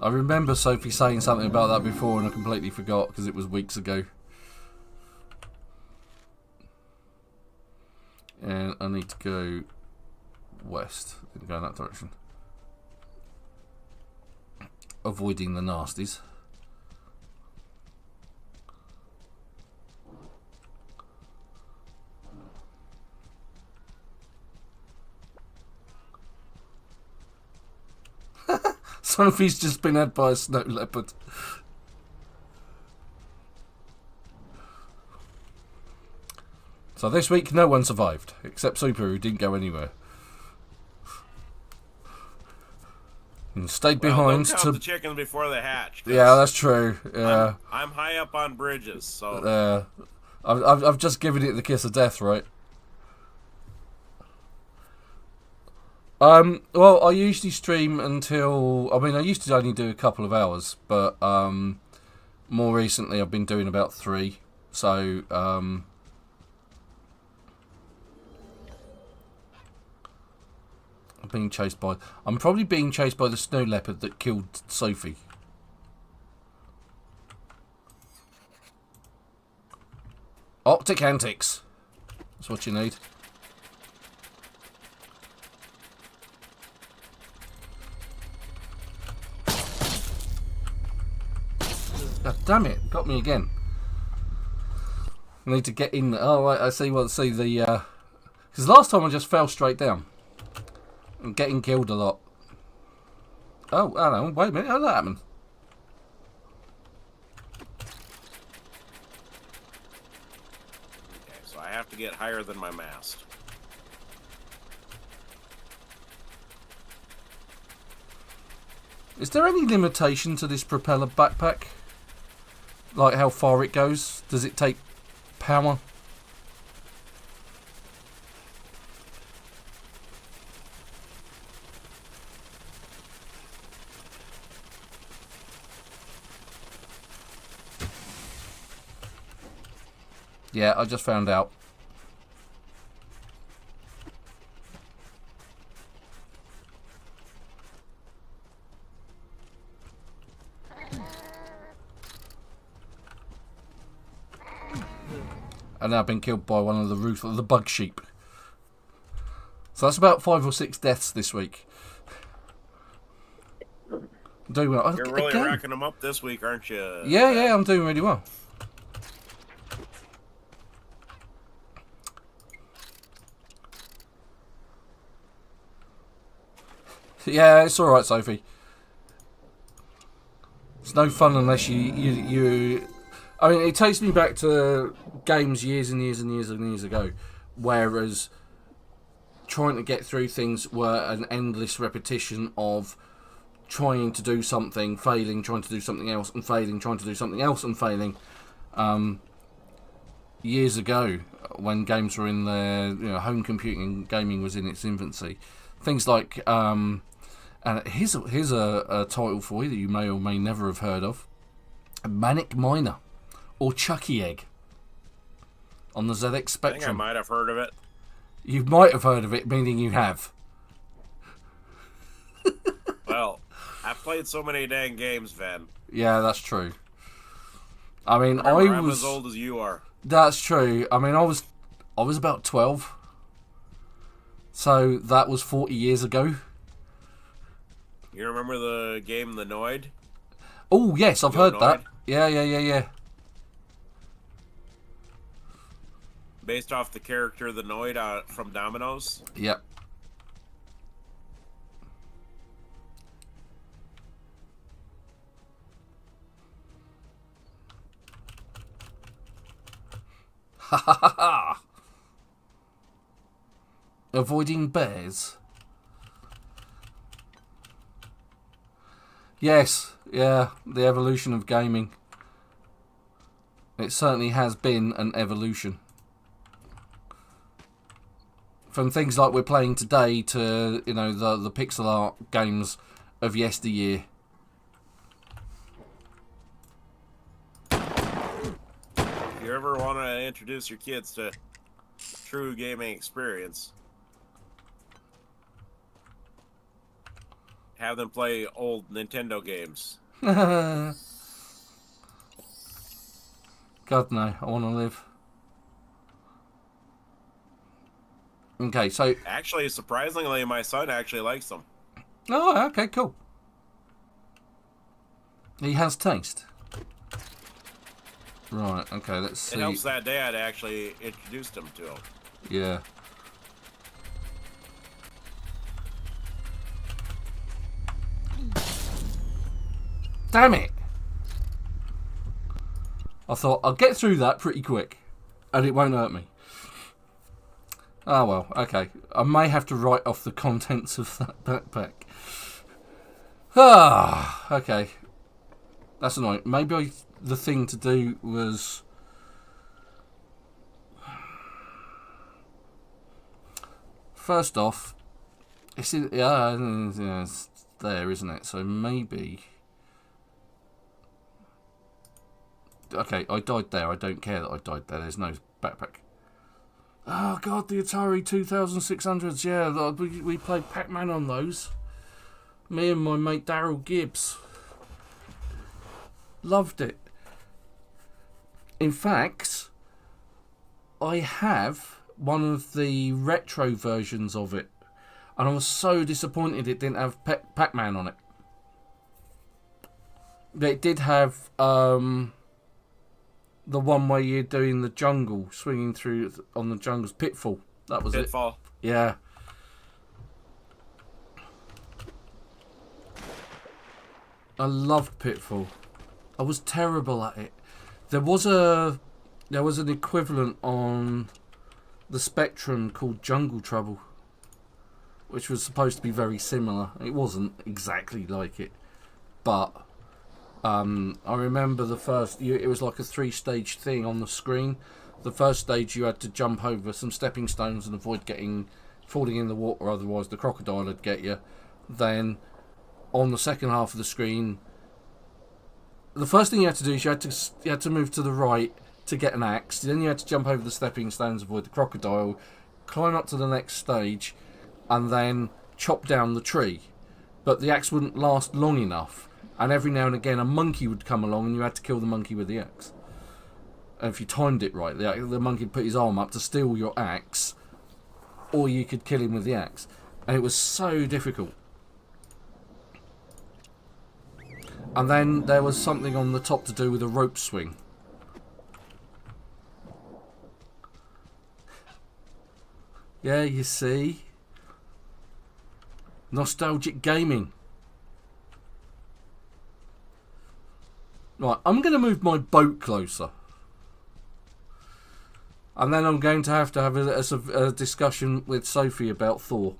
I remember Sophie saying something about that before and I completely forgot because it was weeks ago. And I need to go west. I need to go in that direction. Avoiding the nasties. Sophie's just been had by a snow leopard. So this week no one survived, except Super, who didn't go anywhere. And stayed behind don't count the chickens before they hatch. Yeah, that's true. Yeah. I'm high up on bridges, so... I've just given it the kiss of death, right? Well, I usually stream until... I mean, I used to only do a couple of hours, but more recently I've been doing about 3. So, I'm being chased by... I'm probably being chased by the snow leopard that killed Sophie. Optic antics. That's what you need. God damn it, got me again. I need to get in there. Oh, right, I see what, see the, because last time I just fell straight down. I'm getting killed a lot. Oh, I don't know, wait a minute, how did that happen? Okay, so I have to get higher than my mast. Is there any limitation to this propeller backpack? Like how far it goes? Does it take power? Yeah, I just found out. and now been killed by one of the bug sheep. So that's about 5 or 6 deaths this week. Doing well. You're really racking them up this week, aren't you? Yeah, I'm doing really well. Yeah, it's alright, Sophie. It's no fun unless you... I mean, it takes me back to games years and years and years and years ago, whereas trying to get through things were an endless repetition of trying to do something, failing, trying to do something else, and failing, trying to do something else, and failing. Years ago, when games were in their, home computing and gaming was in its infancy, things like... and here's a title for you that you may or may never have heard of. Manic Miner. Or Chucky Egg. On the ZX Spectrum. I think I might have heard of it. You might have heard of it, meaning you have. Well, I've played so many dang games, Van. Yeah, that's true. I mean, I'm as old as you are. That's true. I mean, I was about 12. So that was 40 years ago. You remember the game The Noid? Oh, yes, I've heard that. Yeah. Based off the character The Noid from Domino's? Yep. Ha ha ha ha! Avoiding bears. Yes, yeah, the evolution of gaming. It certainly has been an evolution. From things like we're playing today to, the pixel art games of yesteryear. If you ever want to introduce your kids to true gaming experience, have them play old Nintendo games. God, no. I want to live. Okay, so... Actually, surprisingly, my son actually likes them. Oh, okay, cool. He has taste. Right, okay, let's see. It helps that dad actually introduced him to him. Yeah. Damn it! I thought I'll get through that pretty quick, and it won't hurt me. Oh well, okay. I may have to write off the contents of that backpack. Ah, okay. That's annoying. Maybe the thing to do was... First off, it's there, isn't it? So maybe... Okay, I died there. I don't care that I died there. There's no backpack. Oh, God, the Atari 2600s. Yeah, we played Pac-Man on those. Me and my mate Daryl Gibbs. Loved it. In fact, I have one of the retro versions of it. And I was so disappointed it didn't have Pac-Man on it. But it did have... the one where you're doing the jungle, swinging through on the jungle's Pitfall. That was Pitfall. It. Yeah. I loved Pitfall. I was terrible at it. There was an equivalent on the Spectrum called Jungle Trouble, which was supposed to be very similar. It wasn't exactly like it, but I remember the first... It was like a 3-stage thing on the screen. The first stage you had to jump over some stepping stones and avoid falling in the water, otherwise the crocodile would get you. Then, on the second half of the screen, the first thing you had to do is you had to move to the right to get an axe. Then you had to jump over the stepping stones, avoid the crocodile, climb up to the next stage, and then chop down the tree. But the axe wouldn't last long enough. And every now and again a monkey would come along and you had to kill the monkey with the axe. And if you timed it right, the monkey put his arm up to steal your axe, or you could kill him with the axe. And it was so difficult. And then there was something on the top to do with a rope swing. Yeah, you see? Nostalgic gaming. Right, I'm going to move my boat closer. And then I'm going to have a discussion with Sophie about Thor.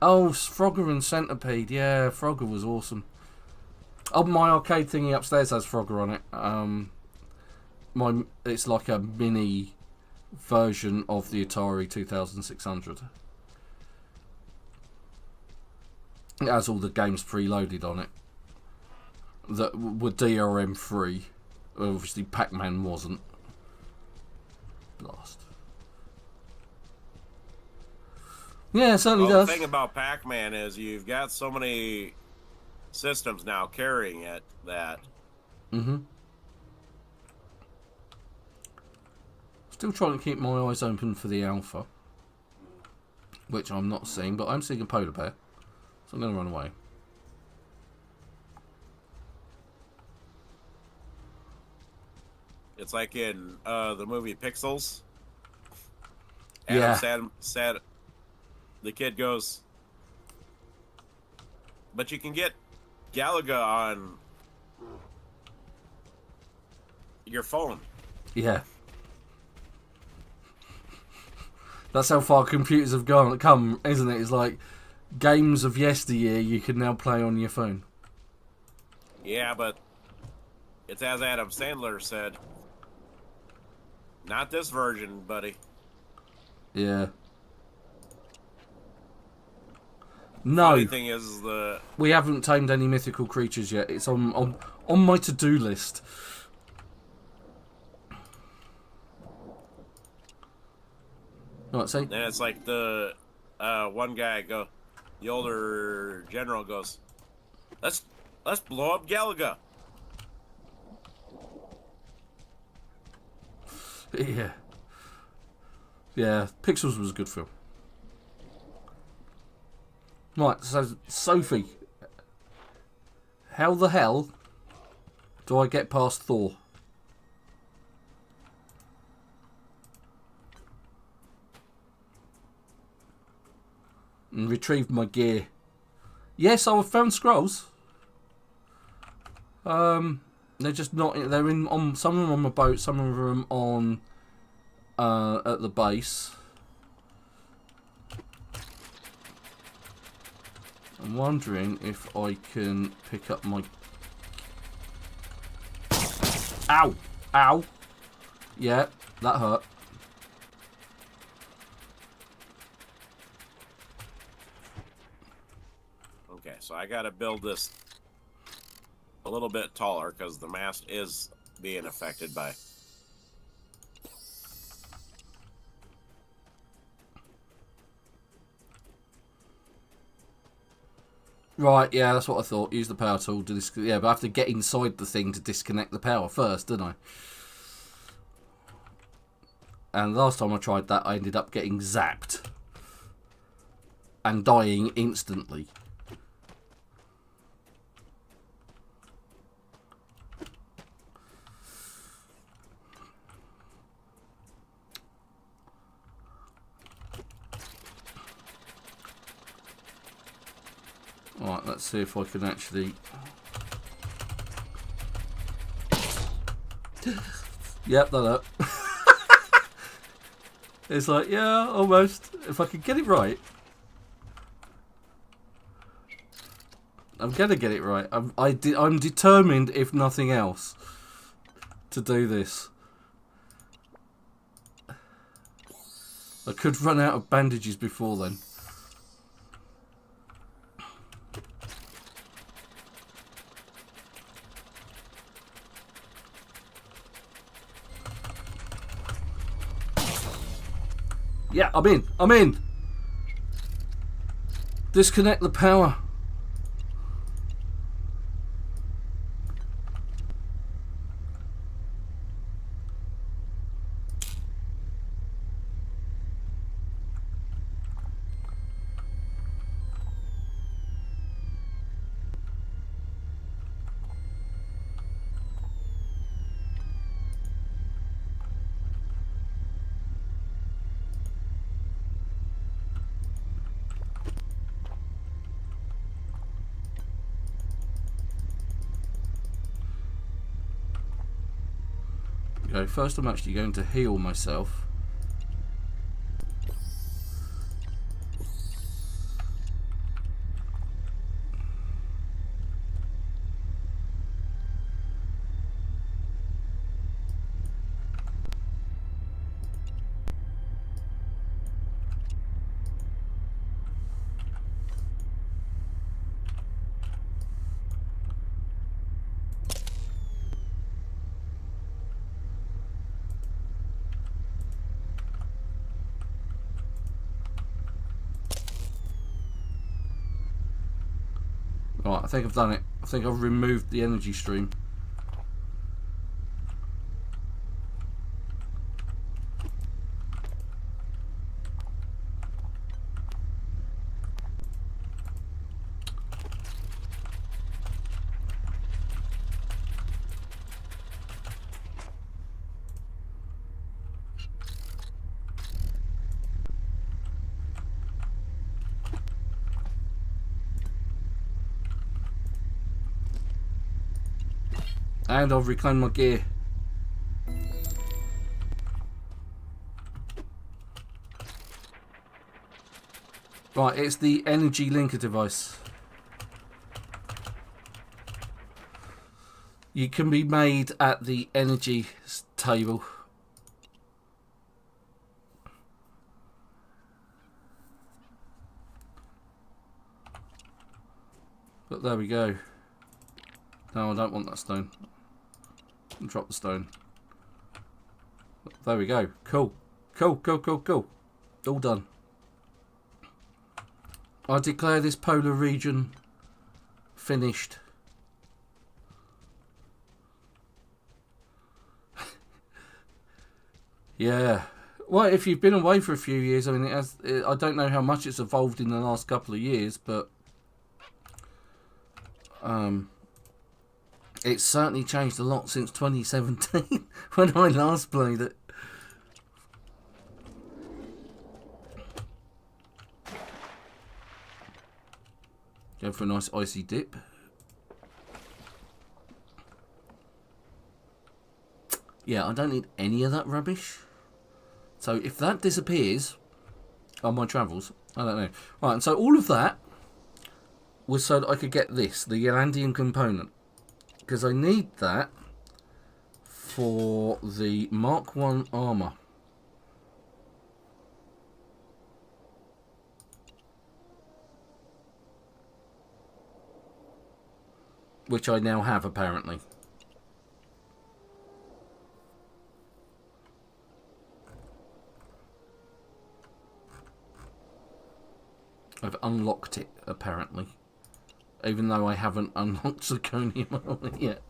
Oh, Frogger and Centipede. Yeah, Frogger was awesome. Oh, my arcade thingy upstairs has Frogger on it. It's like a mini version of the Atari 2600. It has all the games preloaded on it that were DRM free. Obviously, Pac-Man wasn't. Blast. Yeah, it certainly does. The thing about Pac-Man is you've got so many systems now carrying it that. Still trying to keep my eyes open for the alpha, which I'm not seeing, but I'm seeing a polar bear, so I'm going to run away. It's like in the movie Pixels. Yeah. Sad. The kid goes, but you can get Galaga on your phone. Yeah. That's how far computers have come, isn't it? It's like games of yesteryear you can now play on your phone. Yeah, but it's as Adam Sandler said. Not this version, buddy. Yeah. No. Funny thing is we haven't tamed any mythical creatures yet. It's on my to-do list. Right, see? Then it's like the one guy the older general goes, let's blow up Galaga. Yeah. Yeah, Pixels was a good film. Right, so Sophie, how the hell do I get past Thor? And retrieve my gear. Yes, I found scrolls. They're just not. They're on some of them on my boat, some of them on at the base. I'm wondering if I can pick up my. Ow! Ow! Yeah, that hurt. Okay, so I gotta build this a little bit taller because the mast is being affected by. Right, yeah, that's what I thought. Use the power tool to yeah, but I have to get inside the thing to disconnect the power first, don't I? And last time I tried that, I ended up getting zapped and dying instantly. Alright, let's see if I can actually... Yep, that up. It's like, yeah, almost. If I can get it right. I'm going to get it right. I'm determined, if nothing else, to do this. I could run out of bandages before then. Yeah, I'm in. I'm in. Disconnect the power. go. First, I'm actually going to heal myself. Right, I think I've done it. I think I've removed the energy stream. And I've reclaimed my gear. Right, it's the energy linker device. You can be made at the energy table. But there we go. No, I don't want that stone. Drop the stone. There we go. Cool. Cool, cool, cool, cool. All done. I declare this polar region finished. Yeah. Well, if you've been away for a few years, I mean, I don't know how much it's evolved in the last couple of years, but it's certainly changed a lot since 2017 when I last played it. Go for a nice icy dip. Yeah, I don't need any of that rubbish. So if that disappears on my travels, I don't know. Right, and so all of that was so that I could get this, the YLandian component. Because I need that for the Mark 1 armour. Which I now have, apparently. I've unlocked it, apparently. Even though I haven't unlocked zirconium on it yet.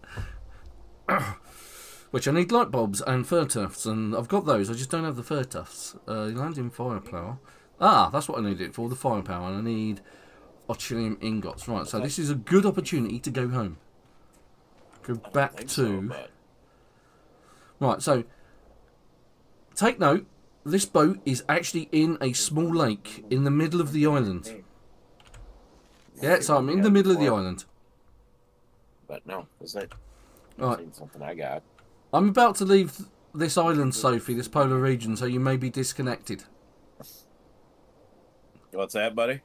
Which I need light bulbs and fir tufts, and I've got those, I just don't have the fir tufts. Landing firepower. Ah, that's what I need it for, the firepower, and I need Ochilium ingots. Right, so this is a good opportunity to go home. Go back to... So, but... Right, so... Take note, this boat is actually in a small lake in the middle of the island. Yeah, so I'm in the middle of the island. But no, is that right. Something I got? I'm about to leave this island, Sophie, this polar region, so you may be disconnected. What's that, buddy?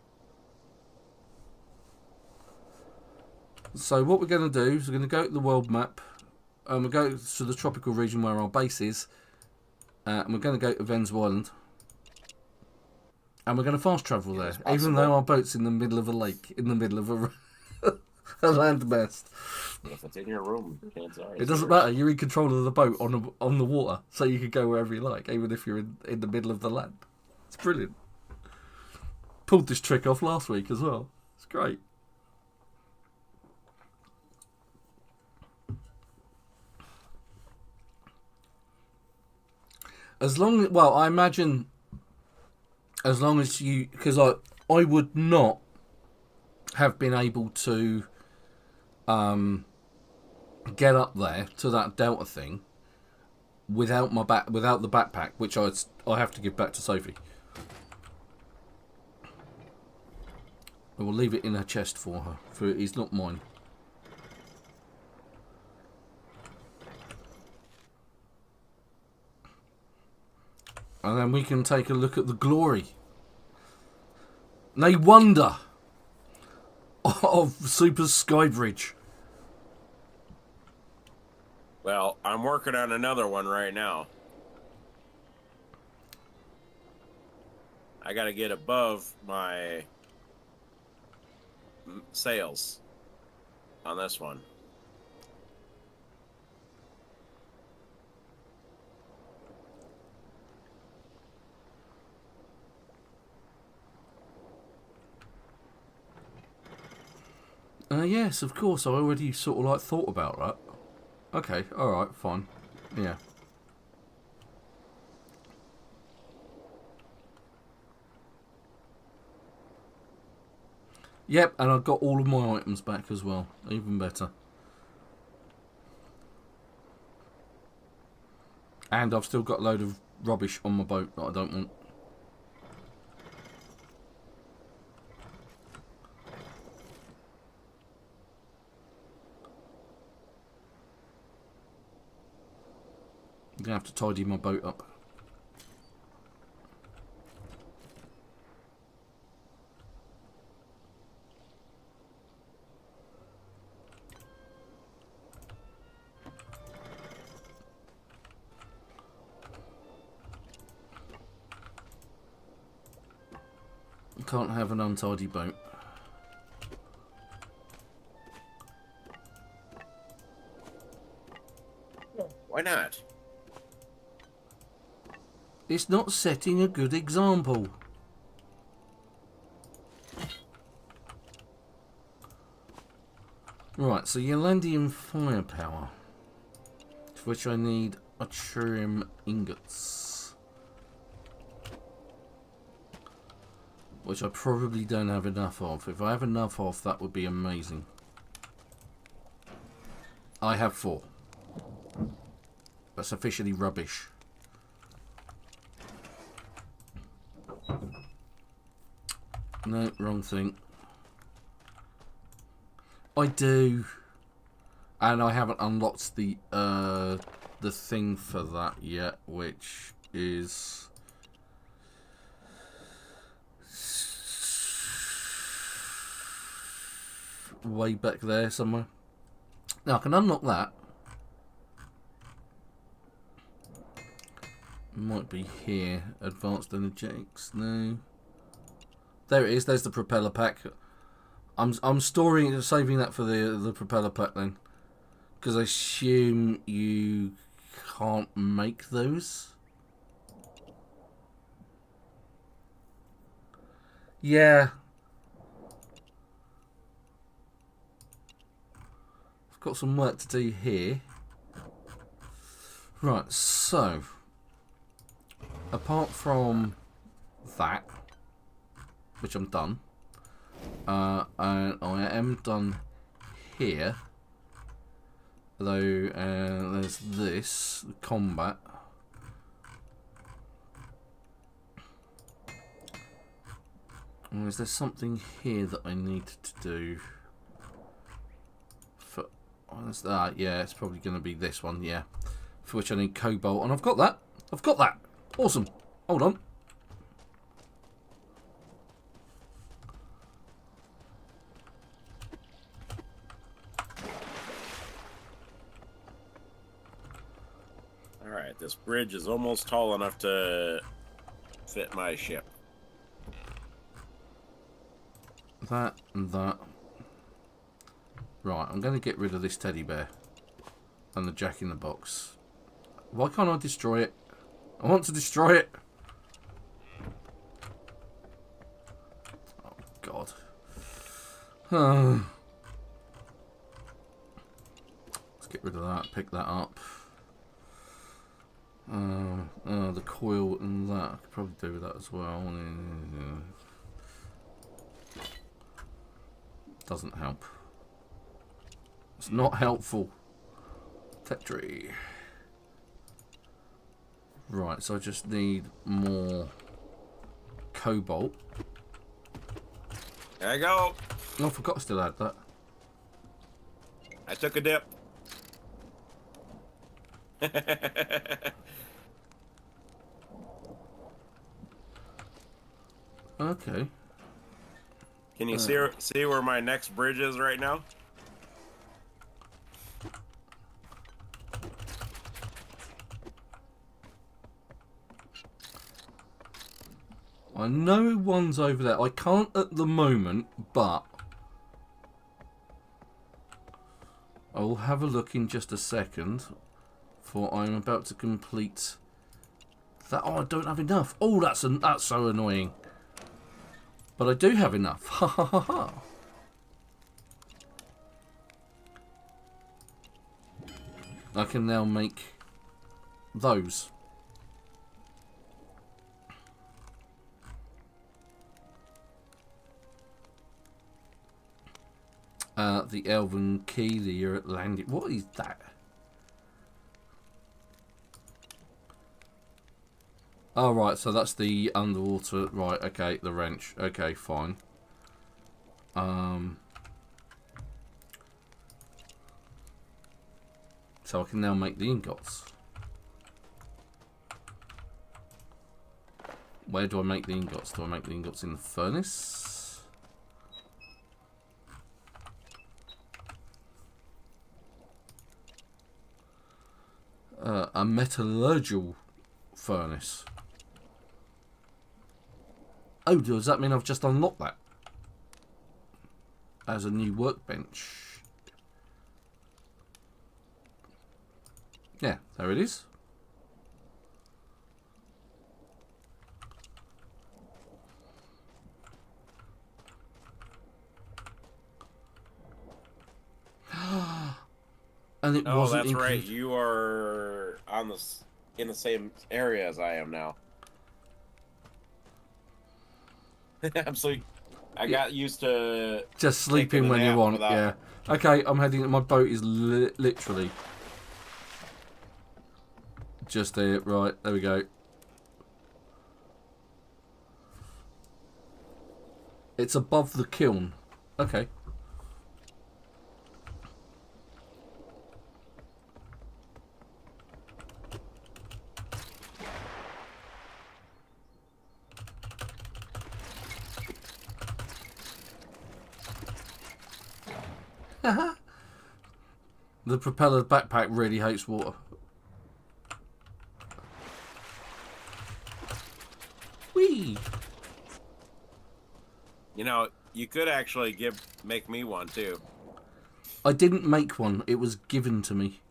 So what we're going to do is we're going to go to the world map, and we'll go to the tropical region where our base is, and we're going to go to Venezuela. And we're going to fast travel there, even though our boat's in the middle of a lake, in the middle of a landmass. If it's in your room, chances are it doesn't matter. You're in control of the boat on the water, so you can go wherever you like, even if you're in the middle of the land. It's brilliant. Pulled this trick off last week as well. It's great. Well, I imagine... As long as you... Because I would not have been able to get up there to that Delta thing without without the backpack, which I have to give back to Sophie. I will leave it in her chest for her, for it is not mine. And then we can take a look at the glory. Nay, wonder of Super Skybridge. Well, I'm working on another one right now. I gotta get above my sales on this one. Yes, of course. I already sort of like thought about that. Okay, alright, fine. Yeah. Yep, and I've got all of my items back as well. Even better. And I've still got a load of rubbish on my boat that I don't want. I'm going to have to tidy my boat up. Can't have an untidy boat. Why not? It's not setting a good example. Right, so YLandian firepower, for which I need yttrium ingots, which I probably don't have enough of. If I have enough of, that would be amazing. I have 4. That's officially rubbish. No, wrong thing. I do, and I haven't unlocked the thing for that yet, which is way back there somewhere. Now I can unlock that. Might be here. Advanced energetics. No. There it is. There's the propeller pack. I'm saving that for the propeller pack then, because I assume you can't make those. Yeah. I've got some work to do here. Right, so apart from that, which I'm done, and I am done here, though. There's this combat. And is there something here that I need to do? For what's that? Yeah, it's probably going to be this one. Yeah, for which I need cobalt, and I've got that. I've got that. Awesome. Hold on. Alright, this bridge is almost tall enough to fit my ship. That and that. Right, I'm going to get rid of this teddy bear and the jack in the box. Why can't I destroy it? I want to destroy it. Oh, God. Let's get rid of that, pick that up. The coil and that, I could probably do with that as well. Doesn't help. It's not helpful. Tetri. Right, so I just need more cobalt. There I go. Oh, I forgot I still had that. I took a dip. Okay. Can you see where my next bridge is right now? I know one's over there. I can't at the moment, but I will have a look in just a second, for I'm about to complete that. Oh, I don't have enough. Oh, that's so annoying. But I do have enough. Ha ha ha ha. I can now make those. The Elven Key, the YLands. What is that? Oh, right, so that's the underwater. Right, okay, the wrench. Okay, fine. So I can now make the ingots. Where do I make the ingots? Do I make the ingots in the furnace? A metallurgical furnace. Oh, does that mean I've just unlocked that as a new workbench? Yeah, there it is. And it wasn't. That's right. You are in the same area as I am now. I got used to just sleeping when you want. Yeah. Okay, I'm heading. My boat is literally just there. Right, there we go. It's above the kiln. Okay. The propeller backpack really hates water. Whee! You know, you could actually make me one too. I didn't make one. It was given to me.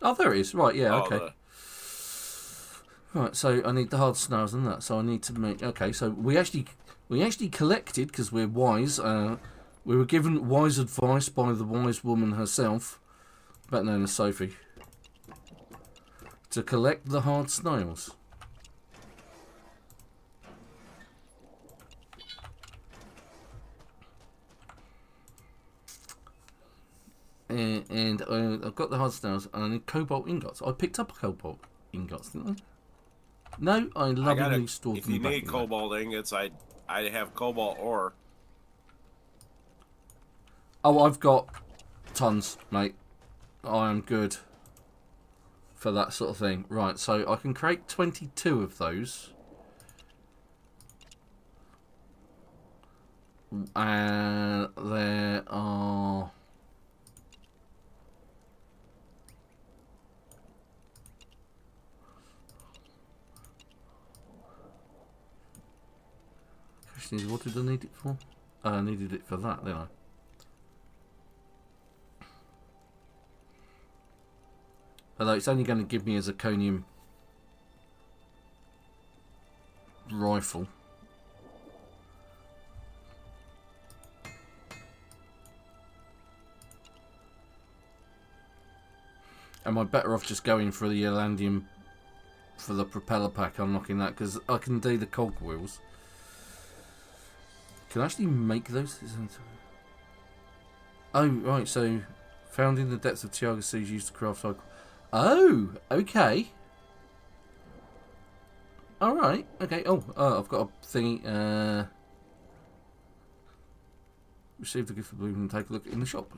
Oh, there it is. Right, yeah, okay. Right, so I need the hard snails and that. So I need to make... Okay, so we actually collected, because we're wise. We were given wise advice by the wise woman herself, better known as Sophie, to collect the hard snails. And I've got the hard snails, and I need cobalt ingots. I picked up cobalt ingots, didn't I? No, I lovingly stored them back. If you need cobalt ingots, I have cobalt ore. Oh, I've got tons, mate. I am good for that sort of thing. Right, so I can create 22 of those. And there are... Question is, what did I need it for? I needed it for that, didn't I? Although it's only going to give me a zirconium rifle. Am I better off just going for the YLandium for the propeller pack, unlocking that? Because I can do the cogwheels. Can I actually make those? Oh, right, so found in the depths of Tiaga Seas used to craft cycle. Oh, okay. Alright, okay. Oh, I've got a thingy. Received a gift of bloom and take a look in the shop.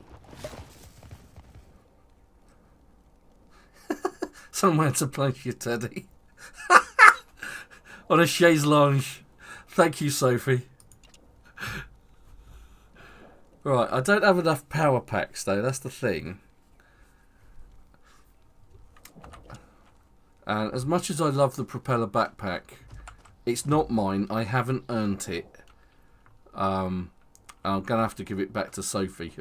Somewhere to place your teddy. On a chaise lounge. Thank you, Sophie. Right, I don't have enough power packs though, that's the thing. And as much as I love the propeller backpack, it's not mine. I haven't earned it. I'm going to have to give it back to Sophie.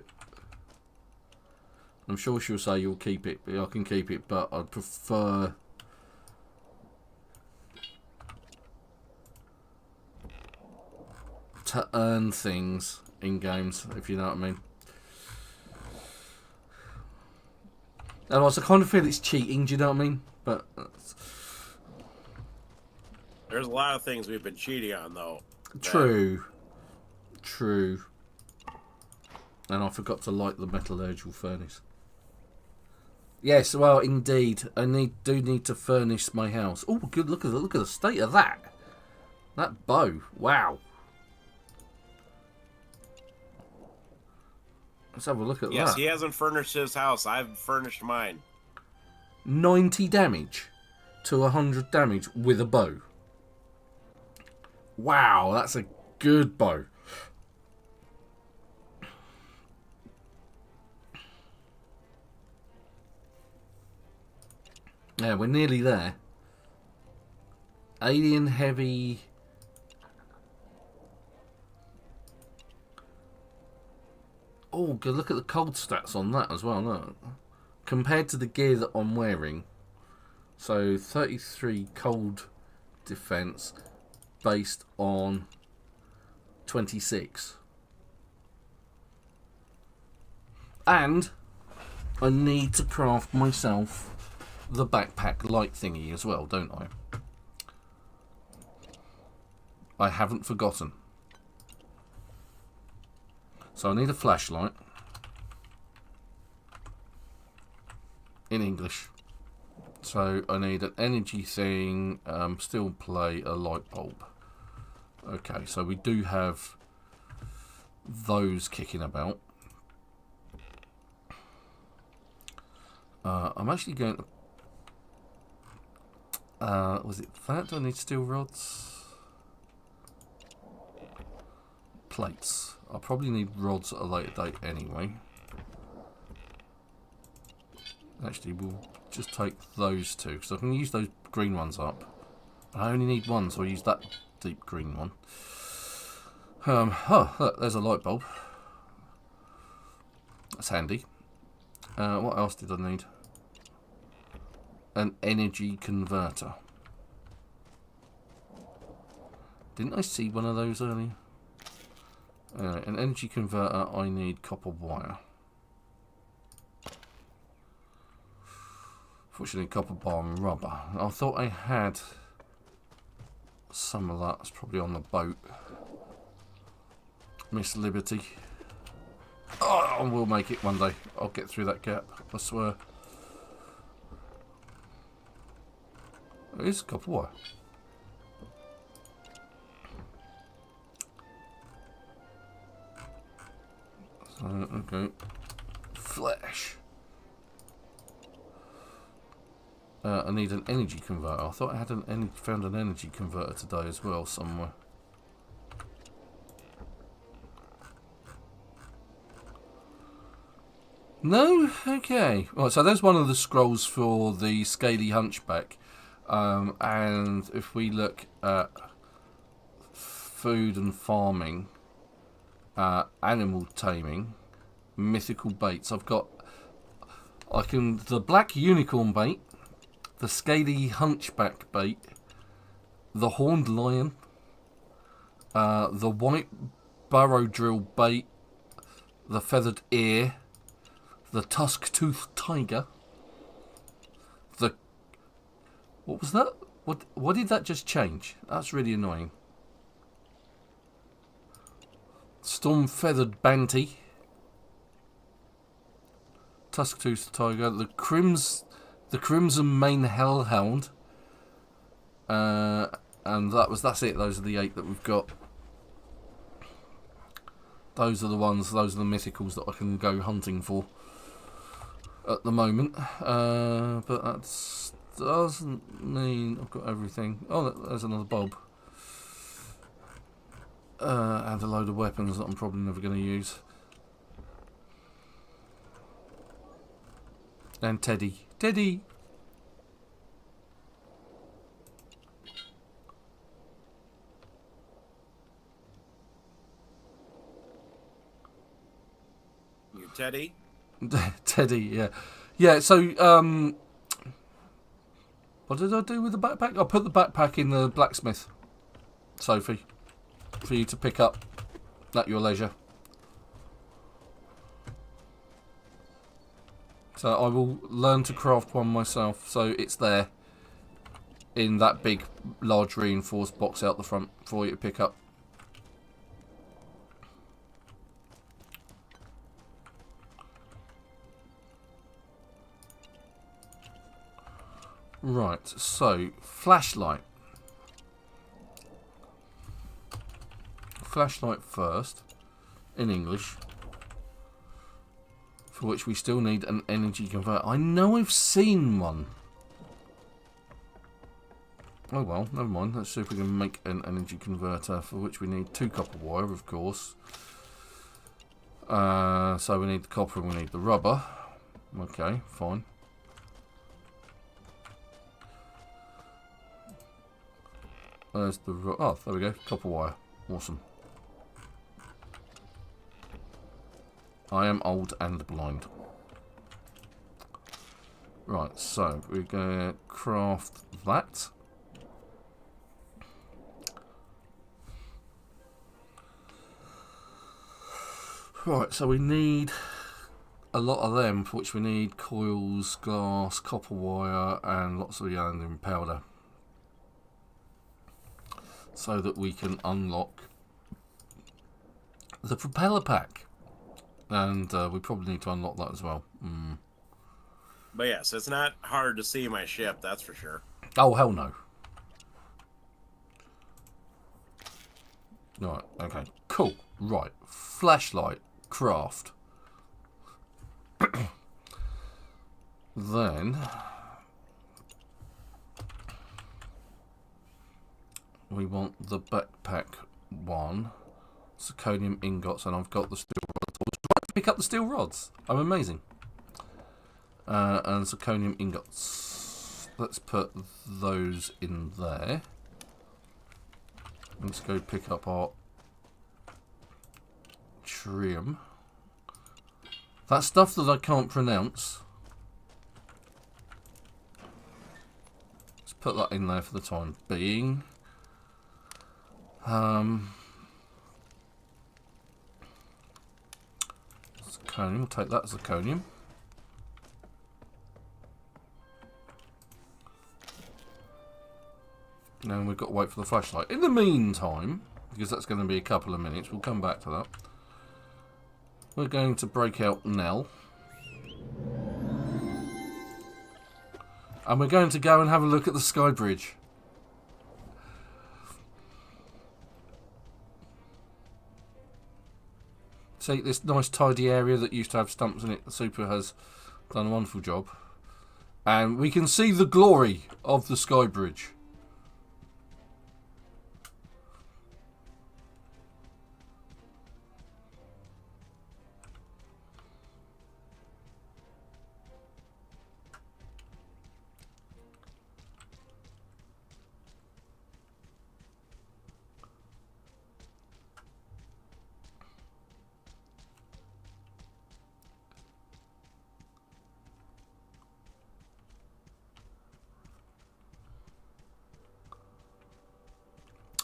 I'm sure she'll say you'll keep it. I can keep it, but I'd prefer... to earn things in games, if you know what I mean. Otherwise, I kind of feel it's cheating, do you know what I mean? But there's a lot of things we've been cheating on, though. True. True. And I forgot to light the metallurgical furnace. Yes, well, indeed, I do need to furnish my house. Oh, good! Look at the state of that. That bow, wow. Let's have a look at that. Yes, he hasn't furnished his house. I've furnished mine. 90 damage to 100 damage with a bow. Wow, that's a good bow. Yeah, we're nearly there. Alien heavy. Oh, good look at the cold stats on that as well. No, compared to the gear that I'm wearing. So 33 cold defense based on 26. And I need to craft myself the backpack light thingy as well, don't I? I haven't forgotten. So I need a flashlight. In English. So I need an energy thing, still play a light bulb. Okay, so we do have those kicking about. I'm actually going to... was it that? Do I need steel rods? Plates. I'll probably need rods at a later date anyway. Actually, we'll just take those two, because I can use those green ones up. I only need one, so I'll use that deep green one. Oh, look, there's a light bulb. That's handy. What else did I need? An energy converter. Didn't I see one of those earlier? An energy converter, I need copper wire. Fortunately, copper bar and rubber. I thought I had some of that. It's probably on the boat. Miss Liberty. Oh, we'll make it one day. I'll get through that gap, I swear. It is copper wire. So, okay. Flesh. I need an energy converter. I thought I had found an energy converter today as well somewhere. No? Okay. Right, so there's one of the scrolls for the Scaly Hunchback. And if we look at food and farming, animal taming, mythical baits, the black unicorn bait, the Scaly Hunchback bait, the horned lion, the white burrow drill bait, the feathered ear, the tusk-toothed tiger, what was that? What did that just change? That's really annoying. Storm-feathered banty, tusk-toothed tiger, the crimson mane hellhound, and that's it. Those are the 8 that we've got. Those are the ones. Those are the mythicals that I can go hunting for at the moment. But that doesn't mean I've got everything. Oh, there's another bulb. And a load of weapons that I'm probably never going to use. And Teddy. Teddy! You Teddy? Teddy, yeah. Yeah, so, what did I do with the backpack? I put the backpack in the blacksmith, Sophie, for you to pick up at your leisure. So I will learn to craft one myself, so it's there in that big, large reinforced box out the front for you to pick up. Right, so flashlight. Flashlight first, in English, for which we still need an energy converter. I know I've seen one. Oh well, never mind. Let's see if we can make an energy converter, for which we need 2 copper wire, of course. So we need the copper and we need the rubber. Okay, fine. There's the... Oh, there we go. Copper wire. Awesome. I am old and blind. Right, so we're going to craft that. Right, so we need a lot of them, for which we need coils, glass, copper wire, and lots of YLands powder, so that we can unlock the propeller pack. And we probably need to unlock that as well. But yes, it's not hard to see my ship, that's for sure. Oh, hell no. Right, okay, cool. Right, flashlight, craft. Then we want the backpack one, zirconium ingots, and I've got the steel rods. I was trying to pick up the steel rods. I'm amazing. And zirconium ingots. Let's put those in there. Let's go pick up our trium. That stuff that I can't pronounce. Let's put that in there for the time being. Zirconium, we'll take that zirconium. Now we've got to wait for the flashlight. In the meantime, because that's going to be a couple of minutes, we'll come back to that. We're going to break out Nell. And we're going to go and have a look at the sky bridge. See, this nice tidy area that used to have stumps in it, the Super has done a wonderful job. And we can see the glory of the sky bridge.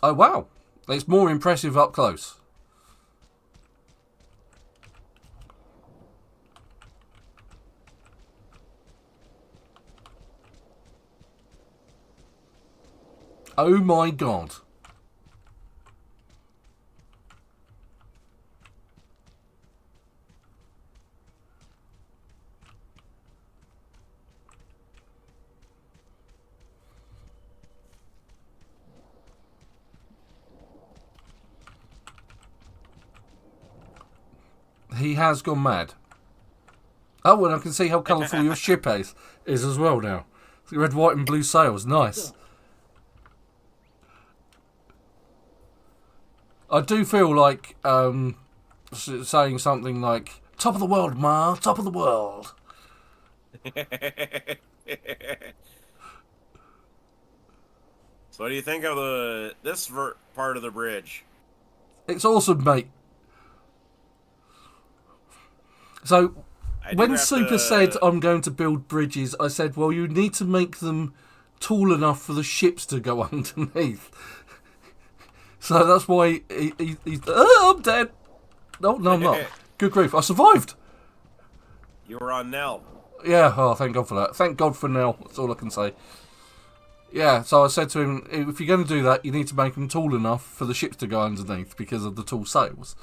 Oh wow, it's more impressive up close. Oh my god. He has gone mad. Oh, and I can see how colourful your ship is as well now. Red, white and blue sails. Nice. I do feel like saying something like "Top of the world, Ma, top of the world." So what do you think of this part of the bridge? It's awesome, mate. So, I do when have Super said to. I'm going to build bridges, I said, well, you need to make them tall enough for the ships to go underneath. So that's why he's... Oh, I'm dead. No, I'm not. Good grief, I survived. You were on Nell. Yeah, oh, thank God for that. Thank God for now, that's all I can say. Yeah, so I said to him, if you're going to do that, you need to make them tall enough for the ships to go underneath because of the tall sails.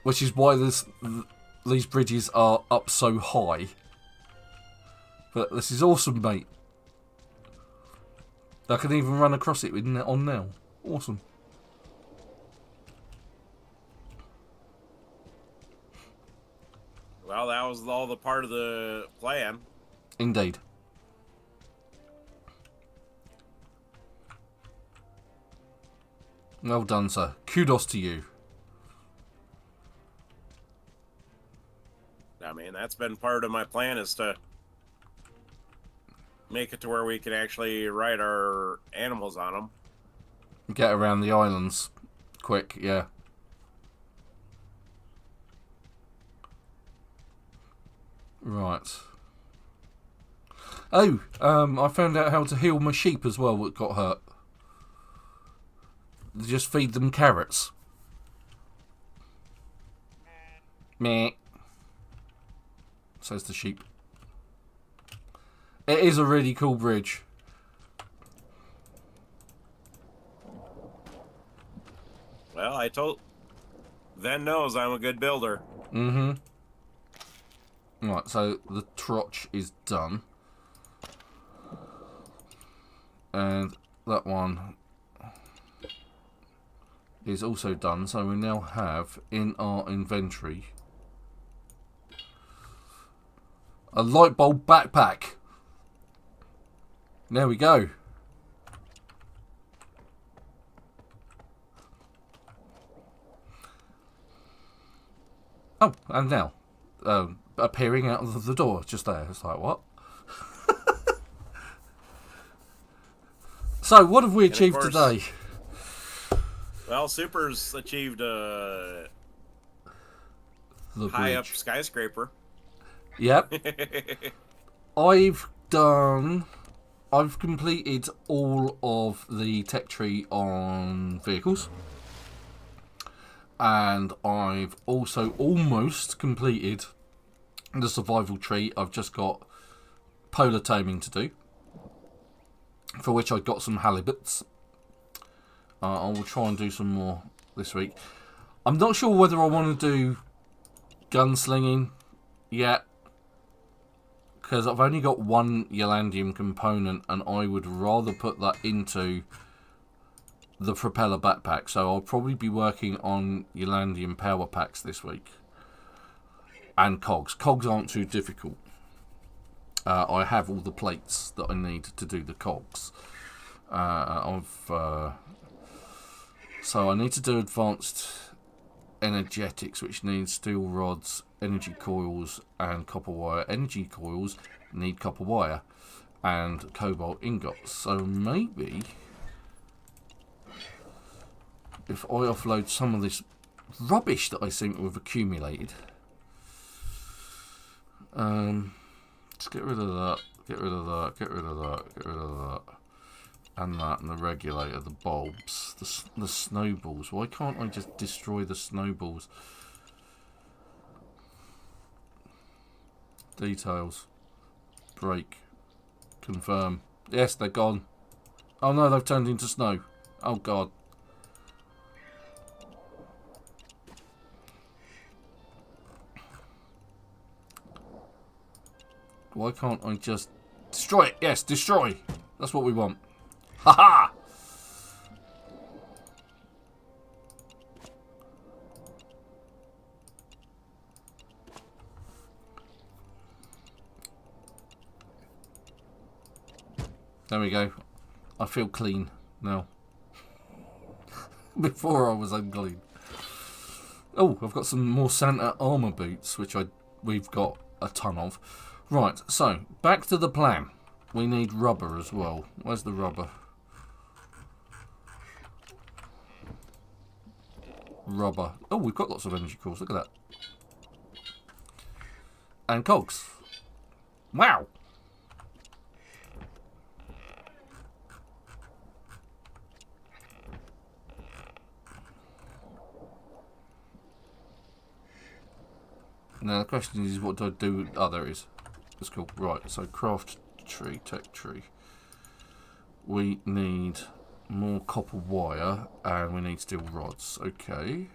Which is why these bridges are up so high. But this is awesome, mate. I can even run across it on now. Awesome. Well, that was all the part of the plan. Indeed. Well done, sir. Kudos to you. I mean, that's been part of my plan, is to make it to where we can actually ride our animals on them. Get around the islands quick, yeah. Right. Oh, I found out how to heal my sheep as well that got hurt. Just feed them carrots. Meh. Says the sheep. It is a really cool bridge. Well, I told... Ven knows I'm a good builder. Mm-hmm. Right, so the trotch is done. And that one is also done. So we now have in our inventory a light bulb backpack. There we go. Oh, and now appearing out of the door just there. It's like, what? So, what have we achieved today? Well, Super's achieved a The high up bridge. skyscraper. Yep. I've completed all of the tech tree on vehicles. And I've also almost completed the survival tree. I've just got polar taming to do, for which I got some halibuts. I will try and do some more this week. I'm not sure whether I want to do gunslinging yet, because I've only got one YLandium component, and I would rather put that into the propeller backpack. So I'll probably be working on YLandium power packs this week. And cogs. Cogs aren't too difficult. I have all the plates that I need to do the cogs. So I need to do advanced energetics, which needs steel rods, energy coils, and copper wire. Energy coils need copper wire and cobalt ingots. So maybe if I offload some of this rubbish that I seem to have accumulated, let's get rid of that, get rid of that, get rid of that, get rid of that, and that, and the regulator, the bulbs, the snowballs. Why can't I just destroy the snowballs? Details. Break. Confirm. Yes, they're gone. Oh no, they've turned into snow. Oh god. Why can't I just destroy it? Yes, destroy. That's what we want. Haha! There we go. I feel clean now. before I was unclean. Oh, I've got some more Santa armor boots, which we've got a ton of. Right, so back to the plan. We need rubber as well. Where's the rubber? Rubber. Oh, we've got lots of energy cores. Look at that. And cogs. Wow. Now the question is, what do I do? Oh, there it is. That's cool. Right, so craft tree, tech tree. We need more copper wire and we need steel rods. Okay.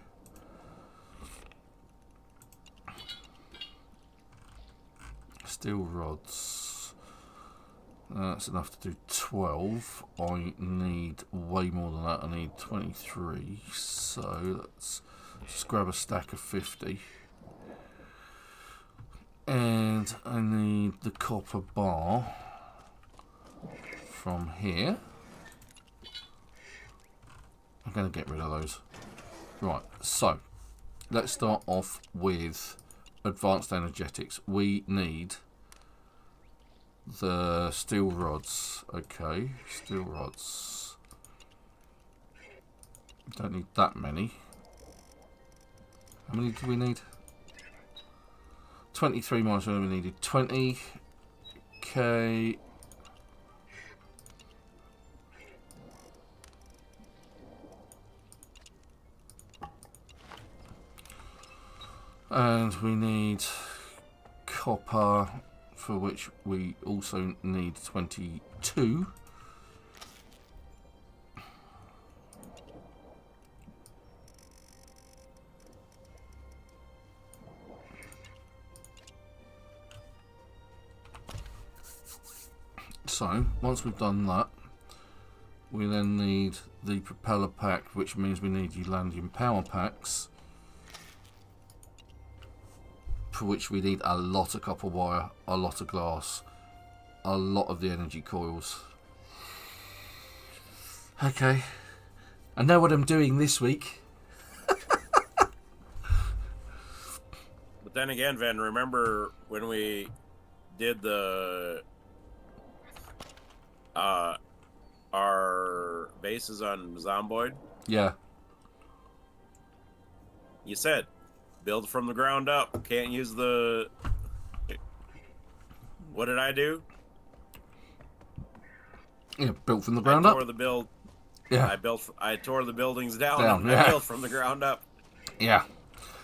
Steel rods. That's enough to do 12. I need way more than that. I need 23. So let's just grab a stack of 50. And I need the copper bar from here. I'm going to get rid of those. Right, so let's start off with advanced energetics. We need the steel rods. Okay, steel rods. Don't need that many. How many do we need? 23 minus what we needed. 20. Okay. And we need copper, for which we also need 22. So, once we've done that, we then need the propeller pack, which means we need YLands power packs, for which we need a lot of copper wire, a lot of glass, a lot of the energy coils. Okay, I know what I'm doing this week. But then again, Ven, remember when we did the our bases on Zomboid? Yeah. You said build from the ground up. Can't use the. What did I do? Yeah, built from the ground I up. tore the build. Yeah. I tore the buildings down and yeah. I built from the ground up. Yeah.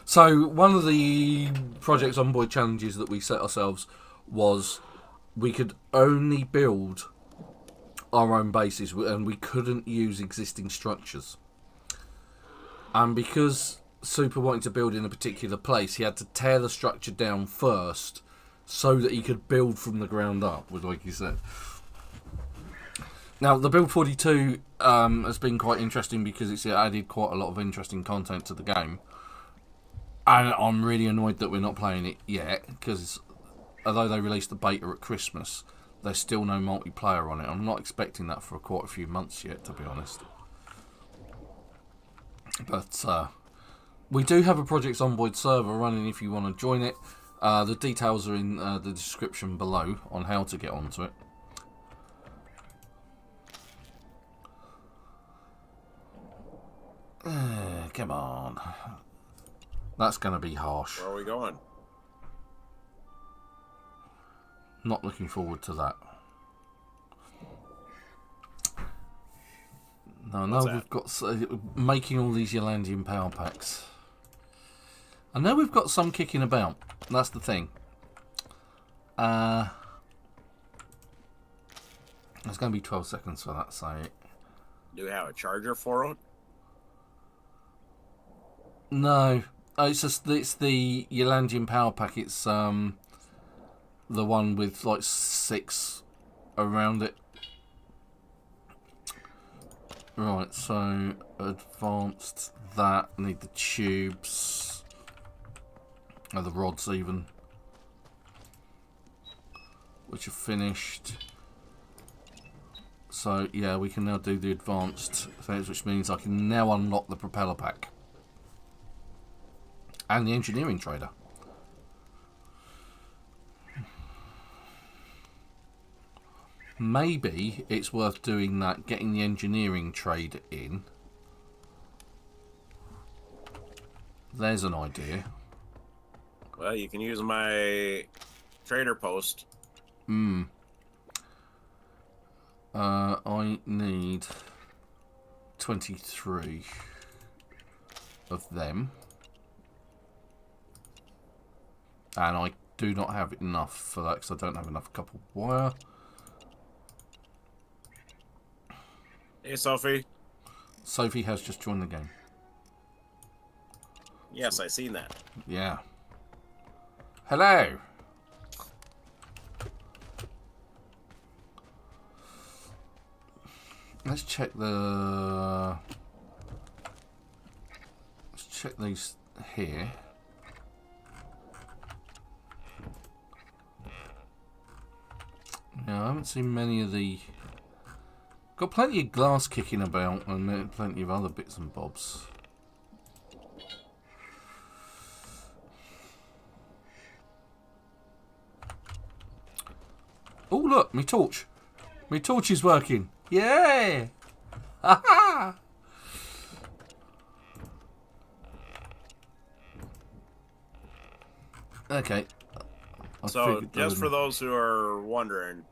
So one of the Project Zomboid challenges that we set ourselves was we could only build our own bases and we couldn't use existing structures. And because Super wanted to build in a particular place, he had to tear the structure down first so that he could build from the ground up, like you said. Now, the Build 42 has been quite interesting because it's added quite a lot of interesting content to the game. And I'm really annoyed that we're not playing it yet, because although they released the beta at Christmas, there's still no multiplayer on it. I'm not expecting that for quite a few months yet, to be honest. But we do have a Project Zomboid server running if you want to join it. The details are in the description below on how to get onto it. Come on. That's going to be harsh. Where are we going? Not looking forward to that. No, we've got making all these YLands power packs. I know we've got some kicking about. That's the thing. There's going to be 12 seconds for that, so... Do we have a charger for it? No. Oh, it's the YLands power pack. It's the one with like 6 around it. Right, so advanced that. Need the tubes. Oh, the rods even. Which are finished. So, yeah, we can now do the advanced things, which means I can now unlock the propeller pack. And the engineering trader. Maybe it's worth doing that, getting the engineering trade in. There's an idea. Well, you can use my trader post. I need 23 of them. And I do not have enough for that because I don't have enough copper wire. Hey, Sophie. Sophie has just joined the game. Yes, I seen that. Yeah. Hello. Let's check the... Let's check these here. Yeah, I haven't seen many of the... Got plenty of glass kicking about and plenty of other bits and bobs. Oh look, my torch. My torch is working. Yay! Ha-ha! Okay. So, just for those who are wondering,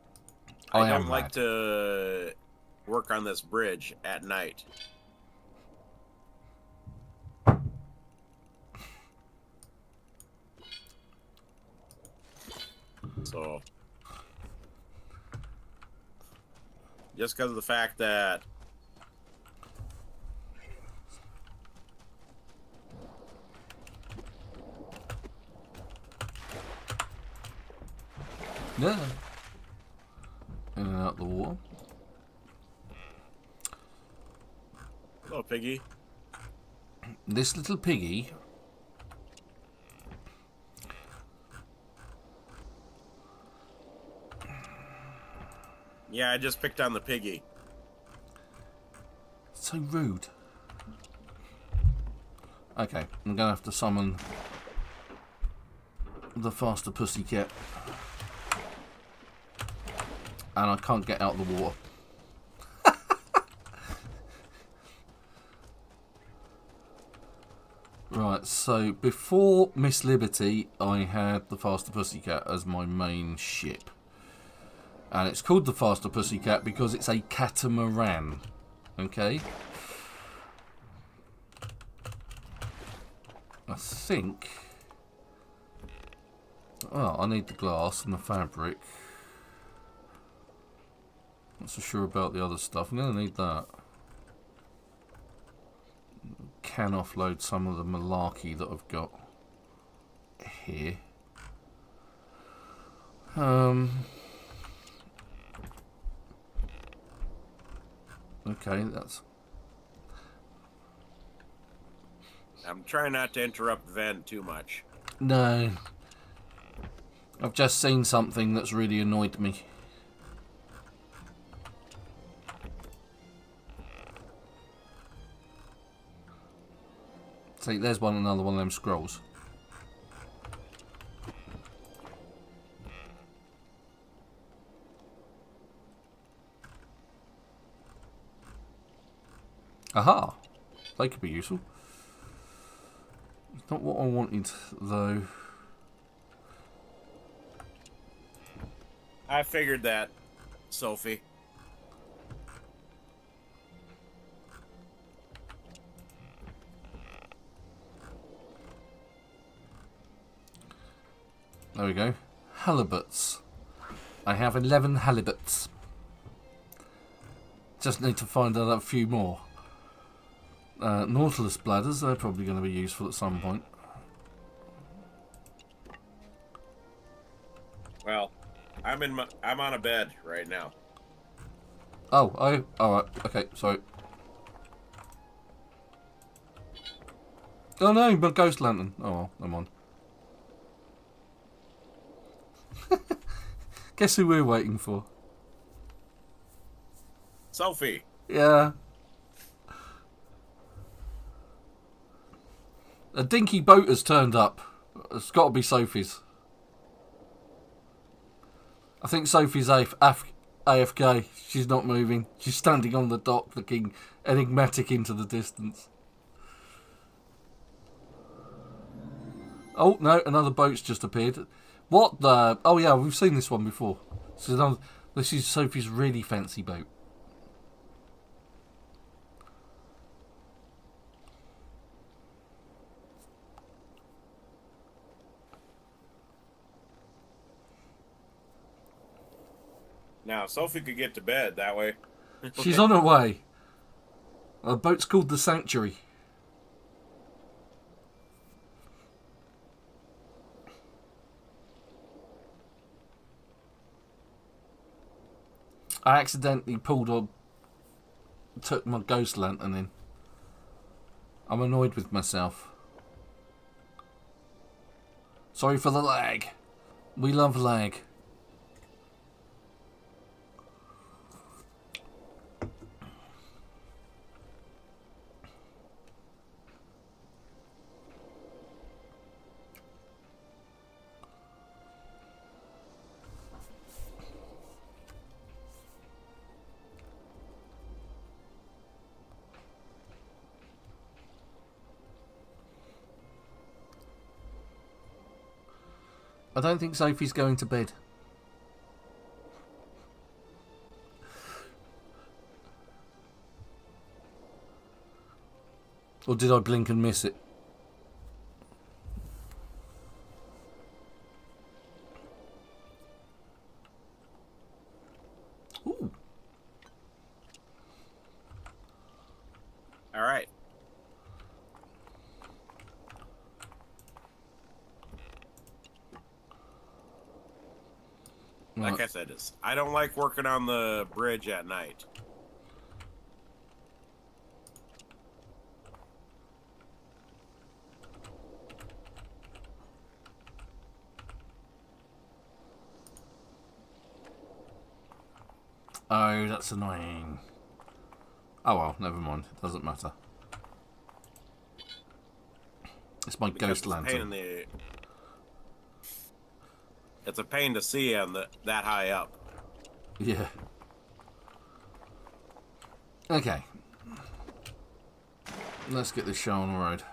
I don't like to work on this bridge at night. So, just because of the fact that yeah. In and out the water. Hello, piggy. This little piggy. Yeah, I just picked on the piggy. So rude. Okay, I'm gonna have to summon the faster pussycat. And I can't get out of the water. Right, so before Miss Liberty, I had the Faster Pussycat as my main ship. And it's called the Faster Pussycat because it's a catamaran. Okay? I think... Oh, I need the glass and the fabric. Not so sure about the other stuff. I'm going to need that. Can offload some of the malarkey that I've got here. Okay, that's... I'm trying not to interrupt Ven too much. No. I've just seen something that's really annoyed me. See, there's another one of them scrolls. Aha! They could be useful. It's not what I wanted, though. I figured that, Sophie. There we go. Halibuts. I have 11 halibuts. Just need to find out a few more. Nautilus bladders, they're probably going to be useful at some point. Well, I'm on a bed right now. Oh, alright, okay, sorry. Oh no, my ghost lantern. Oh well, never mind. Guess who we're waiting for? Sophie. Yeah. A dinky boat has turned up. It's got to be Sophie's. I think Sophie's AFK. She's not moving. She's standing on the dock looking enigmatic into the distance. Oh, no, another boat's just appeared. What the... Oh, yeah, we've seen this one before. This is Sophie's really fancy boat. Now, Sophie could get to bed that way. She's on her way. Her boat's called the Sanctuary. I accidentally took my ghost lantern in. I'm annoyed with myself. Sorry for the lag. We love lag. I don't think Sophie's going to bed. Or did I blink and miss it? Ooh. All right. Like I said, I don't like working on the bridge at night. Oh, that's annoying. Oh well, never mind. It doesn't matter. It's my ghost lantern. It's a pain to see on that high up. Yeah. Okay. Let's get this show on the road.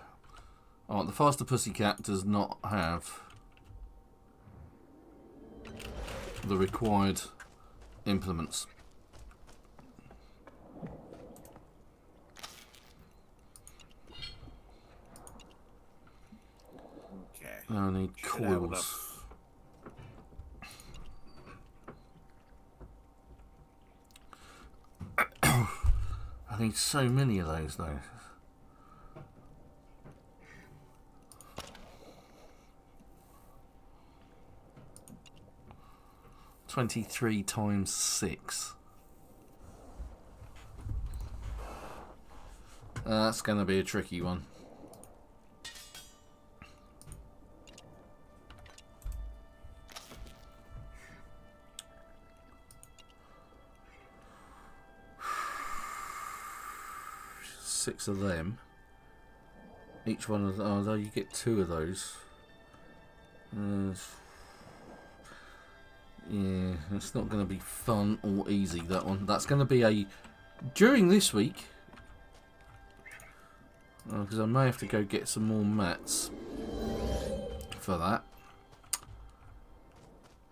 Alright, the Faster Pussycat does not have the required implements. Okay. I need coils. I need so many of those though. $23 times 6. That's going to be a tricky one. Six of them. Each one of though you get 2 of those. Yeah, it's not going to be fun or easy, that one. That's going to be during this week, because I may have to go get some more mats for that.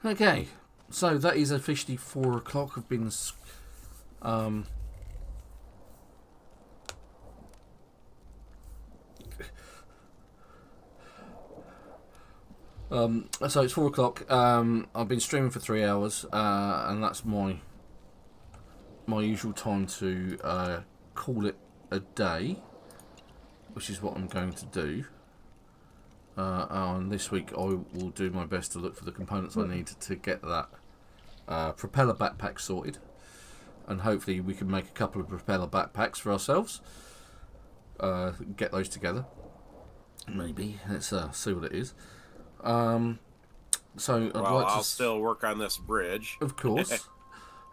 Okay, so that is officially 4 o'clock. I've been so it's 4 o'clock. I've been streaming for 3 hours, and that's my usual time to call it a day, which is what I'm going to do. And this week I will do my best to look for the components I need to get that propeller backpack sorted, and hopefully we can make a couple of propeller backpacks for ourselves. Get those together. Maybe. Let's see what it is. So I'll still work on this bridge. Of course.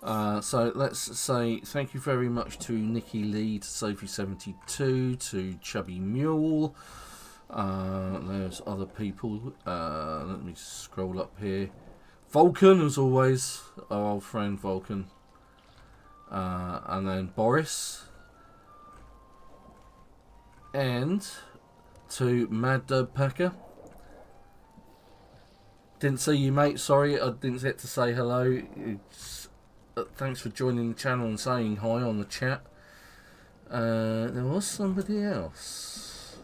So let's say thank you very much to Nikki Lee, to Sophie72, to Chubby Mule. There's other people. Let me scroll up here. Vulcan, as always, our old friend Vulcan. And then Boris. And to Mad Dub Packer. Didn't see you, mate. Sorry, I didn't get to say hello. Thanks for joining the channel and saying hi on the chat. There was somebody else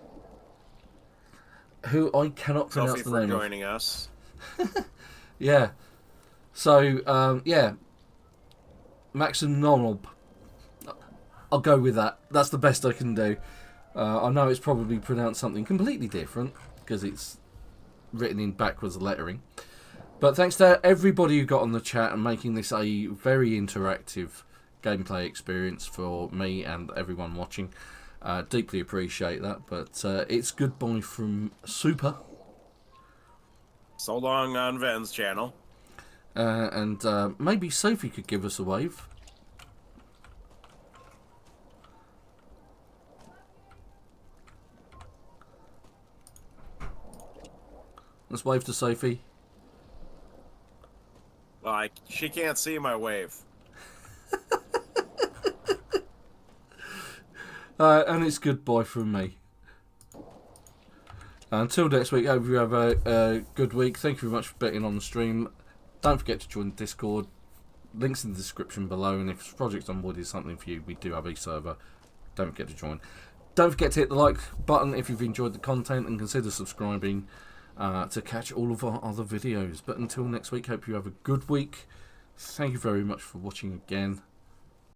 who I cannot pronounce the name of. Sophie for joining us. Yeah. So, yeah. Maxim Nonob. I'll go with that. That's the best I can do. I know it's probably pronounced something completely different because it's written in backwards lettering. But thanks to everybody who got on the chat and making this a very interactive gameplay experience for me and everyone watching. Deeply appreciate that. But it's goodbye from Super. So long on Ven's channel. And maybe Sophie could give us a wave. Let's wave to Sophie. Well, she can't see my wave. And it's goodbye from me. Until next week, hope you have a good week. Thank you very much for betting on the stream. Don't forget to join the Discord. Links in the description below. And if Project Zomboid is something for you, we do have a server. Don't forget to join. Don't forget to hit the like button if you've enjoyed the content, and consider subscribing to catch all of our other videos. But until next week, hope you have a good week. Thank you very much for watching again.